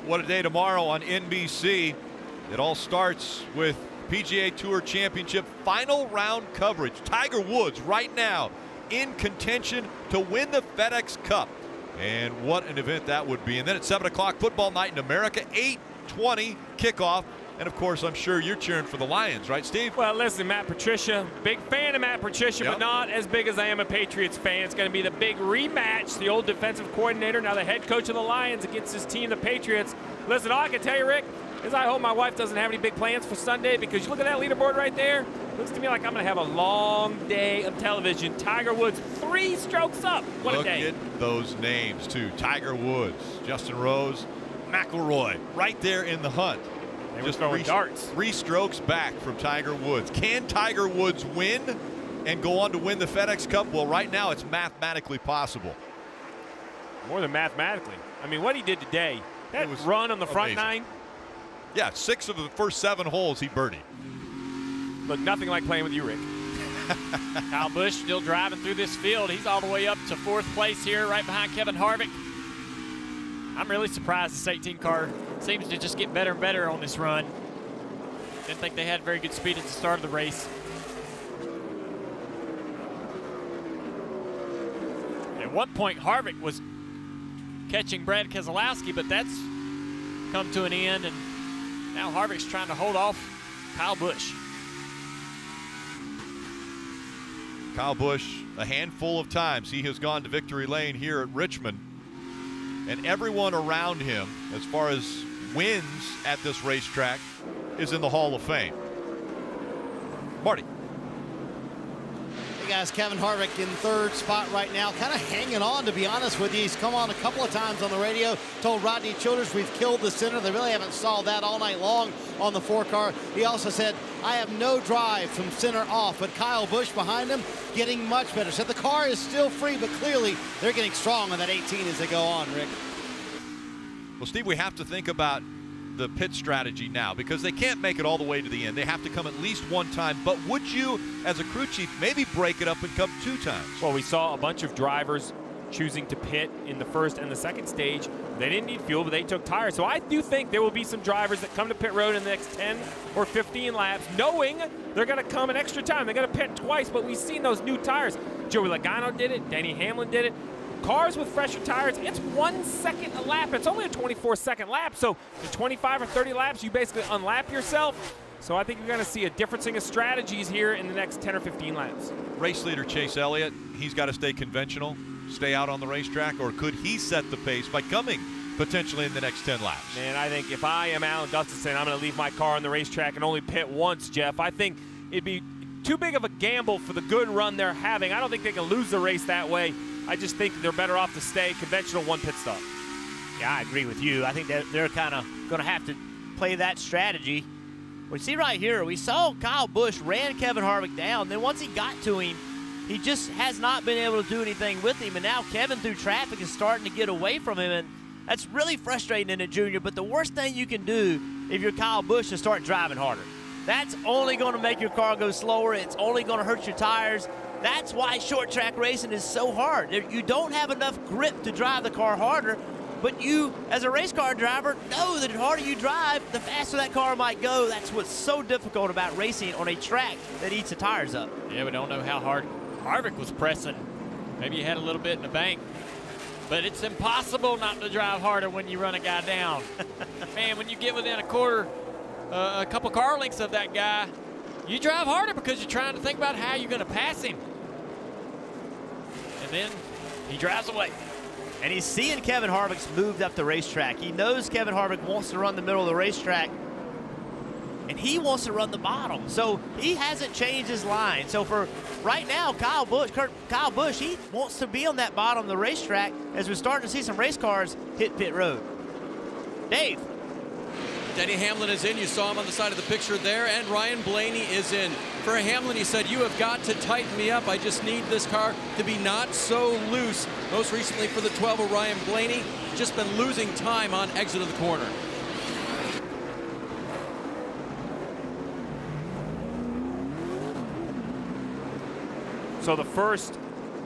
[SPEAKER 4] What a day tomorrow on NBC. It all starts with PGA Tour Championship final round coverage. Tiger Woods right now in contention to win the FedEx Cup. And what an event that would be. And then at 7 o'clock, football night in America, 8:20 kickoff. And of course, I'm sure you're cheering for the Lions, right, Steve?
[SPEAKER 15] Well, listen, Matt Patricia, big fan of Matt Patricia, but not as big as I am a Patriots fan. It's going to be the big rematch. The old defensive coordinator, now the head coach of the Lions, against his team, the Patriots. Listen, all I can tell you, Rick, is I hope my wife doesn't have any big plans for Sunday, because you look at that leaderboard right there. Looks to me like I'm going to have a long day of television. Tiger Woods, 3 strokes up. What a day.
[SPEAKER 4] Look at those names, too. Tiger Woods, Justin Rose, McIlroy, right there in the hunt.
[SPEAKER 15] They were throwing darts.
[SPEAKER 4] 3 strokes back from Tiger Woods. Can Tiger Woods win and go on to win the FedEx Cup? Well, right now it's mathematically possible.
[SPEAKER 15] More than mathematically. I mean, what he did today, that run on the front 9.
[SPEAKER 4] Yeah, 6 of the first 7 holes he birdied.
[SPEAKER 15] Look, nothing like playing with you, Rick.
[SPEAKER 17] Kyle Busch still driving through this field. He's all the way up to 4th place here, right behind Kevin Harvick. I'm really surprised this 18 car seems to just get better and better on this run. Didn't think they had very good speed at the start of the race. At one point, Harvick was catching Brad Keselowski, but that's come to an end, and now Harvick's trying to hold off Kyle Busch.
[SPEAKER 4] Kyle Busch, a handful of times he has gone to victory lane here at Richmond, and everyone around him, as far as wins at this racetrack, is in the Hall of Fame. Marty.
[SPEAKER 6] Hey guys, Kevin Harvick in third spot right now, kind of hanging on, to be honest with you. He's come on a couple of times on the radio, told Rodney Childers we've killed the center. They really haven't solved that all night long on the 4-car. He also said, I have no drive from center off, but Kyle Busch behind him getting much better. Said the car is still free, but clearly they're getting strong on that 18 as they go on, Rick.
[SPEAKER 4] Well, Steve, we have to think about the pit strategy now, because they can't make it all the way to the end. They have to come at least one time. But would you, as a crew chief, maybe break it up and come 2 times?
[SPEAKER 15] Well, we saw a bunch of drivers choosing to pit in the first and the second stage. They didn't need fuel, but they took tires. So I do think there will be some drivers that come to pit road in the next 10 or 15 laps, knowing they're going to come an extra time. They're going to pit twice, but we've seen those new tires. Joey Logano did it. Denny Hamlin did it. Cars with fresher tires, it's 1 second a lap. It's only a 24-second lap, so in 25 or 30 laps, you basically unlap yourself. So I think you're going to see a differencing of strategies here in the next 10 or 15 laps.
[SPEAKER 4] Race leader Chase Elliott, he's got to stay conventional, stay out on the racetrack, or could he set the pace by coming potentially in the next 10 laps?
[SPEAKER 15] Man, I think if I am Alan Gustafson, I'm going to leave my car on the racetrack and only pit once, Jeff. I think it'd be too big of a gamble for the good run they're having. I don't think they can lose the race that way. I just think they're better off to stay conventional 1 pit stop.
[SPEAKER 16] Yeah, I agree with you. I think that they're kind of going to have to play that strategy. We see right here, we saw Kyle Busch ran Kevin Harvick down. Then once he got to him, he just has not been able to do anything with him. And now Kevin, through traffic, is starting to get away from him. And that's really frustrating in a junior. But the worst thing you can do if you're Kyle Busch is start driving harder. That's only going to make your car go slower. It's only going to hurt your tires. That's why short track racing is so hard. You don't have enough grip to drive the car harder, but you, as a race car driver, know that the harder you drive, the faster that car might go. That's what's so difficult about racing on a track that eats the tires up.
[SPEAKER 17] Yeah, we don't know how hard Harvick was pressing. Maybe he had a little bit in the bank, but it's impossible not to drive harder when you run a guy down. Man, when you get within a couple car lengths of that guy, you drive harder because you're trying to think about how you're going to pass him. And then he drives away.
[SPEAKER 16] And he's seeing Kevin Harvick's moved up the racetrack. He knows Kevin Harvick wants to run the middle of the racetrack, and he wants to run the bottom. So he hasn't changed his line. So for right now, Kyle Busch, he wants to be on that bottom of the racetrack as we're starting to see some race cars hit pit road. Dave.
[SPEAKER 8] Denny Hamlin is in. You saw him on the side of the picture there, and Ryan Blaney is in. For Hamlin, he said, you have got to tighten me up. I just need this car to be not so loose. Most recently for the 12 of Ryan Blaney, just been losing time on exit of the corner.
[SPEAKER 15] So the first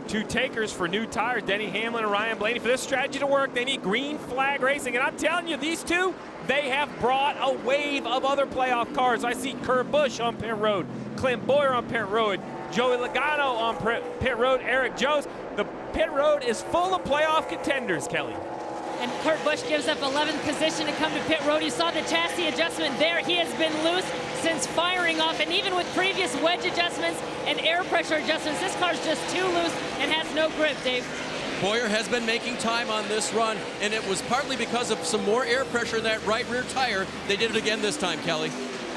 [SPEAKER 15] 2 takers for new tires, Denny Hamlin and Ryan Blaney. For this strategy to work, they need green flag racing. And I'm telling you, these two, they have brought a wave of other playoff cars. I see Kurt Busch on pit road, Clint Boyer on pit road, Joey Logano on pit road, Erik Jones. The pit road is full of playoff contenders, Kelly.
[SPEAKER 7] And Kurt Busch gives up 11th position to come to pit road. You saw the chassis adjustment there. He has been loose since firing off, and even with previous wedge adjustments and air pressure adjustments, this car's just too loose and has no grip, Dave.
[SPEAKER 8] Bowyer has been making time on this run, and it was partly because of some more air pressure in that right rear tire. They did it again this time, Kelly.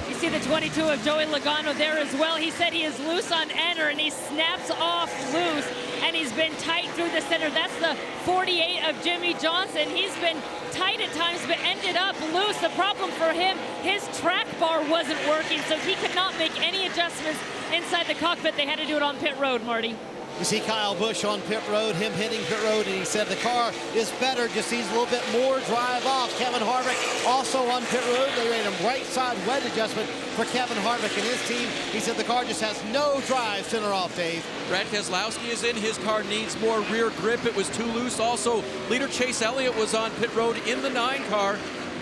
[SPEAKER 7] You see the 22 of Joey Logano there as well. He said he is loose on enter, and he snaps off loose, and he's been tight through the center. That's the 48 of Jimmie Johnson. He's been tight at times, but ended up loose. The problem for him, his track bar wasn't working, so he could not make any adjustments inside the cockpit. They had to do it on pit road, Marty.
[SPEAKER 6] You see Kyle Busch on pit road, him hitting pit road, and he said the car is better, just needs a little bit more drive off. Kevin Harvick also on pit road. They made a right side wedge adjustment for Kevin Harvick and his team. He said the car just has no drive center off, Dave.
[SPEAKER 8] Brad Keselowski is in. His car needs more rear grip. It was too loose. Also, leader Chase Elliott was on pit road in the 9 car.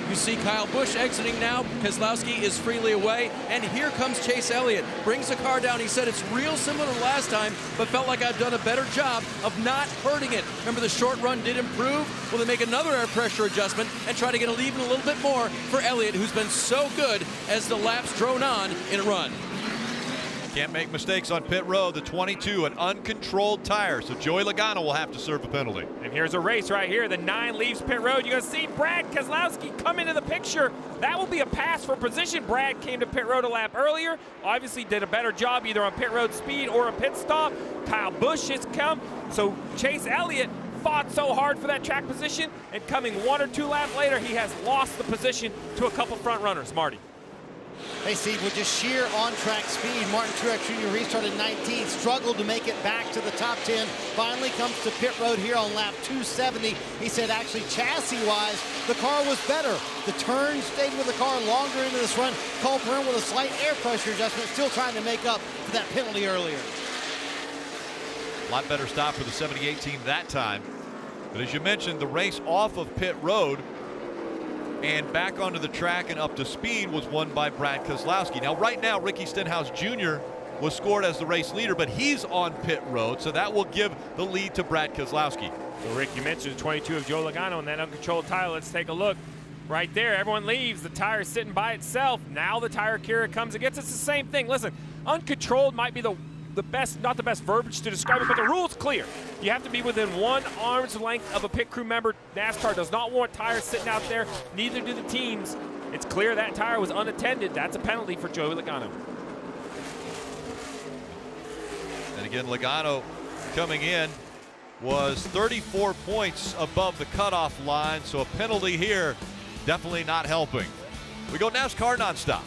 [SPEAKER 8] You see Kyle Busch exiting now. Keselowski is freely away, and here comes Chase Elliott. Brings the car down. He said it's real similar to last time, but felt like I've done a better job of not hurting it. Remember, the short run did improve. Will they make another air pressure adjustment and try to get even a little bit more for Elliott, who's been so good as the laps drone on in a run?
[SPEAKER 4] Can't make mistakes on pit road. The 22, an uncontrolled tire. So Joey Logano will have to serve a penalty.
[SPEAKER 15] And here's a race right here. The 9 leaves pit road. You're going to see Brad Keselowski come into the picture. That will be a pass for position. Brad came to pit road a lap earlier. Obviously did a better job either on pit road speed or a pit stop. Kyle Busch has come. So Chase Elliott fought so hard for that track position, and coming 1 or 2 laps later, he has lost the position to a couple front runners. Marty.
[SPEAKER 6] Hey, Steve, with just sheer on-track speed, Martin Truex Jr. restarted 19th, struggled to make it back to the top 10, finally comes to pit road here on lap 270. He said actually chassis-wise, the car was better. The turn stayed with the car longer into this run. Cole Byrne with a slight air pressure adjustment, still trying to make up for that penalty earlier.
[SPEAKER 4] A lot better stop for the 78 team that time. But as you mentioned, the race off of pit road and back onto the track and up to speed was won by Brad Keselowski. Now, right now, Ricky Stenhouse Jr. was scored as the race leader, but he's on pit road, so that will give the lead to Brad Keselowski.
[SPEAKER 15] So, Rick, you mentioned 22 of Joe Logano and that uncontrolled tire. Let's take a look. Right there, everyone leaves. The tire's sitting by itself. Now the tire carrier comes and gets. It's the same thing. Listen, uncontrolled might be the best, not the best verbiage to describe it, but the rule's clear. You have to be within 1 arm's length of a pit crew member. NASCAR does not want tires sitting out there. Neither do the teams. It's clear that tire was unattended. That's a penalty for Joey Logano.
[SPEAKER 4] And again, Logano coming in was 34 points above the cutoff line, so a penalty here definitely not helping. We go NASCAR nonstop.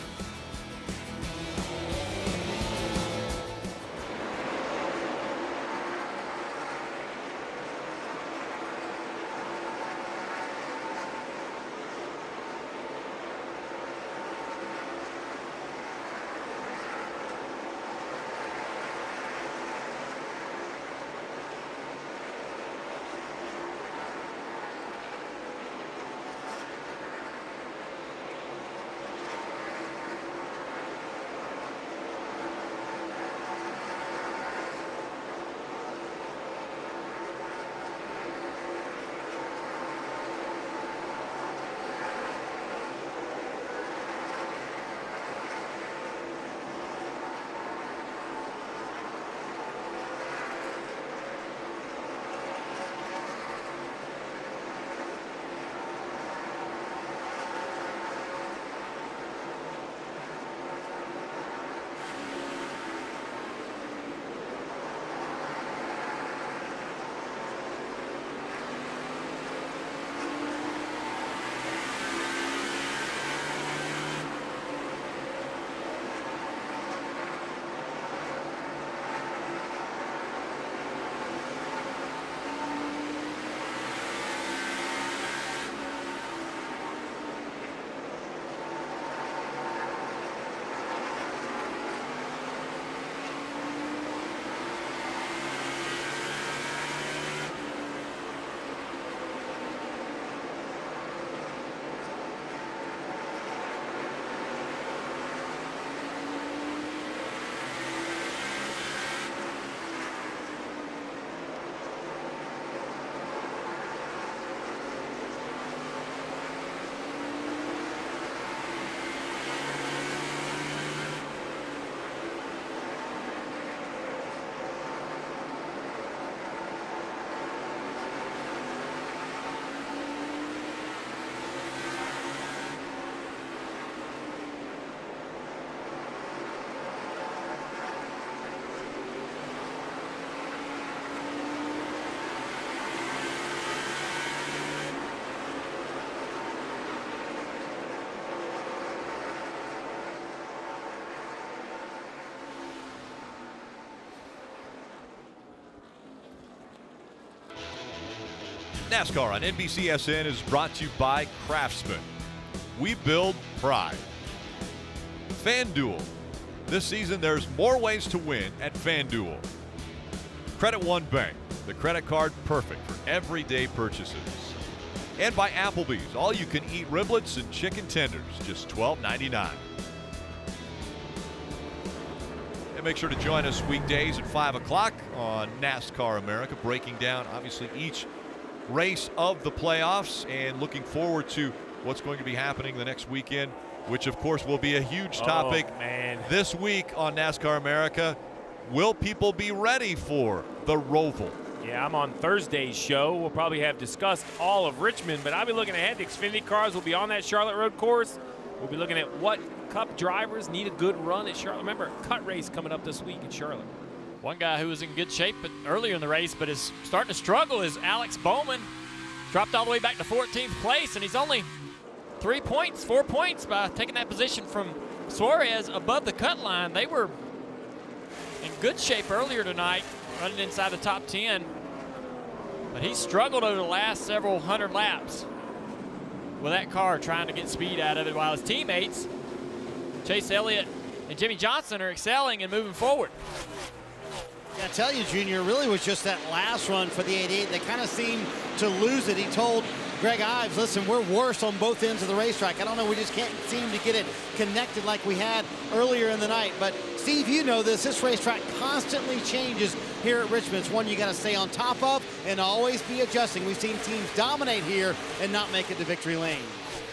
[SPEAKER 4] NASCAR on NBCSN is brought to you by Craftsman. We build pride. FanDuel. This season, there's more ways to win at FanDuel. Credit One Bank, the credit card perfect for everyday purchases. And by Applebee's, all you can eat riblets and chicken tenders, just $12.99. And make sure to join us weekdays at 5 o'clock on NASCAR America, breaking down obviously each race of the playoffs and looking forward to what's going to be happening the next weekend which of course will be a huge topic this week on NASCAR America. Will people be ready for the Roval?
[SPEAKER 15] Yeah, I'm on Thursday's show. We'll probably have discussed all of Richmond, but I'll be looking ahead. The Xfinity cars will be on that Charlotte Road course. We'll be looking at what Cup drivers need a good run at Charlotte. Remember, cut race coming up this week in Charlotte.
[SPEAKER 17] One guy who was in good shape earlier in the race but is starting to struggle is Alex Bowman. Dropped all the way back to 14th place, and he's only 4 points by taking that position from Suarez above the cut line. They were in good shape earlier tonight, running inside the top 10. But he struggled over the last several hundred laps with that car, trying to get speed out of it, while his teammates, Chase Elliott and Jimmie Johnson, are excelling and moving forward.
[SPEAKER 6] I tell you, Junior, it really was just that last run for the 88. They kind of seemed to lose it. He told Greg Ives, listen, we're worse on both ends of the racetrack. I don't know, we just can't seem to get it connected like we had earlier in the night. But Steve, you know this racetrack constantly changes here at Richmond. It's one you got to stay on top of and always be adjusting. We've seen teams dominate here and not make it to victory lane.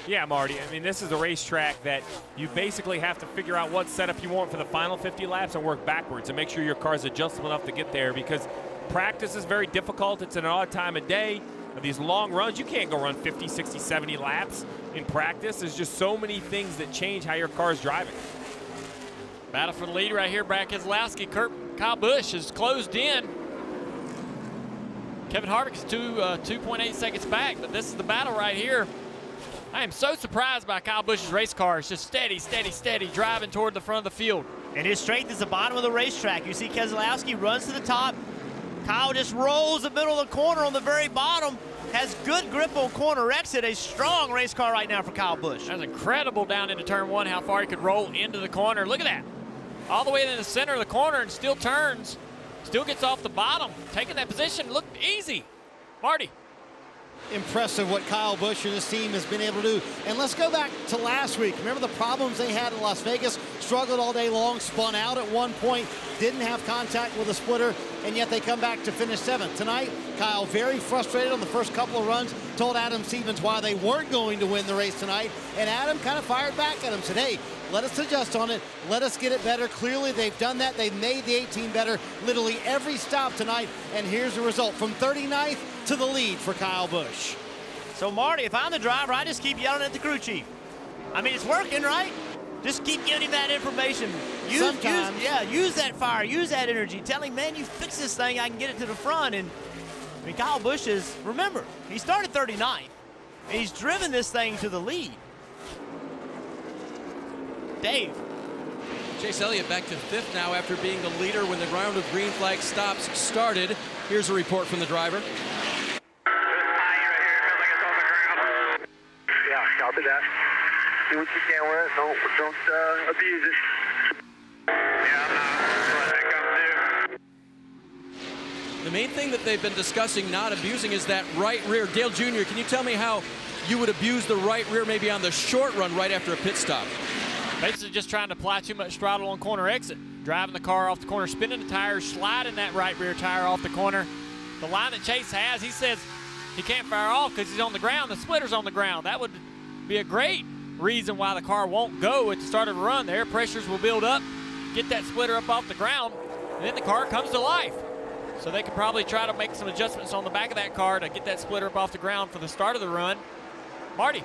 [SPEAKER 15] Yeah, Marty, I mean, this is a racetrack that you basically have to figure out what setup you want for the final 50 laps and work backwards and make sure your car's adjustable enough to get there, because practice is very difficult. It's an odd time of day. These long runs, you can't go run 50, 60, 70 laps in practice. There's just so many things that change how your car's driving.
[SPEAKER 17] Battle for the lead right here. Brad Keselowski, Kyle Busch is closed in. Kevin Harvick is 2.8 seconds back, but this is the battle right here. I am so surprised by Kyle Busch's race car. It's just steady, steady, steady, driving toward the front of the field.
[SPEAKER 16] And his strength is the bottom of the racetrack. You see Keselowski runs to the top. Kyle just rolls the middle of the corner on the very bottom. Has good grip on corner exit. A strong race car right now for Kyle Busch.
[SPEAKER 17] That's incredible down into turn one, how far he could roll into the corner. Look at that. All the way in the center of the corner and still turns. Still gets off the bottom. Taking that position looked easy. Marty.
[SPEAKER 6] Impressive what Kyle Busch and his team has been able to do. And let's go back to last week. Remember the problems they had in Las Vegas? Struggled all day long, spun out at one point, didn't have contact with a splitter, and yet they come back to finish 7th. Tonight, Kyle very frustrated on the first couple of runs, told Adam Stevens why they weren't going to win the race tonight, and Adam kind of fired back at him, said, hey, let us adjust on it, let us get it better. Clearly, they've done that. They've made the 18 better literally every stop tonight, and here's the result. From 39th to the lead for Kyle Busch.
[SPEAKER 16] So, Marty, if I'm the driver, I just keep yelling at the crew chief. I mean, it's working, right? Just keep giving him that information. Use that fire, use that energy. Tell him, man, you fix this thing, I can get it to the front. And I mean, Kyle Busch is, remember, he started 39th, and he's driven this thing to the lead. Dave.
[SPEAKER 8] Chase Elliott back to 5th now after being the leader when the round of green flag stops started. Here's a report from the driver.
[SPEAKER 10] Yeah, copy that. Do what you can with it. Don't abuse it.
[SPEAKER 8] The main thing that they've been discussing not abusing is that right rear. Dale Jr., can you tell me how you would abuse the right rear maybe on the short run right after a pit stop?
[SPEAKER 17] Basically just trying to apply too much throttle on corner exit. Driving the car off the corner, spinning the tires, sliding that right rear tire off the corner. The line that Chase has, he says he can't fire off because he's on the ground. The splitter's on the ground. That would be a great reason why the car won't go at the start of a run. The air pressures will build up, get that splitter up off the ground, and then the car comes to life. So they could probably try to make some adjustments on the back of that car to get that splitter up off the ground for the start of the run. Marty.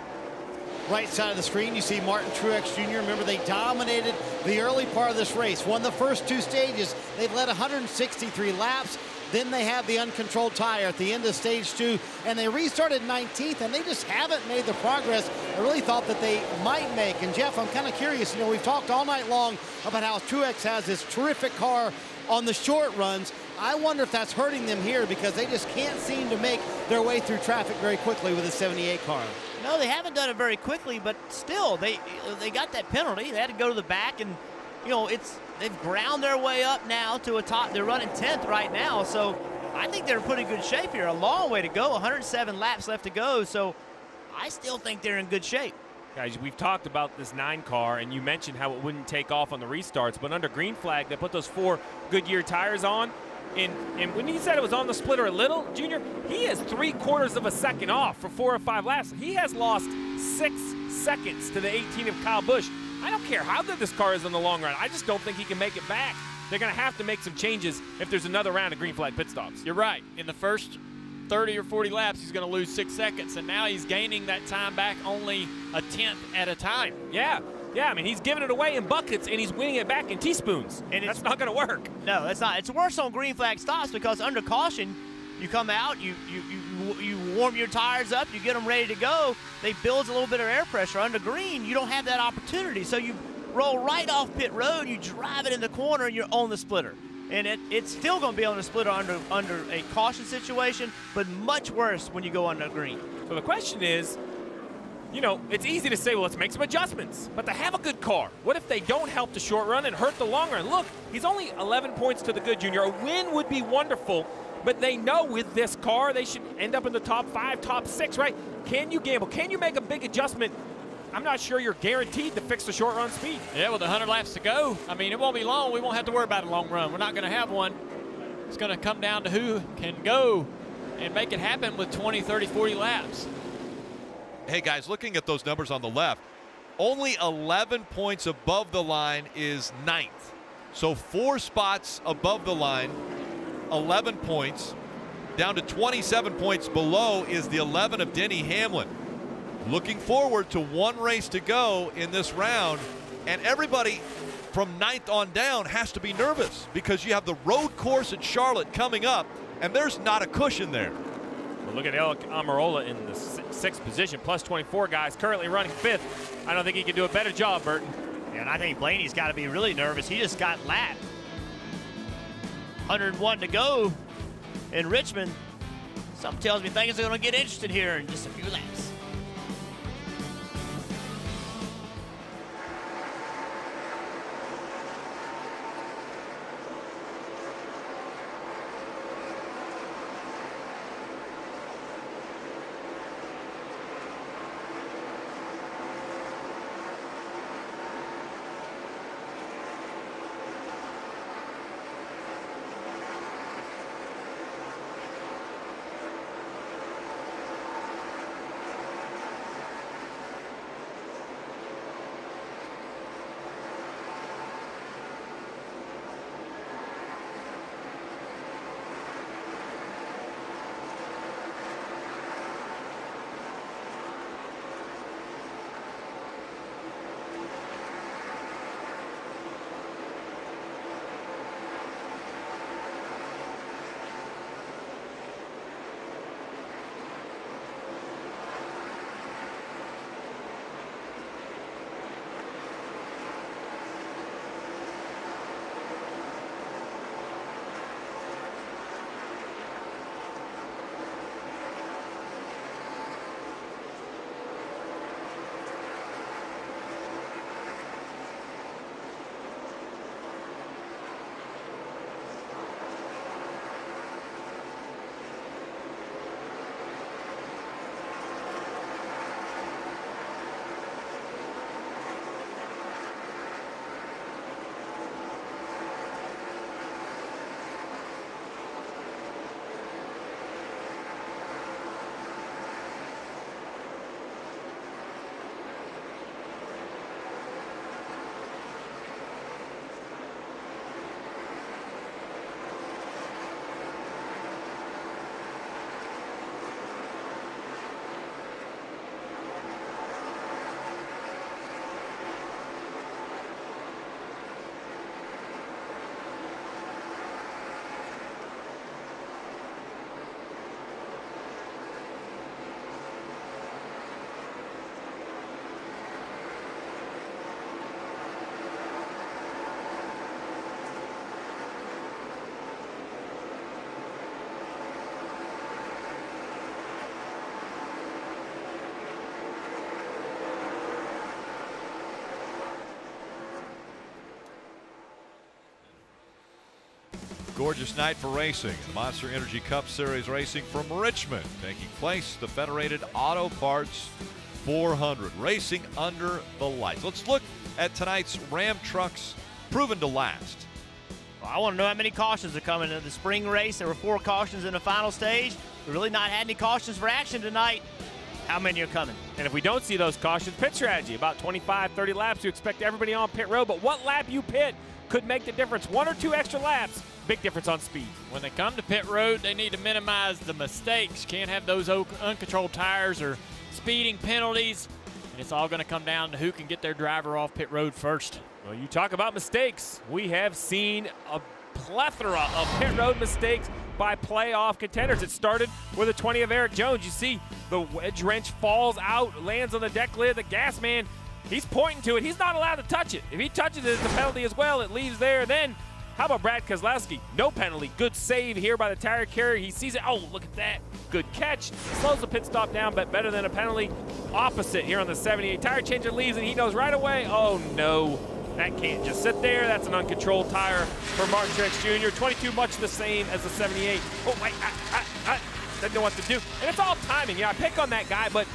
[SPEAKER 6] Right side of the screen, you see Martin Truex Jr. Remember, they dominated the early part of this race, won the first 2 stages. They've led 163 laps. Then they have the uncontrolled tire at the end of stage 2, and they restarted 19th, and they just haven't made the progress I really thought that they might make. And Jeff, I'm kind of curious, you know, we've talked all night long about how Truex has this terrific car on the short runs. I wonder if that's hurting them here because they just can't seem to make their way through traffic very quickly with a 78 car.
[SPEAKER 16] No, they haven't done it very quickly, but still, they got that penalty. They had to go to the back, and you know they've ground their way up now to a top. They're running 10th right now, so I think they're in pretty good shape here. A long way to go, 107 laps left to go, so I still think they're in good shape.
[SPEAKER 15] Guys, we've talked about this 9 car, and you mentioned how it wouldn't take off on the restarts, but under green flag, they put those 4 Goodyear tires on. And when he said it was on the splitter a little, Junior, he is 3/4 of a second off for 4 or 5 laps. He has lost 6 seconds to the 18 of Kyle Busch. I don't care how good this car is in the long run. I just don't think he can make it back. They're going to have to make some changes if there's another round of green flag pit stops.
[SPEAKER 17] You're right. In the first 30 or 40 laps, he's going to lose 6 seconds, and now he's gaining that time back only a tenth at a time.
[SPEAKER 15] Yeah, I mean, he's giving it away in buckets, and he's winning it back in teaspoons. And that's not going to work.
[SPEAKER 16] No, it's not. It's worse on green flag stops because under caution, you come out, you warm your tires up, you get them ready to go. They builds a little bit of air pressure. Under green, you don't have that opportunity. So you roll right off pit road, you drive it in the corner, and you're on the splitter. And it's still going to be on the splitter under a caution situation, but much worse when you go under green.
[SPEAKER 15] So the question is, you know, it's easy to say, well, let's make some adjustments. But to have a good car, what if they don't help the short run and hurt the long run? Look, he's only 11 points to the good, Junior. A win would be wonderful, but they know with this car they should end up in the top 5, top 6, right? Can you gamble? Can you make a big adjustment? I'm not sure you're guaranteed to fix the short run speed.
[SPEAKER 17] Yeah, with 100 laps to go, I mean, it won't be long. We won't have to worry about a long run. We're not going to have one. It's going to come down to who can go and make it happen with 20, 30, 40 laps.
[SPEAKER 4] Hey, guys, looking at those numbers on the left, only 11 points above the line is 9th. So 4 spots above the line, 11 points. Down to 27 points below is the 11 of Denny Hamlin. Looking forward to 1 race to go in this round, and everybody from 9th on down has to be nervous because you have the road course at Charlotte coming up, and there's not a cushion there.
[SPEAKER 15] Well, look at Erik Jones in the 6th position, plus 24 guys, currently running 5th. I don't think he can do a better job, Burton.
[SPEAKER 16] Yeah, and I think Blaney's got to be really nervous. He just got lapped. 101 to go in Richmond. Something tells me things are going to get interesting here in just a few laps.
[SPEAKER 4] Gorgeous night for racing. The Monster Energy Cup Series racing from Richmond taking place. The Federated Auto Parts 400 racing under the lights. Let's look at tonight's Ram trucks proven to last.
[SPEAKER 16] Well, I want to know how many cautions are coming into the spring race. There were 4 cautions in the final stage. We really not had any cautions for action tonight. How many are coming?
[SPEAKER 15] And if we don't see those cautions, pit strategy. About 25, 30 laps, you expect everybody on pit road, but what lap you pit could make the difference. 1 or 2 extra laps, big difference on speed.
[SPEAKER 17] When they come to pit road, they need to minimize the mistakes. Can't have those uncontrolled tires or speeding penalties. And it's all going to come down to who can get their driver off pit road first.
[SPEAKER 15] Well, you talk about mistakes. We have seen a plethora of pit road mistakes by playoff contenders. It started with a 20 of Erik Jones. You see the wedge wrench falls out, lands on the deck lid. The gas man, he's pointing to it. He's not allowed to touch it. If he touches it, it's a penalty as well. It leaves there. Then how about Brad Keselowski? No penalty. Good save here by the tire carrier. He sees it. Oh, look at that. Good catch. Slows the pit stop down, but better than a penalty. Opposite here on the 78. Tire changer leaves, and he knows right away, oh, no. That can't just sit there. That's an uncontrolled tire for Truex Jr. 22, much the same as the 78. Oh, wait, doesn't know what to do. And it's all timing. Yeah, I pick on that guy, but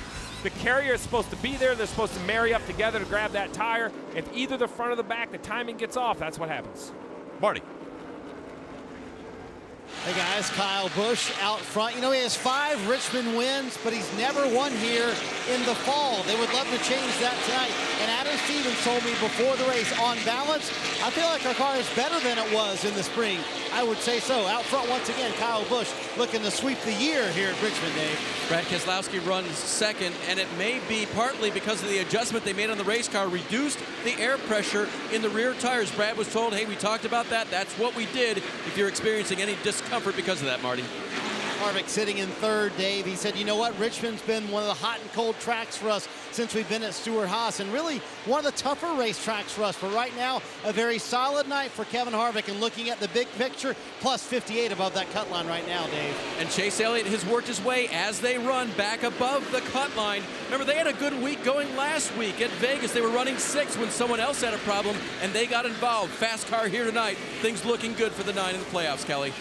[SPEAKER 15] the carrier is supposed to be there. They're supposed to marry up together to grab that tire. If either the front or the back, the timing gets off, that's what happens.
[SPEAKER 4] Marty.
[SPEAKER 6] Hey guys, Kyle Busch out front. You know, he has 5 Richmond wins, but he's never won here in the fall. They would love to change that tonight. And Adam Stevens told me before the race, on balance, I feel like our car is better than it was in the spring. I would say so. Out front once again, Kyle Busch looking to sweep the year here at Richmond, Dave.
[SPEAKER 8] Brad Keselowski runs second, and it may be partly because of the adjustment they made on the race car, reduced the air pressure in the rear tires. Brad was told, hey, we talked about that. That's what we did. If you're experiencing any discomfort because of that, Marty.
[SPEAKER 6] Harvick sitting in third, Dave. He said, you know what, Richmond's been one of the hot and cold tracks for us since we've been at Stewart-Haas, and really one of the tougher racetracks for us. But right now, a very solid night for Kevin Harvick, and looking at the big picture, plus 58 above that cut line right now, Dave.
[SPEAKER 8] And Chase Elliott has worked his way as they run back above the cut line. Remember, they had a good week going last week at Vegas. They were running 6 when someone else had a problem, and they got involved. Fast car here tonight. Things looking good for the 9 in the playoffs, Kelly.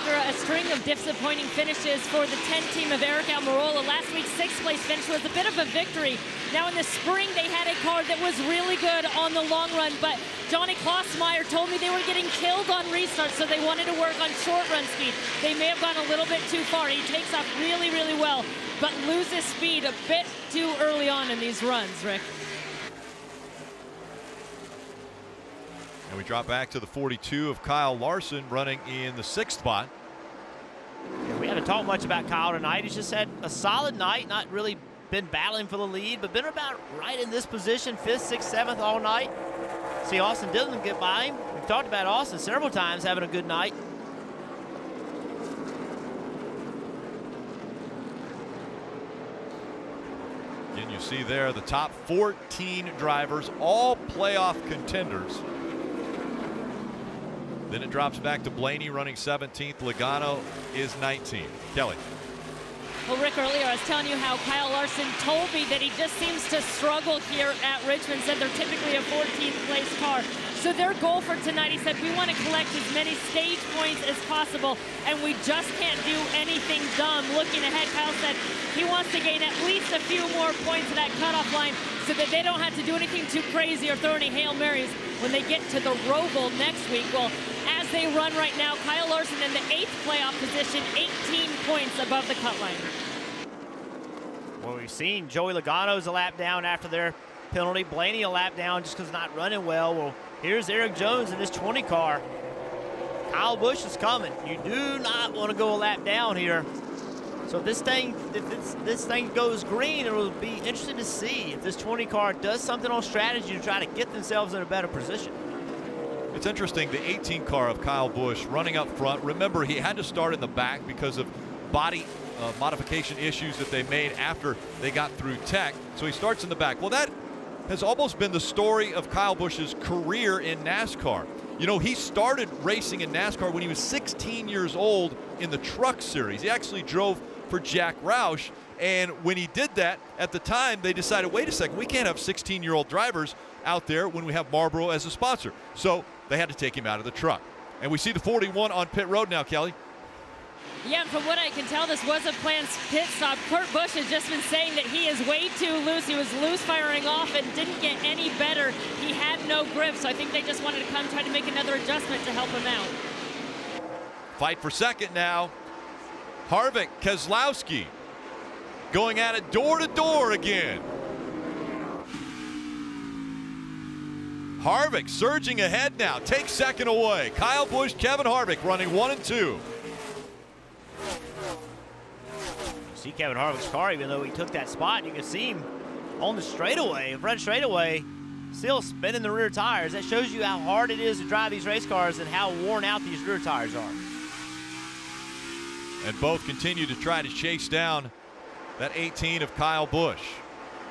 [SPEAKER 7] After a string of disappointing finishes for the 10 team of Eric Almirola, last week's 6th place finish was a bit of a victory. Now in the spring, they had a car that was really good on the long run, but Johnny Klossmeyer told me they were getting killed on restarts, so they wanted to work on short run speed. They may have gone a little bit too far. He takes off really, really well, but loses speed a bit too early on in these runs, Rick.
[SPEAKER 4] And we drop back to the 42 of Kyle Larson running in the 6th spot.
[SPEAKER 16] Yeah, we haven't talked much about Kyle tonight. He's just had a solid night, not really been battling for the lead, but been about right in this position, 5th, 6th, 7th all night. See Austin Dillon get by him. We've talked about Austin several times having a good night.
[SPEAKER 4] Again, you see there the top 14 drivers, all playoff contenders. Then it drops back to Blaney running 17th. Logano is 19th. Kelly.
[SPEAKER 7] Well, Rick, earlier I was telling you how Kyle Larson told me that he just seems to struggle here at Richmond, said they're typically a 14th place car. So their goal for tonight, he said, we want to collect as many stage points as possible, and we just can't do anything dumb. Looking ahead, Kyle said he wants to gain at least a few more points at that cutoff line so that they don't have to do anything too crazy or throw any Hail Marys when they get to the Roval next week. Well, as they run right now, Kyle Larson in the 8th playoff position, 18 points above the cut line.
[SPEAKER 16] Well, we've seen Joey Logano's a lap down after their penalty. Blaney a lap down just because not running well. Well, here's Erik Jones in his 20 car. Kyle Busch is coming. You do not want to go a lap down here. So if this thing goes green, it will be interesting to see if this 20 car does something on strategy to try to get themselves in a better position.
[SPEAKER 4] It's interesting, the 18 car of Kyle Busch running up front. Remember, he had to start in the back because of body modification issues that they made after they got through tech. So he starts in the back. Well, that has almost been the story of Kyle Busch's career in NASCAR. You know, he started racing in NASCAR when he was 16 years old in the Truck Series. He actually drove for Jack Roush, and when he did that, at the time, they decided, wait a second, we can't have 16-year-old drivers out there when we have Marlboro as a sponsor. So they had to take him out of the truck. And we see the 41 on pit road now, Kelly.
[SPEAKER 7] Yeah, from what I can tell, this was a planned pit stop. Kurt Busch has just been saying that he is way too loose. He was loose firing off and didn't get any better. He had no grip, so I think they just wanted to come try to make another adjustment to help him out.
[SPEAKER 4] Fight for second now. Harvick, Keselowski. going at it door to door again. Harvick surging ahead now, takes second away. Kyle Busch, Kevin Harvick running 1 and 2.
[SPEAKER 16] See Kevin Harvick's car, even though he took that spot, you can see him on the straightaway, front straightaway, still spinning the rear tires. That shows you how hard it is to drive these race cars and how worn out these rear tires are.
[SPEAKER 4] And both continue to try to chase down that 18 of Kyle Busch.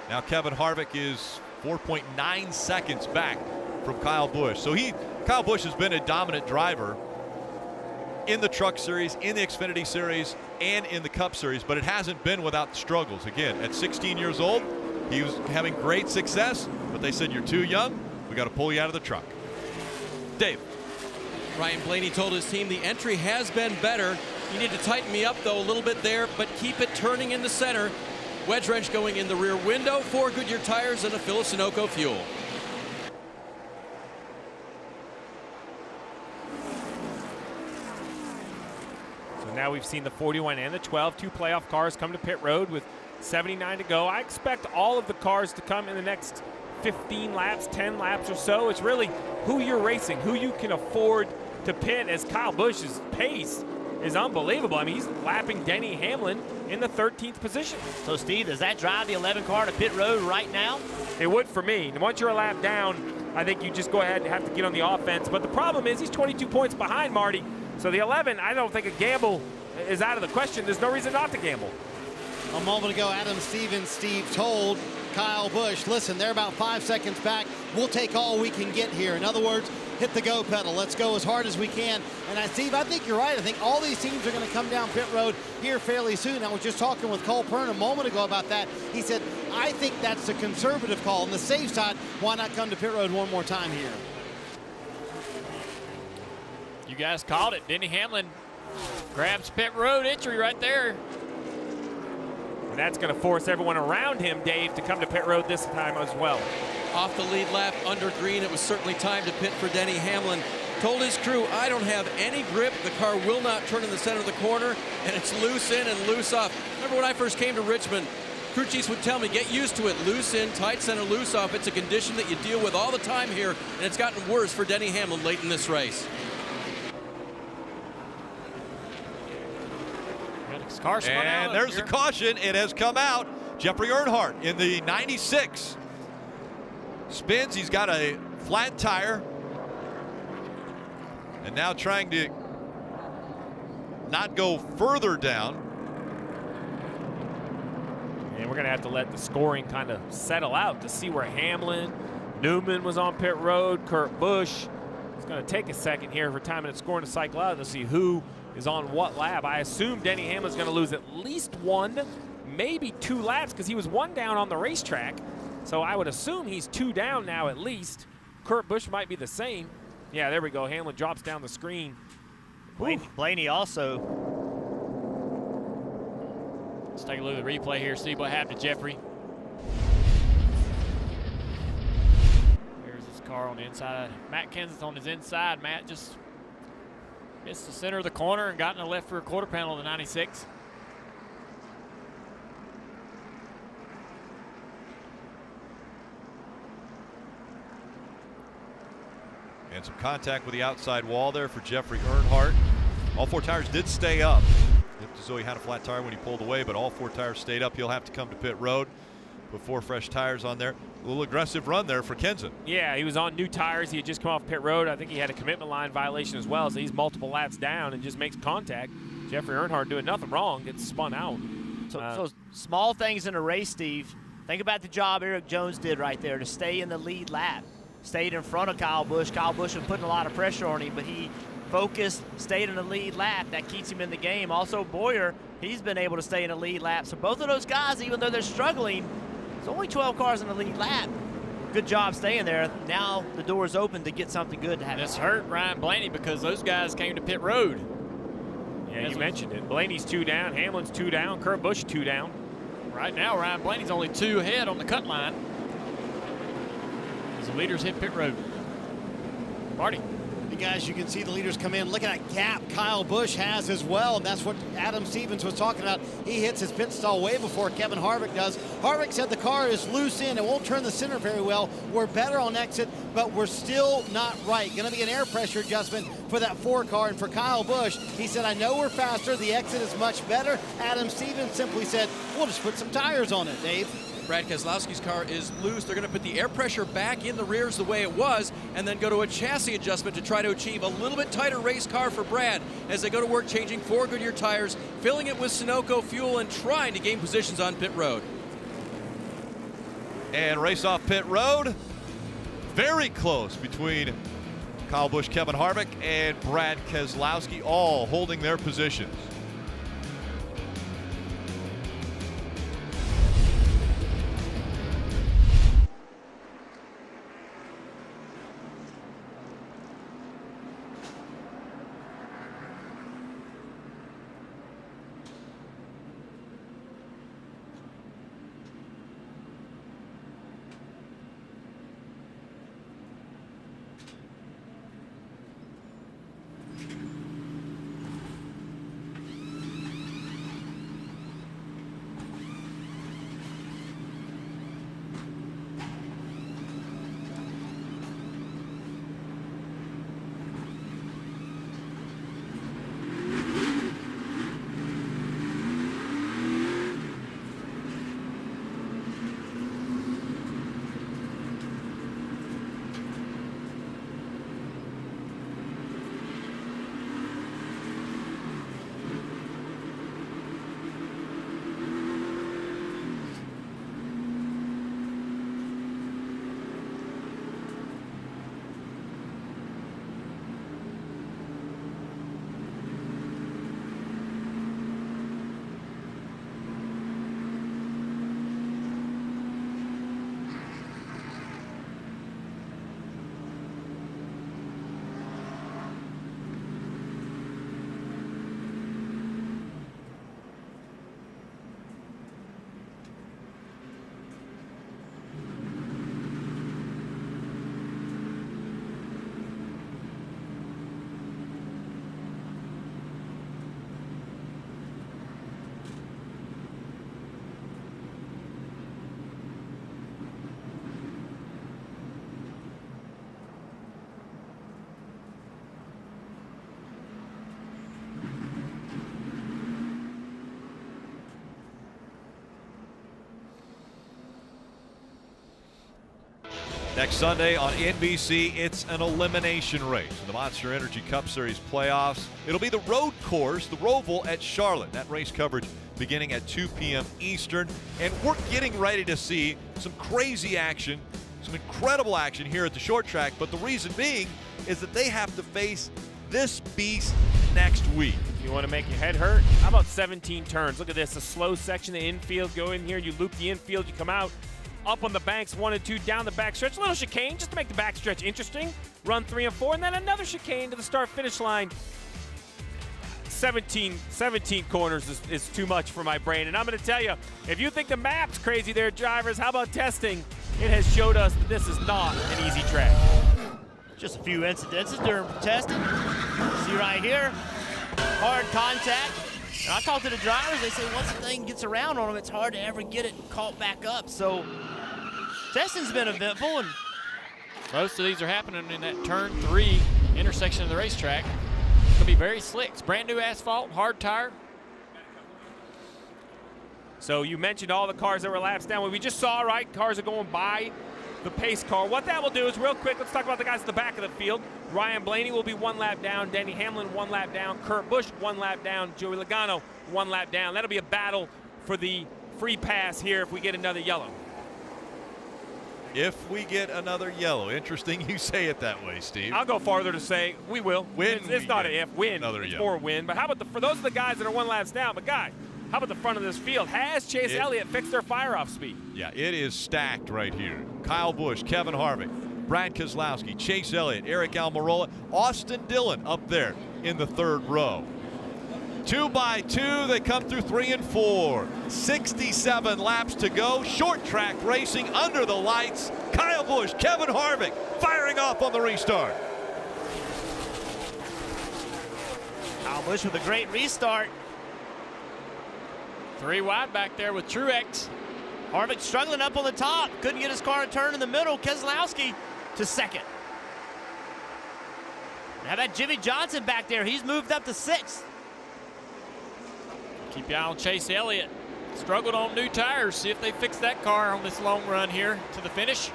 [SPEAKER 4] Now Kevin Harvick is 4.9 seconds back from Kyle Busch. So Kyle Busch has been a dominant driver in the Truck Series, in the Xfinity Series, and in the Cup Series, but it hasn't been without struggles. Again, at 16 years old, he was having great success, but they said, you're too young, we got to pull you out of the truck. Dave.
[SPEAKER 8] Ryan Blaney told his team the entry has been better. You need to tighten me up, though, a little bit there, but keep it turning in the center. Wedge wrench going in the rear window, 4 Goodyear tires, and a fill of Sunoco fuel.
[SPEAKER 15] So now we've seen the 41 and the 12, 2 playoff cars come to pit road with 79 to go. I expect all of the cars to come in the next 15 laps, 10 laps or so. It's really who you're racing, who you can afford to pit, as Kyle Busch's pace is unbelievable. I mean, he's lapping Denny Hamlin in the 13th position.
[SPEAKER 16] So, Steve, does that drive the 11 car to pit road right now?
[SPEAKER 15] It would for me. Once you're a lap down, I think you just go ahead and have to get on the offense. But the problem is he's 22 points behind Marty. So the 11, I don't think a gamble is out of the question. There's no reason not to gamble.
[SPEAKER 6] A moment ago, Adam Stevens, told Kyle Busch, listen, they're about 5 seconds back. We'll take all we can get here. In other words, hit the go pedal. Let's go as hard as we can. And Steve, I think you're right. I think all these teams are going to come down pit road here fairly soon. I was just talking with Cole Pern a moment ago about that. He said, I think that's the conservative call. On the safe side, why not come to pit road one more time here?
[SPEAKER 17] You guys called it. Denny Hamlin grabs pit road entry right there.
[SPEAKER 15] And that's going to force everyone around him, Dave, to come to pit road this time as well.
[SPEAKER 8] Off the lead lap under green, it was certainly time to pit for Denny Hamlin. Told his crew, I don't have any grip. The car will not turn in the center of the corner, and it's loose in and loose off. Remember when I first came to Richmond, crew chiefs would tell me, get used to it. Loose in, tight center, loose off. It's a condition that you deal with all the time here, and it's gotten worse for Denny Hamlin late in this race.
[SPEAKER 4] And there's the caution. It has come out. Jeffrey Earnhardt in the 96. Spins. He's got a flat tire. And now trying to not go further down.
[SPEAKER 15] And we're going to have to let the scoring kind of settle out to see where Hamlin, Newman was on pit road, Kurt Busch. It's going to take a second here for time and scoring to cycle out to see who is on what lap. I assume Denny Hamlin's going to lose at least 1, maybe 2 laps, because he was 1 down on the racetrack. So I would assume he's 2 down now at least. Kurt Busch might be the same. Yeah, there we go. Hamlin drops down the screen.
[SPEAKER 16] Blaney also.
[SPEAKER 17] Let's take a look at the replay here, see what happened to Jeffrey. Here's his car on the inside. Matt Kenseth's on his inside. Matt just missed the center of the corner and got in the left rear quarter panel of the 96.
[SPEAKER 4] And some contact with the outside wall there for Jeffrey Earnhardt. All 4 tires did stay up. Looked as though he had a flat tire when he pulled away, but all 4 tires stayed up. He'll have to come to pit road, put 4 fresh tires on there. A little aggressive run there for Kenseth.
[SPEAKER 15] Yeah, he was on new tires. He had just come off pit road. I think he had a commitment line violation as well, so he's multiple laps down and just makes contact. Jeffrey Earnhardt doing nothing wrong, gets spun out.
[SPEAKER 16] So small things in a race, Steve. Think about the job Erik Jones did right there to stay in the lead lap. Stayed in front of Kyle Busch. Kyle Busch was putting a lot of pressure on him, but he focused, stayed in the lead lap. That keeps him in the game. Also, Bowyer, he's been able to stay in the lead lap. So both of those guys, even though they're struggling, there's only 12 cars in the lead lap. Good job staying there. Now the door's open to get something good to happen.
[SPEAKER 17] This hurt Ryan Blaney because those guys came to pit road.
[SPEAKER 15] Yeah, you mentioned it. Blaney's 2 down, Hamlin's 2 down, Kurt Busch 2 down.
[SPEAKER 17] Right now, Ryan Blaney's only 2 ahead on the cut line. The leaders hit pit road. Marty.
[SPEAKER 6] And guys, you can see the leaders come in. Look at that gap Kyle Busch has as well. And that's what Adam Stevens was talking about. He hits his pit stall way before Kevin Harvick does. Harvick said the car is loose in. It won't turn the center very well. We're better on exit, but we're still not right. Going to be an air pressure adjustment for that 4 car. And for Kyle Busch, he said, I know we're faster. The exit is much better. Adam Stevens simply said, we'll just put some tires on it, Dave.
[SPEAKER 8] Brad Keselowski's car is loose. They're going to put the air pressure back in the rears the way it was and then go to a chassis adjustment to try to achieve a little bit tighter race car for Brad as they go to work changing 4 Goodyear tires, filling it with Sunoco fuel and trying to gain positions on pit road.
[SPEAKER 4] And race off pit road, very close between Kyle Busch, Kevin Harvick, and Brad Keselowski, all holding their positions. Next Sunday on NBC, it's an elimination race in the Monster Energy Cup Series playoffs. It'll be the road course, the Roval at Charlotte. That race coverage beginning at 2 p.m. Eastern. And we're getting ready to see some crazy action, some incredible action here at the short track. But the reason being is that they have to face this beast next week.
[SPEAKER 15] You want to make your head hurt? How about 17 turns? Look at this, a slow section of infield. Go in here, you loop the infield, you come out. Up on the banks, 1 and 2, down the backstretch. A little chicane just to make the backstretch interesting. Run 3 and 4, and then another chicane to the start-finish line. 17 corners is too much for my brain. And I'm going to tell you, if you think the map's crazy there, drivers, how about testing? It has showed us that this is not an easy track.
[SPEAKER 16] Just a few incidences during testing. See right here, hard contact. And I talked to the drivers, they say once the thing gets around on them, it's hard to ever get it caught back up. So testing's been eventful. And
[SPEAKER 17] most of these are happening in that turn 3 intersection of the racetrack. It's going to be very slick. It's brand new asphalt, hard tire.
[SPEAKER 15] So you mentioned all the cars that were laps down. What we just saw, right, cars are going by the pace car. What that will do is, real quick, let's talk about the guys at the back of the field. Ryan Blaney will be 1 lap down. Denny Hamlin 1 lap down. Kurt Busch 1 lap down. Joey Logano 1 lap down. That'll be a battle for the free pass here if we get another yellow.
[SPEAKER 4] If we get another yellow. Interesting you say it that way, Steve.
[SPEAKER 15] I'll go farther to say we will. It's not an if. Win. It's
[SPEAKER 4] yellow.
[SPEAKER 15] more win. But how about for those of the guys that are 1 lap down, but guy, how about the front of this field? Has Chase Elliott fixed their fire-off speed?
[SPEAKER 4] Yeah, it is stacked right here. Kyle Busch, Kevin Harvick, Brad Keselowski, Chase Elliott, Eric Almirola, Austin Dillon up there in the 3rd row. 2 by 2, they come through 3 and 4. 67 laps to go. Short track racing under the lights. Kyle Busch, Kevin Harvick firing off on the restart.
[SPEAKER 16] Kyle Busch with a great restart.
[SPEAKER 17] 3 wide back there with Truex.
[SPEAKER 16] Harvick struggling up on the top. Couldn't get his car to turn in the middle. Keselowski to second. How about Jimmie Johnson back there? He's moved up to 6th.
[SPEAKER 17] Keep your eye on Chase Elliott. Struggled on new tires. See if they fix that car on this long run here to the finish.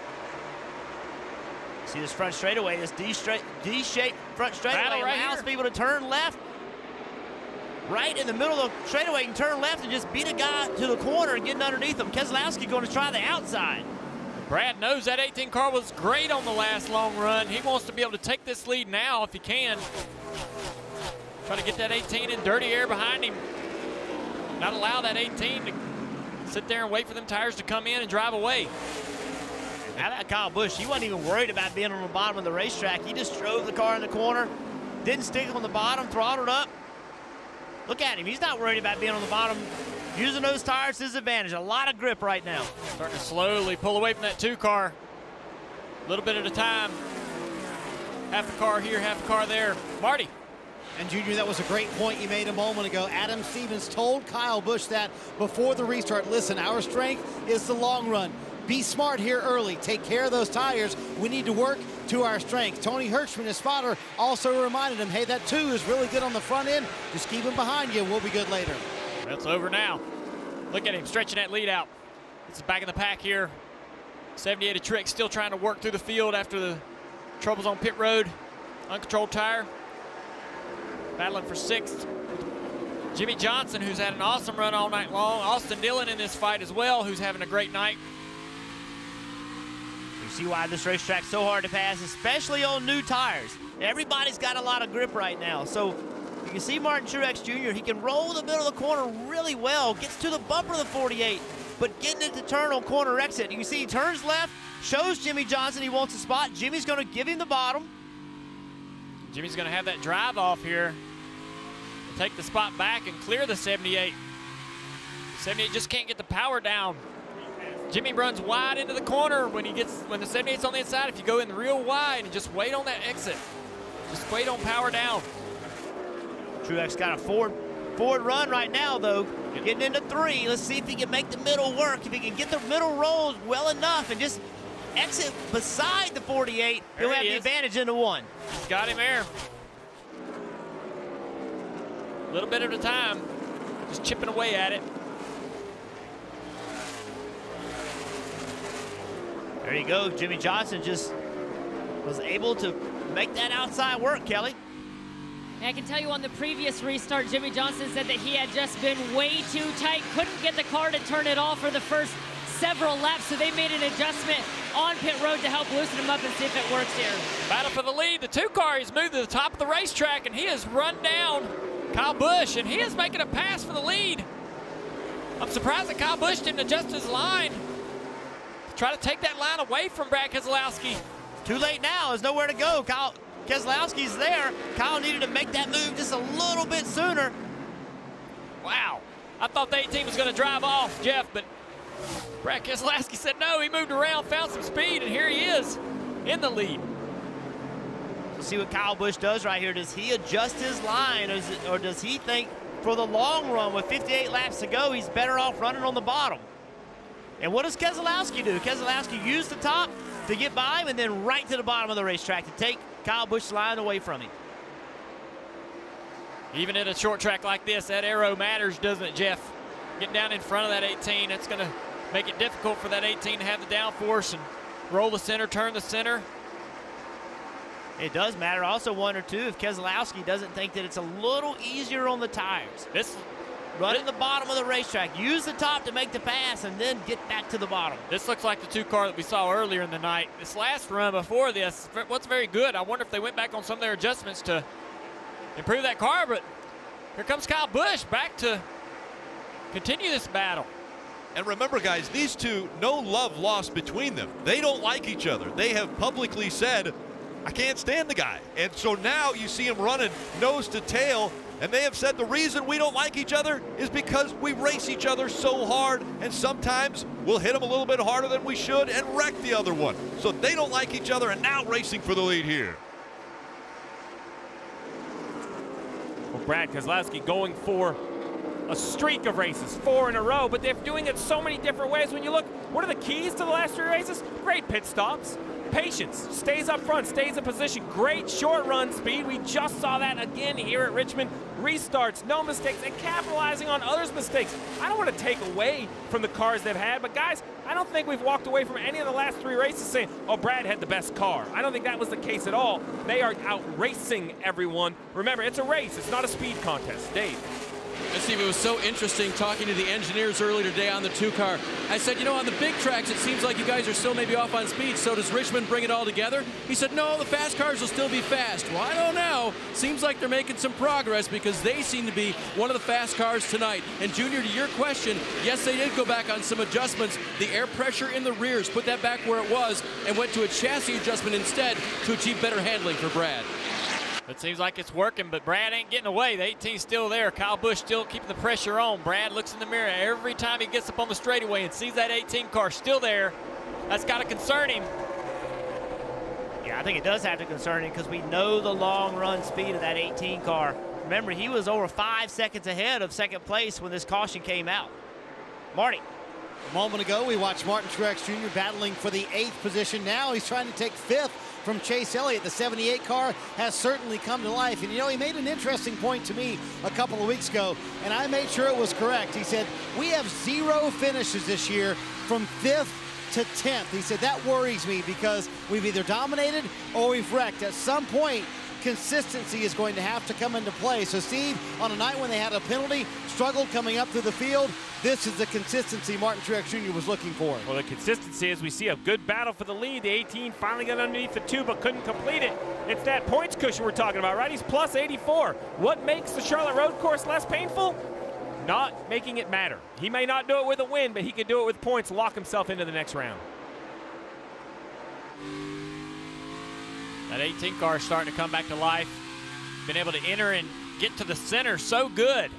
[SPEAKER 16] See this front straightaway, this D-shaped front straightaway
[SPEAKER 17] right
[SPEAKER 16] allows
[SPEAKER 17] here.
[SPEAKER 16] people to turn left. Right in the middle of the straightaway, you can turn left and just beat a guy to the corner and getting underneath him. Keselowski going to try the outside.
[SPEAKER 17] Brad knows that 18 car was great on the last long run. He wants to be able to take this lead now if he can. Try to get that 18 in dirty air behind him. Not allow that 18 to sit there and wait for them tires to come in and drive away.
[SPEAKER 16] How about Kyle Busch? He wasn't even worried about being on the bottom of the racetrack. He just drove the car in the corner, didn't stick on the bottom, throttled up. Look at him. He's not worried about being on the bottom. Using those tires to his advantage. A lot of grip right now.
[SPEAKER 17] Starting to slowly pull away from that 2 car. A little bit at a time. Half a car here, half a car there. Marty.
[SPEAKER 6] And Junior, that was a great point you made a moment ago. Adam Stevens told Kyle Busch that before the restart. Listen, our strength is the long run. Be smart here early. Take care of those tires. We need to work to our strength. Tony Hirschman, his spotter, also reminded him, hey, that 2 is really good on the front end. Just keep him behind you. We'll be good later.
[SPEAKER 17] That's over now. Look at him stretching that lead out. It's back in the pack here. 78 of Truex still trying to work through the field after the troubles on pit road. Uncontrolled tire. Battling for 6th. Jimmie Johnson, who's had an awesome run all night long. Austin Dillon in this fight as well, who's having a great night.
[SPEAKER 16] You see why this racetrack's so hard to pass, especially on new tires. Everybody's got a lot of grip right now. So you can see Martin Truex Jr., he can roll the middle of the corner really well, gets to the bumper of the 48, but getting it to turn on corner exit. You can see he turns left, shows Jimmie Johnson he wants a spot. Jimmy's going to give him the bottom.
[SPEAKER 17] Jimmy's going to have that drive off here. Take the spot back and clear the 78. 78 just can't get the power down. Jimmie runs wide into the corner when the 78's on the inside. If you go in real wide and just wait on that exit, just wait on power down.
[SPEAKER 16] Truex got a forward run right now, though. Getting into 3. Let's see if he can make the middle work. If he can get the middle rolls well enough and just exit beside the 48, he'll have the advantage into 1.
[SPEAKER 17] He's got him there. A little bit at a time, just chipping away at it.
[SPEAKER 16] There you go. Jimmie Johnson just was able to make that outside work, Kelly.
[SPEAKER 7] And I can tell you on the previous restart, Jimmie Johnson said that he had just been way too tight, couldn't get the car to turn it off for the first several laps, so they made an adjustment on pit road to help loosen him up and see if it works here.
[SPEAKER 17] Battle for the lead. The 2 car, he's moved to the top of the racetrack, and he has run down Kyle Busch, and he is making a pass for the lead. I'm surprised that Kyle Busch didn't adjust his line to try to take that line away from Brad Keselowski.
[SPEAKER 16] Too late now. There's nowhere to go. Keselowski's there. Kyle needed to make that move just a little bit sooner.
[SPEAKER 17] Wow. I thought the 18 was going to drive off, Jeff, but Brad Keselowski said no. He moved around, found some speed, and here he is in the lead.
[SPEAKER 16] We'll see what Kyle Busch does right here. Does he adjust his line, or does he think for the long run with 58 laps to go, he's better off running on the bottom? And what does Keselowski do? Keselowski used the top to get by him and then right to the bottom of the racetrack to take Kyle Busch's line away from him.
[SPEAKER 17] Even in a short track like this, that aero matters, doesn't it, Jeff? Getting down in front of that 18, that's going to make it difficult for that 18 to have the downforce and roll the center, turn the center.
[SPEAKER 16] It does matter. I also wonder, too, if Keselowski doesn't think that it's a little easier on the tires. Running the bottom of the racetrack. Use the top to make the pass and then get back to the bottom.
[SPEAKER 17] This looks like the 2 car that we saw earlier in the night. This last run before this, what's very good. I wonder if they went back on some of their adjustments to improve that car, but here comes Kyle Busch back to continue this battle.
[SPEAKER 4] And remember, guys, these 2, no love lost between them. They don't like each other. They have publicly said, I can't stand the guy. And so now you see him running nose to tail, and they have said the reason we don't like each other is because we race each other so hard, and sometimes we'll hit them a little bit harder than we should and wreck the other one. So they don't like each other, and now racing for the lead here.
[SPEAKER 15] Well, Brad Keselowski going for a streak of races, 4 in a row, but they're doing it so many different ways. When you look, what are the keys to the last 3 races? Great pit stops, patience, stays up front, stays in position, great short run speed. We just saw that again here at Richmond. Restarts, no mistakes, and capitalizing on others' mistakes. I don't want to take away from the cars they've had, but guys, I don't think we've walked away from any of the last 3 races saying, oh, Brad had the best car. I don't think that was the case at all. They are out racing everyone. Remember, it's a race, it's not a speed contest. Dave.
[SPEAKER 8] And Steve, it was so interesting talking to the engineers earlier today on the 2-car. I said, you know, on the big tracks, it seems like you guys are still maybe off on speed, so does Richmond bring it all together? He said, no, the fast cars will still be fast. Well, I don't know. Seems like they're making some progress because they seem to be one of the fast cars tonight. And Junior, to your question, yes, they did go back on some adjustments. The air pressure in the rears, put that back where it was, and went to a chassis adjustment instead to achieve better handling for Brad.
[SPEAKER 17] It seems like it's working, but Brad ain't getting away. The 18's still there. Kyle Busch still keeping the pressure on. Brad looks in the mirror every time he gets up on the straightaway and sees that 18 car still there. That's got to concern him.
[SPEAKER 16] Yeah, I think it does have to concern him because we know the long run speed of that 18 car. Remember, he was over 5 seconds ahead of second place when this caution came out. Marty.
[SPEAKER 6] A moment ago, we watched Martin Truex Jr. battling for the 8th position. Now he's trying to take 5th from Chase Elliott. The 78 car has certainly come to life. And, you know, he made an interesting point to me a couple of weeks ago, and I made sure it was correct. He said, we have 0 finishes this year from 5th to 10th. He said, that worries me because we've either dominated or we've wrecked. At some point, consistency is going to have to come into play. So, Steve, on a night when they had a penalty, struggled coming up through the field, this is the consistency Martin Truex Jr. was looking for.
[SPEAKER 15] Well, the consistency is we see a good battle for the lead. The 18 finally got underneath the 2 but couldn't complete it. It's that points cushion we're talking about, right? He's plus 84. What makes the Charlotte Road Course less painful? Not making it matter. He may not do it with a win, but he could do it with points, lock himself into the next round.
[SPEAKER 17] That 18 car is starting to come back to life. Been able to enter and get to the center so good.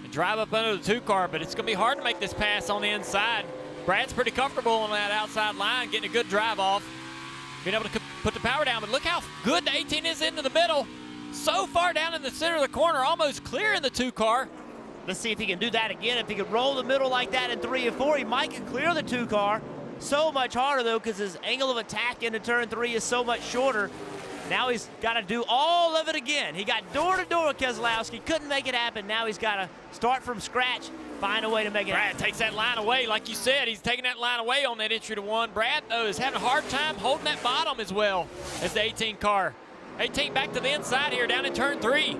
[SPEAKER 17] And drive up under the 2 car, but it's going to be hard to make this pass on the inside. Brad's pretty comfortable on that outside line, getting a good drive off. Being able to put the power down, but look how good the 18 is into the middle. So far down in the center of the corner, almost clearing the 2 car.
[SPEAKER 16] Let's see if he can do that again. If he can roll the middle like that in 3 and 4, he might can clear the 2 car. So much harder, though, because his angle of attack into turn 3 is so much shorter. Now he's got to do all of it again. He got door-to-door with Keselowski, couldn't make it happen. Now he's got to start from scratch, find a way to make it happen.
[SPEAKER 17] Brad takes that line away. Like you said, he's taking that line away on that entry to 1. Brad, though, is having a hard time holding that bottom as well as the 18 car. 18 back to the inside here, down in turn 3.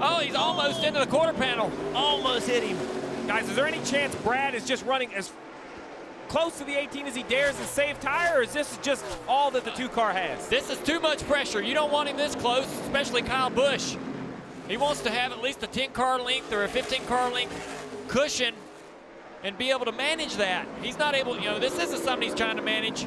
[SPEAKER 17] Oh, he's almost into the quarter panel.
[SPEAKER 16] Almost hit him.
[SPEAKER 15] Guys, is there any chance Brad is just running as close to the 18 as he dares and save tire, or is this just all that the 2 car has?
[SPEAKER 17] This is too much pressure. You don't want him this close, especially Kyle Busch. He wants to have at least a 10 car length or a 15 car length cushion and be able to manage that. He's not able, you know, this isn't something he's trying to manage.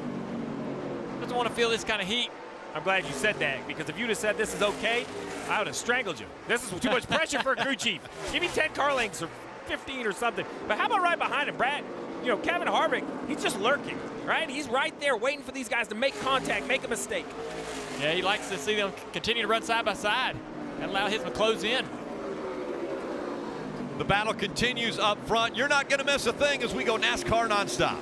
[SPEAKER 17] Doesn't want to feel this kind of heat.
[SPEAKER 15] I'm glad you said that, because if you'd have said this is okay, I would have strangled you. This is too much pressure for a crew chief. Give me 10 car lengths or 15 or something. But how about right behind him, Brad? You know, Kevin Harvick, he's just lurking, right? He's right there waiting for these guys to make contact, make a mistake.
[SPEAKER 17] Yeah, he likes to see them continue to run side by side and allow him to close in.
[SPEAKER 4] The battle continues up front. You're not going to miss a thing as we go NASCAR nonstop.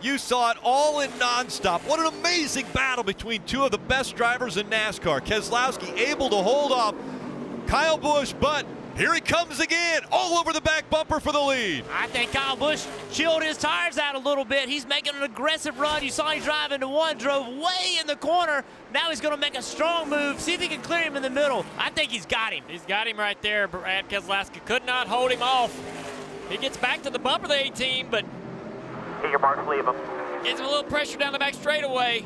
[SPEAKER 4] You saw it all in nonstop. What an amazing battle between two of the best drivers in NASCAR. Keselowski able to hold off Kyle Busch, but here he comes again, all over the back bumper for the lead.
[SPEAKER 16] I think Kyle Busch chilled his tires out a little bit. He's making an aggressive run. You saw him drive into one, drove way in the corner. Now he's going to make a strong move, see if he can clear him in the middle. I think he's got him.
[SPEAKER 17] He's got him right there. Brad Keselowski could not hold him off. He gets back to the bumper of the 18, but
[SPEAKER 16] your marks, leave him.
[SPEAKER 17] Gets a little pressure down the back straightaway.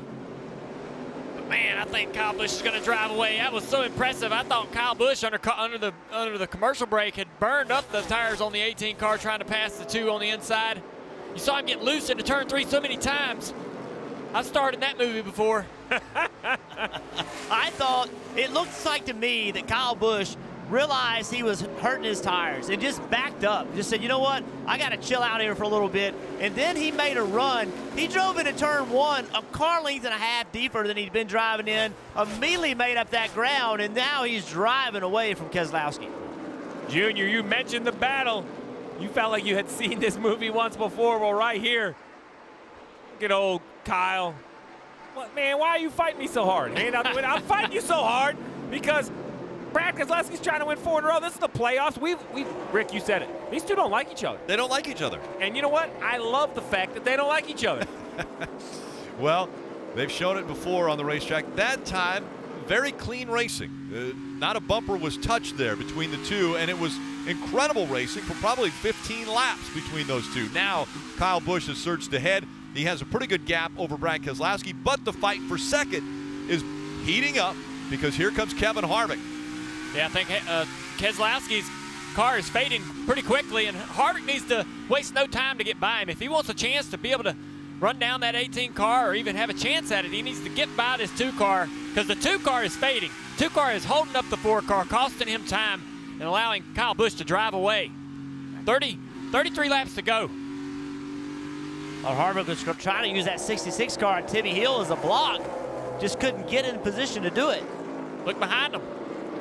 [SPEAKER 17] But man, I think Kyle Busch is going to drive away. That was so impressive. I thought Kyle Busch under the commercial break had burned up the tires on the 18 car trying to pass the 2 on the inside. You saw him get loose into turn 3 so many times. I've started that movie before.
[SPEAKER 16] I thought, it looks like to me that Kyle Busch realized he was hurting his tires and just backed up. Just said, you know what? I got to chill out here for a little bit. And then he made a run. He drove into turn 1 a car length and a half deeper than he'd been driving in, immediately made up that ground, and now he's driving away from Keselowski.
[SPEAKER 15] Junior, you mentioned the battle. You felt like you had seen this movie once before. Well, right here, look at old Kyle. What, man, why are you fighting me so hard? I'm fighting you so hard because Brad Keselowski's trying to win 4 in a row. This is the playoffs. Rick, you said it. These two don't like each other.
[SPEAKER 4] They don't like each other.
[SPEAKER 15] And you know what? I love the fact that they don't like each other.
[SPEAKER 4] Well, they've shown it before on the racetrack. That time, very clean racing. Not a bumper was touched there between the two, and it was incredible racing for probably 15 laps between those two. Now, Kyle Busch has surged ahead. He has a pretty good gap over Brad Keselowski, but the fight for second is heating up because here comes Kevin Harvick.
[SPEAKER 17] Yeah, I think Keselowski's car is fading pretty quickly, and Harvick needs to waste no time to get by him. If he wants a chance to be able to run down that 18 car or even have a chance at it, he needs to get by this 2 car because the 2 car is fading. 2 car is holding up the 4 car, costing him time and allowing Kyle Busch to drive away. 33 laps to go.
[SPEAKER 16] Well, Harvick was trying to use that 66 car at Timmy Hill as a block. Just couldn't get in position to do it.
[SPEAKER 17] Look behind him.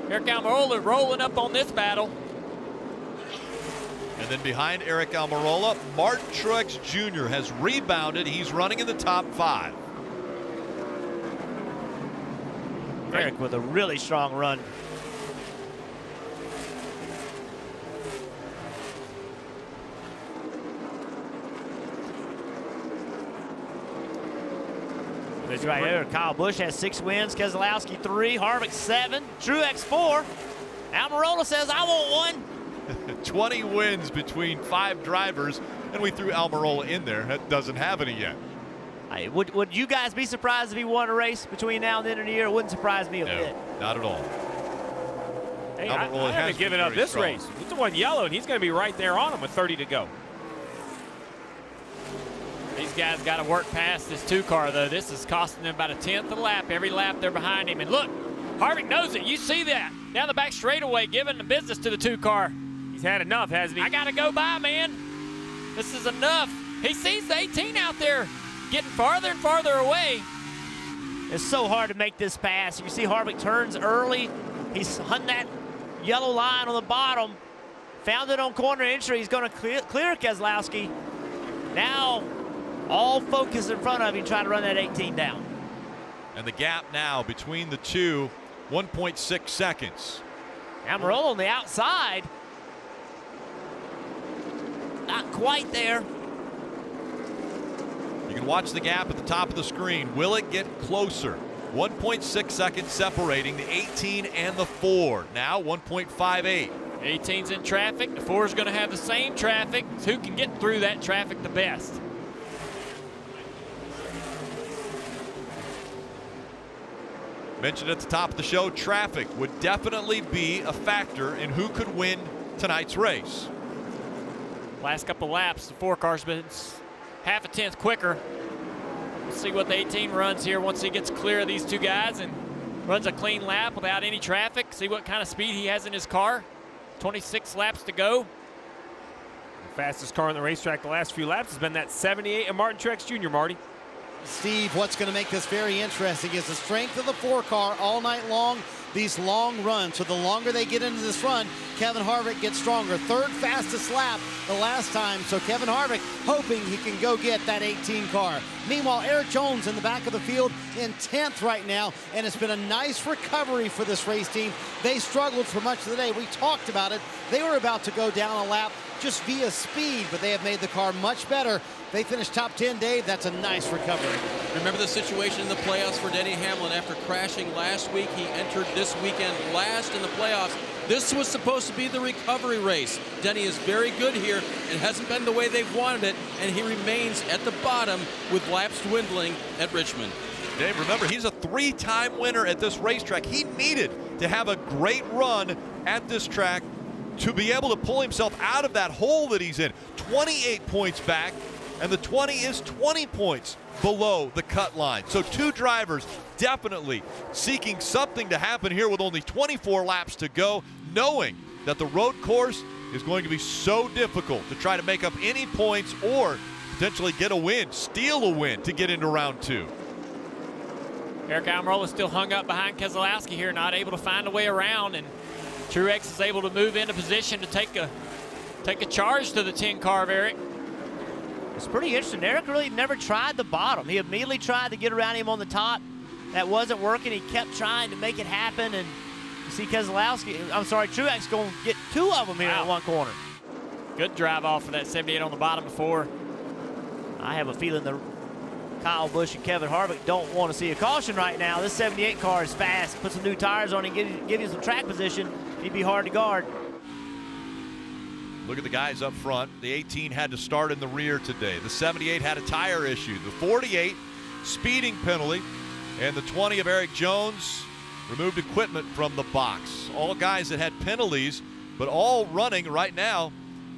[SPEAKER 17] Erik Almirola rolling up on this battle.
[SPEAKER 4] And then behind Erik Almirola, Martin Truex Jr. has rebounded. He's running in the top 5.
[SPEAKER 16] Erik with a really strong run. This right here, Kyle Busch has 6 wins, Keselowski 3, Harvick 7, Truex 4. Almirola says, I want 1.
[SPEAKER 4] 20 wins between 5 drivers, and we threw Almirola in there. That doesn't have any yet.
[SPEAKER 16] Hey, would you guys be surprised if he won a race between now and the end of the year? It wouldn't surprise me a bit.
[SPEAKER 4] Not at all.
[SPEAKER 15] Hey, I haven't given up this race. He's the one yellow, and he's going to be right there on him with 30 to go.
[SPEAKER 17] These guys got to work past this 2 car, though. This is costing them about a 10th of a lap. Every lap they're behind him. And look, Harvick knows it. You see that. Down the back straightaway, giving the business to the 2 car.
[SPEAKER 15] He's had enough, hasn't he?
[SPEAKER 17] I got to go by, man. This is enough. He sees the 18 out there getting farther and farther away.
[SPEAKER 16] It's so hard to make this pass. You see Harvick turns early. He's hunting that yellow line on the bottom. Found it on corner entry. He's going to clear Keselowski. Now, all focus in front of him, trying to run that 18 down.
[SPEAKER 4] And the gap now between the two, 1.6 seconds.
[SPEAKER 16] Almirola on the outside. Not quite there.
[SPEAKER 4] You can watch the gap at the top of the screen. Will it get closer? 1.6 seconds separating the 18 and the 4. Now 1.58.
[SPEAKER 17] 18's in traffic. The 4's going to have the same traffic. It's who can get through that traffic the best.
[SPEAKER 4] Mentioned at the top of the show, traffic would definitely be a factor in who could win tonight's race.
[SPEAKER 17] Last couple laps, the 4 car's been half a tenth quicker. Let's see what the 18 runs here once he gets clear of these 2 guys and runs a clean lap without any traffic. See what kind of speed he has in his car. 26 laps to go.
[SPEAKER 15] The fastest car on the racetrack the last few laps has been that 78 of Martin Truex Jr., Marty.
[SPEAKER 6] Steve, what's going to make this very interesting is the strength of the 4 car all night long. these long runs. So the longer they get into this run, Kevin Harvick gets stronger. Third fastest lap the last time. So Kevin Harvick hoping he can go get that 18 car. Meanwhile, Erik Jones in the back of the field in 10th right now, and it's been a nice recovery for this race team. They struggled for much of the day. We talked about it. They were about to go down a lap just via speed, but they have made the car much better. They finished top 10, Dave. That's a nice recovery.
[SPEAKER 8] Remember the situation in the playoffs for Denny Hamlin after crashing last week? He entered this weekend last in the playoffs. This was supposed to be the recovery race. Denny is very good here. It hasn't been the way they've wanted it, and he remains at the bottom with laps dwindling at Richmond.
[SPEAKER 4] Dave, remember, he's a 3-time winner at this racetrack. He needed to have a great run at this track to be able to pull himself out of that hole that he's in. 28 points back, and the 20 is 20 points below the cut line. So 2 drivers definitely seeking something to happen here with only 24 laps to go, knowing that the road course is going to be so difficult to try to make up any points or potentially get a win, steal a win to get into round 2.
[SPEAKER 17] Erik Jones still hung up behind Keselowski here, not able to find a way around, and Truex is able to move into position to take a charge to the 10 car of Erik.
[SPEAKER 16] It's pretty interesting. Erik really never tried the bottom. He immediately tried to get around him on the top. That wasn't working. He kept trying to make it happen, and you see Truex going to get 2 of them here in one corner.
[SPEAKER 17] Good drive off of that 78 on the bottom before.
[SPEAKER 16] I have a feeling the Kyle Busch and Kevin Harvick don't want to see a caution right now. This 78 car is fast. Put some new tires on and give you some track position. He'd be hard to guard.
[SPEAKER 4] Look at the guys up front. The 18 had to start in the rear today. The 78 had a tire issue. The 48, speeding penalty. And the 20 of Erik Jones removed equipment from the box. All guys that had penalties, but all running right now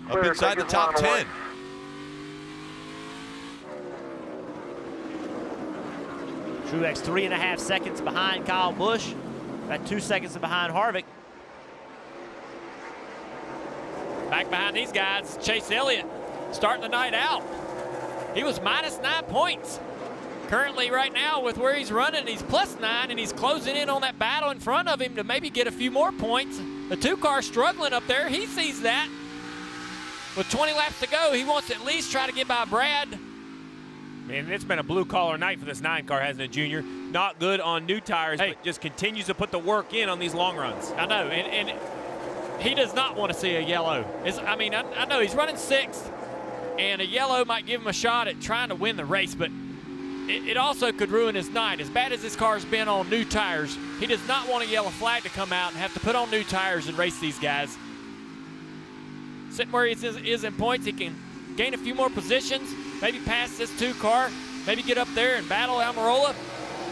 [SPEAKER 4] up inside the top 10.
[SPEAKER 16] Truex 3.5 seconds behind Kyle Busch. About 2 seconds behind Harvick.
[SPEAKER 17] Back behind these guys, Chase Elliott starting the night out. He was -9 points. Currently right now with where he's running, he's +9, and he's closing in on that battle in front of him to maybe get a few more points. The 2 car struggling up there, he sees that. With 20 laps to go, he wants to at least try to get by Brad.
[SPEAKER 15] Man, it's been a blue-collar night for this 9 car, hasn't it, Junior? Not good on new tires, but just continues to put the work in on these long runs.
[SPEAKER 17] I know, and he does not want to see a yellow. I know he's running 6th, and a yellow might give him a shot at trying to win the race, but it also could ruin his night. As bad as this car's been on new tires, he does not want a yellow flag to come out and have to put on new tires and race these guys. Sitting where he is in points, he can gain a few more positions, maybe pass this 2 car, maybe get up there and battle Almirola.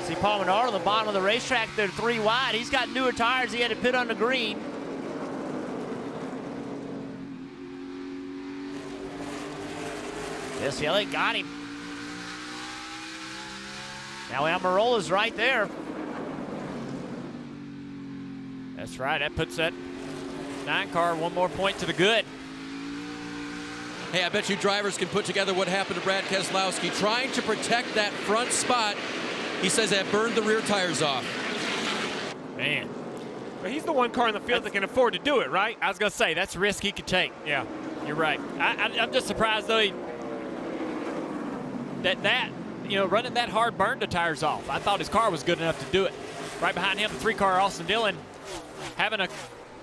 [SPEAKER 16] See Paul Menard on the bottom of the racetrack. They're 3 wide. He's got newer tires. He had to pit on the green. Yes, Elliott got him. Now Almirola's right there.
[SPEAKER 17] That's right. That puts that 9 car 1 more point to the good.
[SPEAKER 8] Hey, I bet you drivers can put together what happened to Brad Keselowski trying to protect that front spot. He says that burned the rear tires off.
[SPEAKER 15] Man. But he's the 1 car in the field that can afford to do it, right?
[SPEAKER 17] I was going to say, that's a risk he could take.
[SPEAKER 15] Yeah.
[SPEAKER 17] You're right. I'm just surprised, though, running that hard burned the tires off. I thought his car was good enough to do it. Right behind him, the 3 car, Austin Dillon, having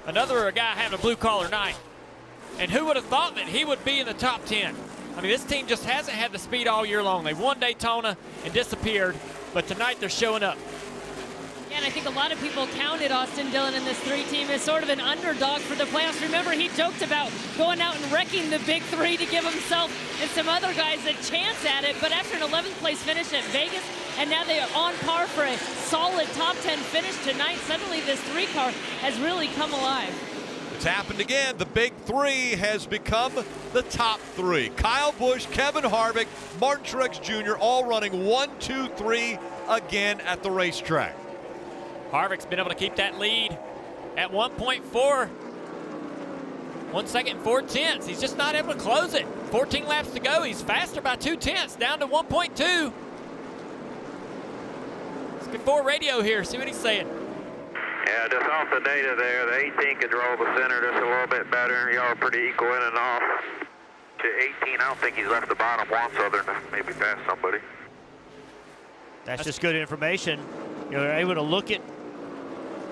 [SPEAKER 17] another guy having a blue-collar night. And who would have thought that he would be in the top 10? I mean, this team just hasn't had the speed all year long. They won Daytona and disappeared, but tonight they're showing up.
[SPEAKER 7] Yeah, and I think a lot of people counted Austin Dillon in this 3 team as sort of an underdog for the playoffs. Remember, he joked about going out and wrecking the big 3 to give himself and some other guys a chance at it. But after an 11th place finish at Vegas, and now they are on par for a solid top 10 finish tonight, suddenly this 3 car has really come alive.
[SPEAKER 4] It's happened again. The big 3 has become the top 3. Kyle Busch, Kevin Harvick, Martin Truex Jr. all running 1, 2, 3 again at the racetrack.
[SPEAKER 17] Harvick's been able to keep that lead at 1.4. 1 second and 4 tenths. He's just not able to close it. 14 laps to go. He's faster by 2 tenths, down to 1.2. Let's get 4 radio here, see what he's saying.
[SPEAKER 10] Yeah, just off the data there, the 18 could roll the center just a little bit better. Y'all are pretty equal in and off. To 18, I don't think he's left the bottom once other than maybe past somebody.
[SPEAKER 16] That's just good information. You know, they're able to look at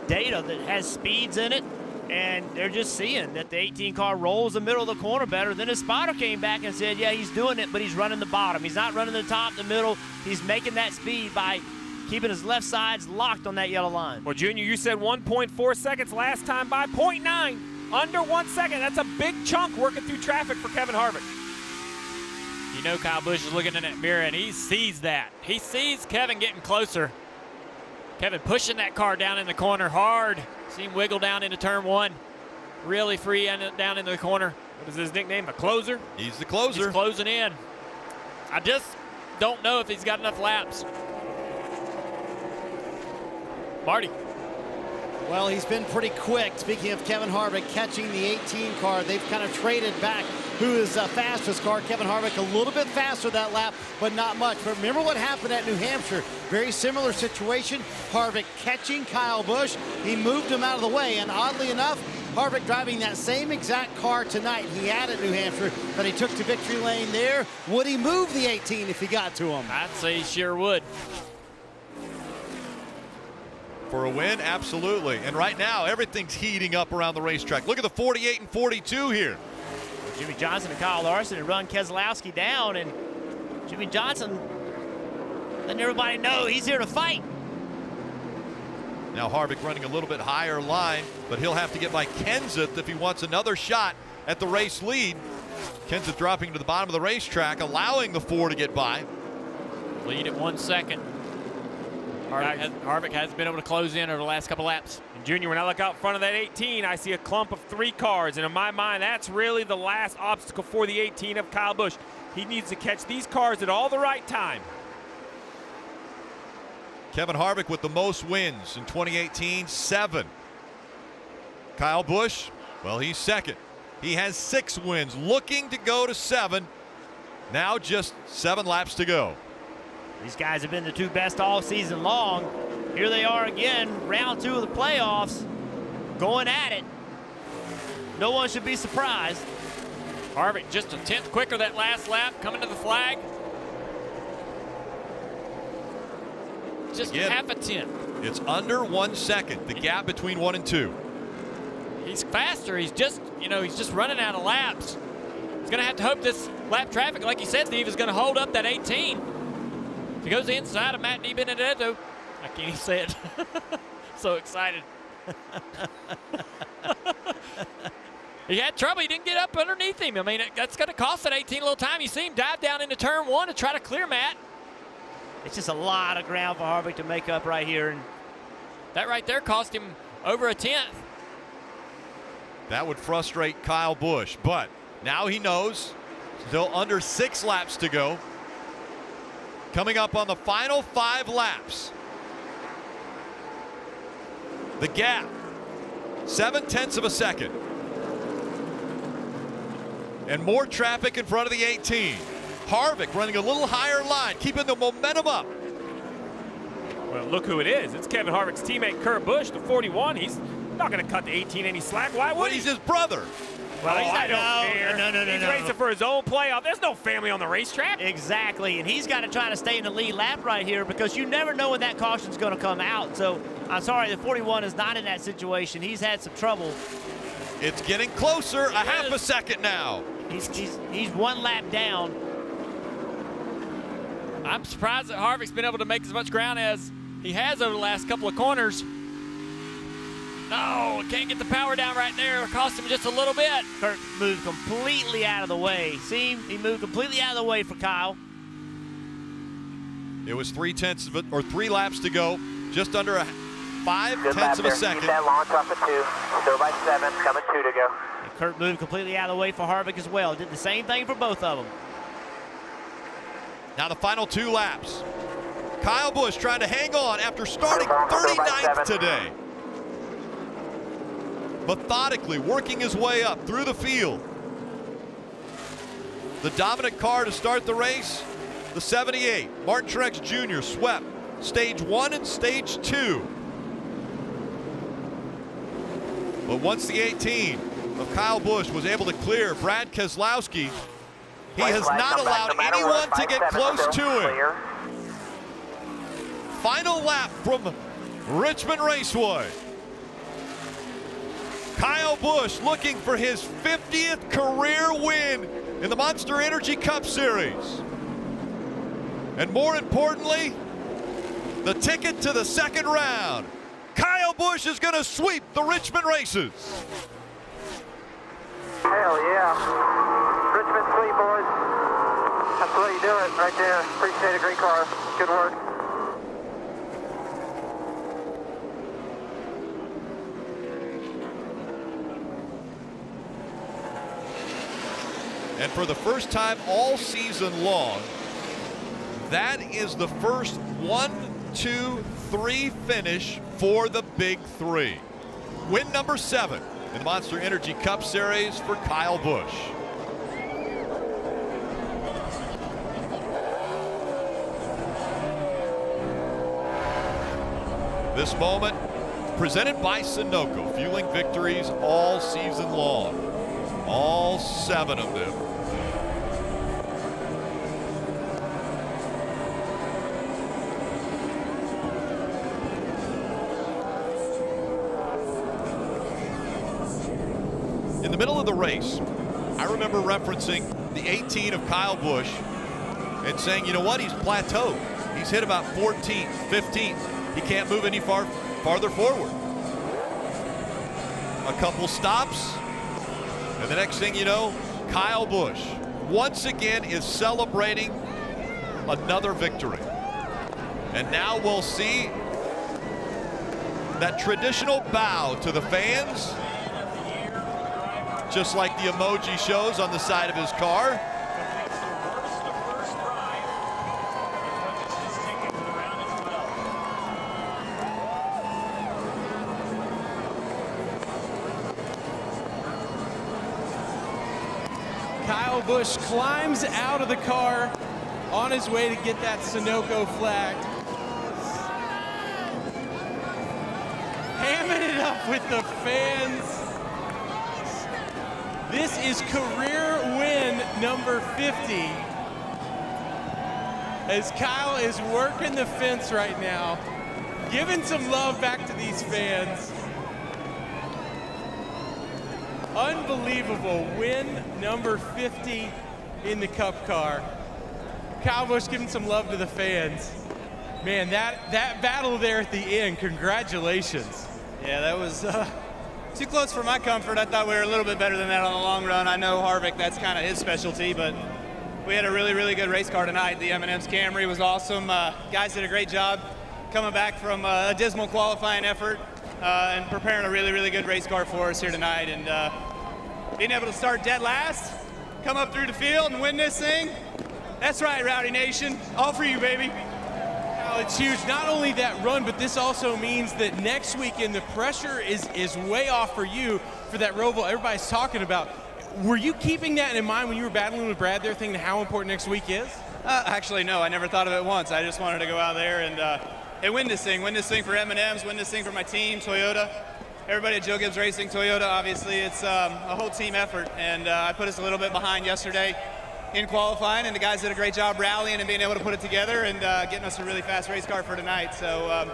[SPEAKER 16] data that has speeds in it, and they're just seeing that the 18 car rolls the middle of the corner better. Then his spotter came back and said, yeah, he's doing it, but he's running the bottom. He's not running the top, the middle. He's making that speed by keeping his left sides locked on that yellow line.
[SPEAKER 15] Well, Junior, you said 1.4 seconds last time by 0.9. Under 1 second. That's a big chunk working through traffic for Kevin Harvick.
[SPEAKER 17] You know Kyle Busch is looking in that mirror, and he sees that. He sees Kevin getting closer. Kevin pushing that car down in the corner hard. See him wiggle down into turn 1. Really free down into the corner.
[SPEAKER 15] What is his nickname? A closer?
[SPEAKER 4] He's the closer.
[SPEAKER 17] He's closing in. I just don't know if he's got enough laps. Marty.
[SPEAKER 6] Well, he's been pretty quick. Speaking of Kevin Harvick catching the 18 car, they've kind of traded back who is the fastest car. Kevin Harvick a little bit faster that lap, but not much. But remember what happened at New Hampshire. Very similar situation. Harvick catching Kyle Busch. He moved him out of the way, and oddly enough, Harvick driving that same exact car tonight he had at New Hampshire that he took to victory lane there. Would he move the 18 if he got to him?
[SPEAKER 17] I'd say he sure would.
[SPEAKER 4] For a win, absolutely. And right now, everything's heating up around the racetrack. Look at the 48 and 42 here.
[SPEAKER 16] Jimmie Johnson and Kyle Larson had run Keselowski down, and Jimmie Johnson letting everybody know he's here to fight.
[SPEAKER 4] Now Harvick running a little bit higher line, but he'll have to get by Kenseth if he wants another shot at the race lead. Kenseth dropping to the bottom of the racetrack, allowing the 4 to get by.
[SPEAKER 17] Lead at 1 second. Harvick has been able to close in over the last couple laps.
[SPEAKER 15] And Junior, when I look out front of that 18, I see a clump of 3 cars. And in my mind, that's really the last obstacle for the 18 of Kyle Busch. He needs to catch these cars at all the right time.
[SPEAKER 4] Kevin Harvick with the most wins in 2018, 7. Kyle Busch, well, he's second. He has 6 wins, looking to go to 7. Now just 7 laps to go.
[SPEAKER 16] These guys have been the 2 best all season long. Here they are again, round 2 of the playoffs, going at it. No one should be surprised.
[SPEAKER 17] Harvick just a 10th quicker that last lap, coming to the flag. Just half a 10th.
[SPEAKER 4] It's under 1 second, the gap between 1 and 2.
[SPEAKER 17] He's faster. He's just, he's just running out of laps. He's going to have to hope this lap traffic, like you said, Steve, is going to hold up that 18. If he goes inside of Matt DiBenedetto, I can't even say it. So excited. He had trouble. He didn't get up underneath him. I mean, that's going to cost that 18 a little time. You see him dive down into turn 1 to try to clear Matt.
[SPEAKER 16] It's just a lot of ground for Harvick to make up right here. And
[SPEAKER 17] that right there cost him over a 10th.
[SPEAKER 4] That would frustrate Kyle Busch, but now he knows. Still under 6 laps to go. Coming up on the final 5 laps. The gap, 0.7 of a second. And more traffic in front of the 18. Harvick running a little higher line, keeping the momentum up.
[SPEAKER 15] Well, look who it is. It's Kevin Harvick's teammate, Kurt Busch, the 41. He's not going to cut the 18 any slack. Why would he?
[SPEAKER 4] He's his brother.
[SPEAKER 15] Well, I don't care.
[SPEAKER 16] No.
[SPEAKER 15] He's racing for his own playoff. There's no family on the racetrack.
[SPEAKER 16] Exactly, and he's got to try to stay in the lead lap right here because you never know when that caution's going to come out. So I'm sorry, the 41 is not in that situation. He's had some trouble.
[SPEAKER 4] It's getting closer, a half a second now.
[SPEAKER 16] He's 1 lap down.
[SPEAKER 17] I'm surprised that Harvick's been able to make as much ground as he has over the last couple of corners. No, can't get the power down right there. It cost him just a little bit.
[SPEAKER 16] Kurt moved completely out of the way. See, he moved completely out of the way for Kyle.
[SPEAKER 4] It was 0.3 of it, or 3 laps to go, just under a 0.5 of a second.
[SPEAKER 10] Keep that launch off of 2, still by 7, coming 2 to go.
[SPEAKER 16] And Kurt moved completely out of the way for Harvick as well. Did the same thing for both of them.
[SPEAKER 4] Now the final 2 laps. Kyle Busch trying to hang on after starting 39th today. Methodically working his way up through the field. The dominant car to start the race, the 78. Martin Truex Jr. swept stage 1 and stage 2. But once the 18 of Kyle Busch was able to clear Brad Keselowski, he has not allowed anyone to get close to him. Final lap from Richmond Raceway. Kyle Busch looking for his 50th career win in the Monster Energy Cup Series. And more importantly, the ticket to the second round. Kyle Busch is going to sweep the Richmond races.
[SPEAKER 10] Hell yeah. Richmond sweep, boys. That's the way you do it right there. Appreciate it. Great car. Good work.
[SPEAKER 4] And for the first time all season long, that is the first 1, 2, 3 finish for the Big Three. Win number 7 in the Monster Energy Cup Series for Kyle Busch. This moment presented by Sunoco, fueling victories all season long. All 7 of them. In the middle of the race, I remember referencing the 18 of Kyle Busch and saying, you know what, he's plateaued. He's hit about 14th, 15th. He can't move any farther forward. A couple stops, and the next thing you know, Kyle Busch once again is celebrating another victory. And now we'll see that traditional bow to the fans, just like the emoji shows on the side of his car.
[SPEAKER 19] Kyle Busch climbs out of the car on his way to get that Sunoco flag. Hamming it up with the fans. This is career win number 50. As Kyle is working the fence right now, giving some love back to these fans. Unbelievable win number 50 in the Cup car. Kyle Busch giving some love to the fans. Man, that battle there at the end, congratulations.
[SPEAKER 21] Yeah, that was too close for my comfort. I thought we were a little bit better than that on the long run. I know Harvick, that's kind of his specialty, but we had a really, really good race car tonight. The M&M's Camry was awesome. Guys did a great job coming back from a dismal qualifying effort and preparing a really, really good race car for us here tonight. And being able to start dead last, come up through the field and win this thing, that's right, Rowdy Nation. All for you, baby.
[SPEAKER 19] It's huge. Not only that run, but this also means that next weekend the pressure is way off for you for that Roval everybody's talking about. Were you keeping that in mind when you were battling with Brad there, thinking how important next week is?
[SPEAKER 21] Actually, no. I never thought of it once. I just wanted to go out there and win this thing. Win this thing for M&M's, win this thing for my team, Toyota. Everybody at Joe Gibbs Racing, Toyota, obviously, it's a whole team effort. And I put us a little bit behind yesterday in qualifying, and the guys did a great job rallying and being able to put it together and getting us a really fast race car for tonight. So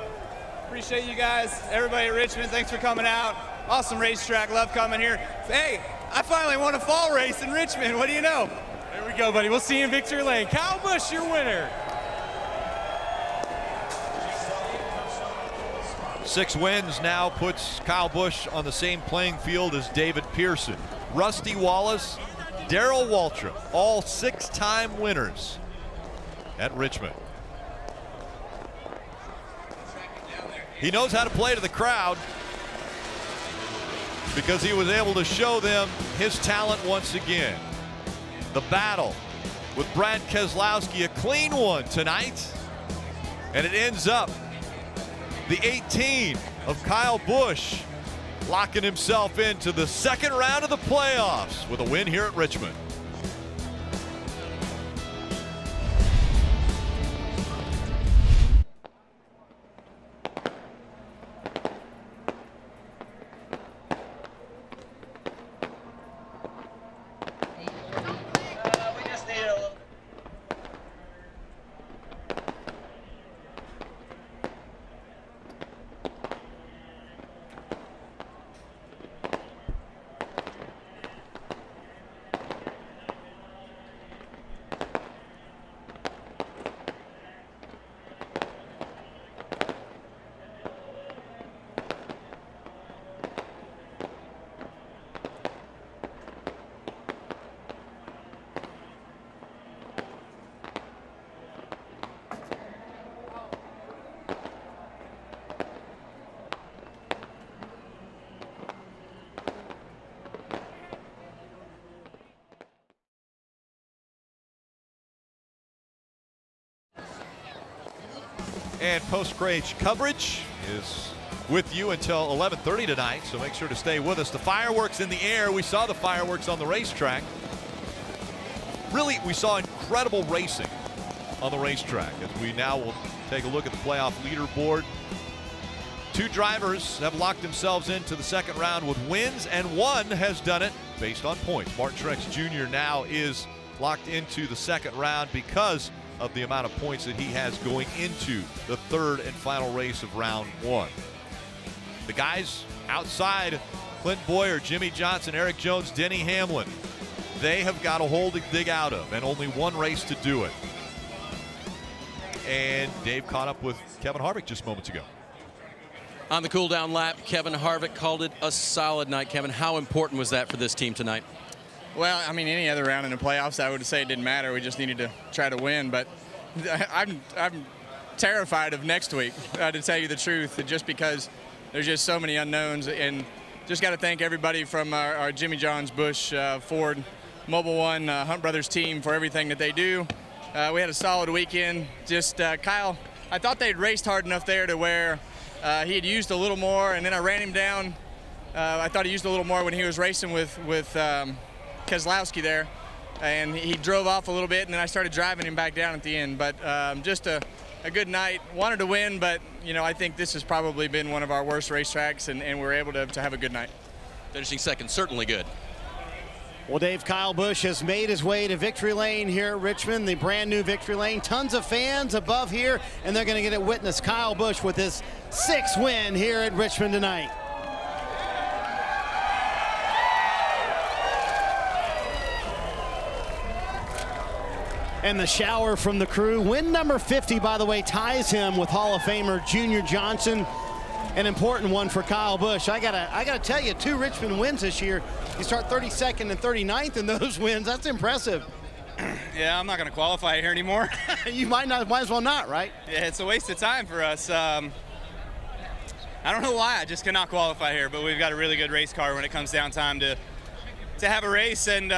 [SPEAKER 21] appreciate you guys, everybody at Richmond. Thanks for coming out. Awesome racetrack. Love coming here. Hey, I finally won a fall race in Richmond. What do you know?
[SPEAKER 19] There we go, buddy. We'll see you in victory lane. Kyle Busch, your winner.
[SPEAKER 4] 6 wins now puts Kyle Busch on the same playing field as David Pearson, Rusty Wallace, Darrell Waltrip, all 6-time winners at Richmond. He knows how to play to the crowd because he was able to show them his talent once again. The battle with Brad Keselowski, a clean one tonight, and it ends up the 18 of Kyle Busch locking himself into the second round of the playoffs with a win here at Richmond. And post-race coverage is with you until 11:30 tonight, so make sure to stay with us. The fireworks in the air. We saw the fireworks on the racetrack. Really, we saw incredible racing on the racetrack as we now will take a look at the playoff leaderboard. 2 drivers have locked themselves into the second round with wins, and 1 has done it based on points. Martin Truex Jr. now is locked into the second round because of the amount of points that he has going into the 3rd and final race of round 1. The guys outside, Clint Boyer, Jimmie Johnson, Erik Jones, Denny Hamlin, they have got a hole to dig out of and only 1 race to do it. And Dave caught up with Kevin Harvick just moments ago.
[SPEAKER 8] On the cool-down lap, Kevin Harvick called it a solid night. Kevin, how important was that for this team tonight?
[SPEAKER 2] Well, I mean, any other round in the playoffs, I would say it didn't matter. We just needed to try to win. But I'm terrified of next week, to tell you the truth, just because there's just so many unknowns. And just got to thank everybody from our Jimmie John's, Busch, Ford, Mobil 1, Hunt Brothers team for everything that they do. We had a solid weekend. Just Kyle, I thought they'd raced hard enough there to where he had used a little more, and then I ran him down. I thought he used a little more when he was racing with Keselowski there, and he drove off a little bit, and then I started driving him back down at the end. But just a good night. Wanted to win, but I think this has probably been one of our worst racetracks, and we're able to have a good night.
[SPEAKER 8] Finishing second, certainly good.
[SPEAKER 6] Well, Dave, Kyle Busch has made his way to victory lane here at Richmond, the brand new victory lane. Tons of fans above here, and they're going to get to witness Kyle Busch with his 6th win here at Richmond tonight. And the shower from the crew. Win number 50, by the way, ties him with Hall of Famer Junior Johnson. An important one for Kyle Busch. I gotta tell you, 2 Richmond wins this year. You start 32nd and 39th in those wins. That's impressive.
[SPEAKER 21] Yeah, I'm not going to qualify here anymore.
[SPEAKER 6] You might as well not, right?
[SPEAKER 21] Yeah, it's a waste of time for us. I don't know why. I just cannot qualify here, but we've got a really good race car when it comes down time to have a race, and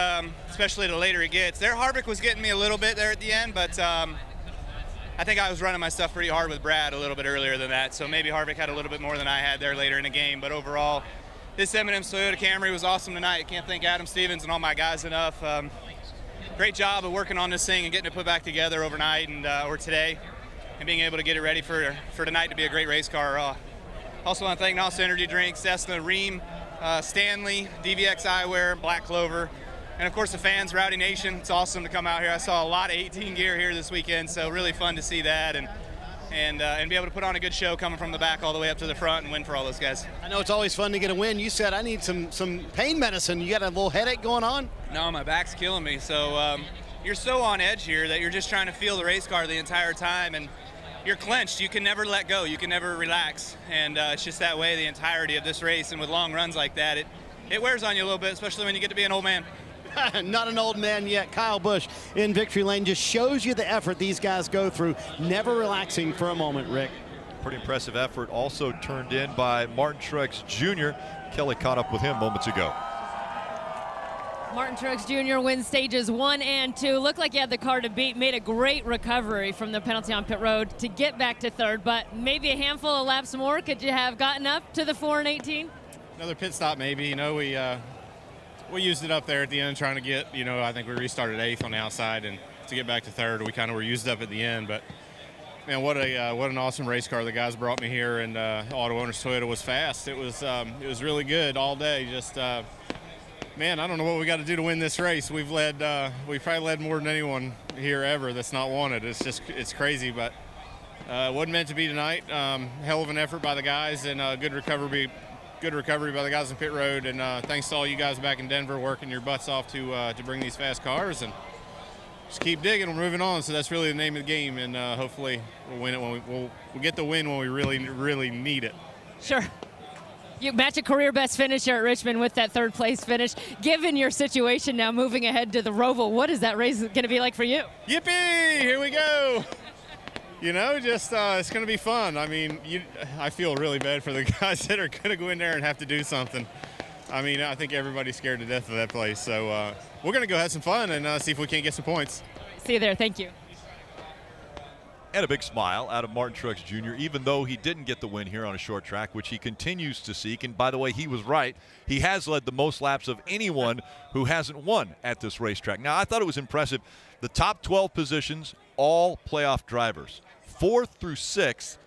[SPEAKER 21] especially the later it gets. Harvick was getting me a little bit there at the end, but I think I was running my stuff pretty hard with Brad a little bit earlier than that, so maybe Harvick had a little bit more than I had there later in the game. But overall, this M&M Toyota Camry was awesome tonight. I can't thank Adam Stevens and all my guys enough. Great job of working on this thing and getting it put back together overnight and or today, and being able to get it ready for tonight to be a great race car. Also want to thank NOS Energy Drinks, Cessna, Ream, Stanley, DVX Eyewear, Black Clover, and of course the fans, Rowdy Nation. It's awesome to come out here. I saw a lot of 18 gear here this weekend, so really fun to see that and be able to put on a good show coming from the back all the way up to the front and win for all those guys.
[SPEAKER 6] I know it's always fun to get a win. You said I need some pain medicine. You got a little headache going on?
[SPEAKER 21] No, my back's killing me. So you're so on edge here that you're just trying to feel the race car the entire time, and you're clenched. You can never let go. You can never relax, and it's just that way the entirety of this race. And with long runs like that, it wears on you a little bit, especially when you get to be an old man.
[SPEAKER 6] Not an old man yet. Kyle Busch in victory lane just shows you the effort these guys go through, never relaxing for a moment, Rick.
[SPEAKER 4] Pretty impressive effort also turned in by Martin Truex Jr. Kelly caught up with him moments ago.
[SPEAKER 7] Martin Truex Jr. wins stages 1 and 2. Looked like he had the car to beat, made a great recovery from the penalty on pit road to get back to 3rd, but maybe a handful of laps more. Could you have gotten up to the 4 and 18?
[SPEAKER 2] Another pit stop maybe. We used it up there at the end trying to get, I think we restarted 8th on the outside, and to get back to 3rd, we kind of were used up at the end. But, man, what an awesome race car the guys brought me here, and Auto Owners Toyota was fast. It was really good all day. Just, man, I don't know what we got to do to win this race. We've probably led more than anyone here ever that's not won it. It's crazy, but wasn't meant to be tonight. Hell of an effort by the guys, and good recovery by the guys in pit road, and thanks to all you guys back in Denver working your butts off to bring these fast cars, and just keep digging. We're moving on, so that's really the name of the game, and hopefully we'll win it when we'll get the win when we really need it.
[SPEAKER 7] Sure. You match a career best finish here at Richmond with that 3rd place finish. Given your situation now moving ahead to the Roval, what is that race going to be like for you?
[SPEAKER 2] Yippee! Here we go. It's going to be fun. I mean, I feel really bad for the guys that are going to go in there and have to do something. I mean, I think everybody's scared to death of that place. So we're going to go have some fun and see if we can't get some points.
[SPEAKER 7] See you there. Thank you.
[SPEAKER 4] And a big smile out of Martin Truex Jr., even though he didn't get the win here on a short track, which he continues to seek. And by the way, he was right. He has led the most laps of anyone who hasn't won at this racetrack. Now, I thought it was impressive. The top 12 positions, all playoff drivers. 4th through 6th,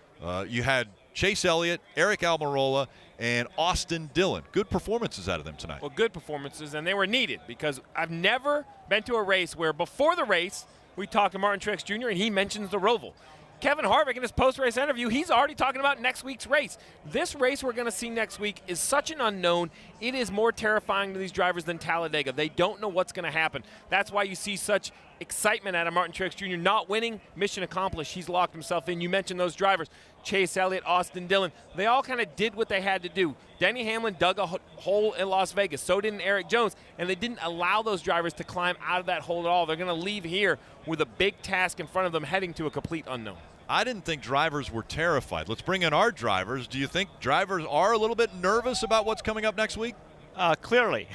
[SPEAKER 4] you had Chase Elliott, Eric Almirola, and Austin Dillon. Good performances out of them tonight.
[SPEAKER 15] Well, good performances, and they were needed because I've never been to a race where before the race we talked to Martin Truex Jr. and he mentions the Roval. Kevin Harvick in his post-race interview, he's already talking about next week's race. This race we're going to see next week is such an unknown. It is more terrifying to these drivers than Talladega. They don't know what's going to happen. That's why you see such excitement out of Martin Truex Jr. Not winning, mission accomplished. He's locked himself in. You mentioned those drivers, Chase Elliott, Austin Dillon. They all kind of did what they had to do. Denny Hamlin dug a hole in Las Vegas. So did Erik Jones. And they didn't allow those drivers to climb out of that hole at all. They're going to leave here with a big task in front of them heading to a complete unknown.
[SPEAKER 4] I didn't think drivers were terrified. Let's bring in our drivers. Do you think drivers are a little bit nervous about what's coming up next week?
[SPEAKER 16] Clearly.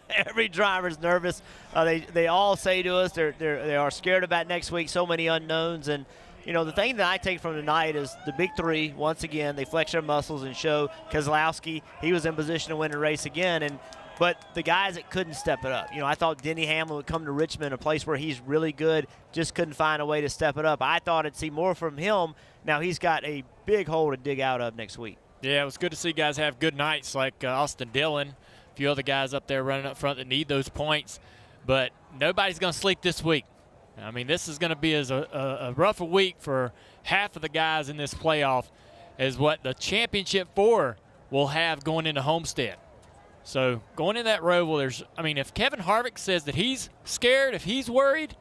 [SPEAKER 16] Every driver's nervous. They all say to us they are scared about next week, so many unknowns. And, you know, the thing that I take from tonight is the big three, once again, they flex their muscles and show Keselowski, he was in position to win the race again. But the guys that couldn't step it up. You know, I thought Denny Hamlin would come to Richmond, a place where he's really good, just couldn't find a way to step it up. I thought I'd see more from him. Now he's got a big hole to dig out of next week.
[SPEAKER 17] Yeah, it was good to see guys have good nights like Austin Dillon, a few other guys up there running up front that need those points. But nobody's going to sleep this week. I mean, this is going to be a rougher week for half of the guys in this playoff as what the championship 4 will have going into Homestead. So going in that Roval, if Kevin Harvick says that he's scared, if he's worried,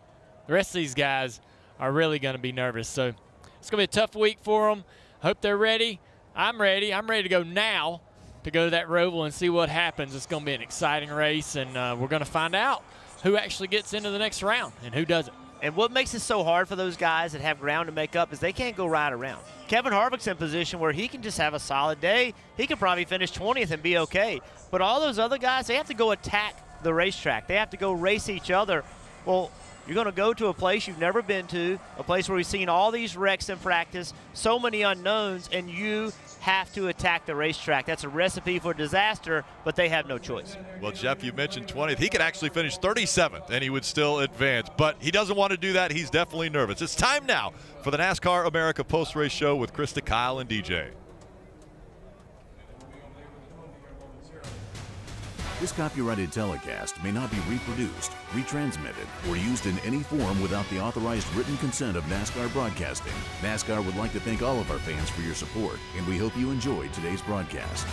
[SPEAKER 17] the rest of these guys are really going to be nervous. So it's going to be a tough week for them. Hope they're ready. I'm ready. I'm ready to go now to go to that Roval and see what happens. It's going to be an exciting race, and we're going to find out who actually gets into the next round and who doesn't.
[SPEAKER 16] And what makes it so hard for those guys that have ground to make up is they can't go right around. Kevin Harvick's in a position where he can just have a solid day. He could probably finish 20th and be okay. But all those other guys, they have to go attack the racetrack. They have to go race each other. Well, you're going to go to a place you've never been to, a place where we've seen all these wrecks in practice, so many unknowns, and you have to attack the racetrack. That's a recipe for disaster, but they have no choice.
[SPEAKER 4] Well, Jeff, you mentioned 20th. He could actually finish 37th, and he would still advance. But he doesn't want to do that. He's definitely nervous. It's time now for the NASCAR America post-race show with Krista, Kyle, and DJ.
[SPEAKER 3] This copyrighted telecast may not be reproduced, retransmitted, or used in any form without the authorized written consent of NASCAR Broadcasting. NASCAR would like to thank all of our fans for your support, and we hope you enjoyed today's broadcast.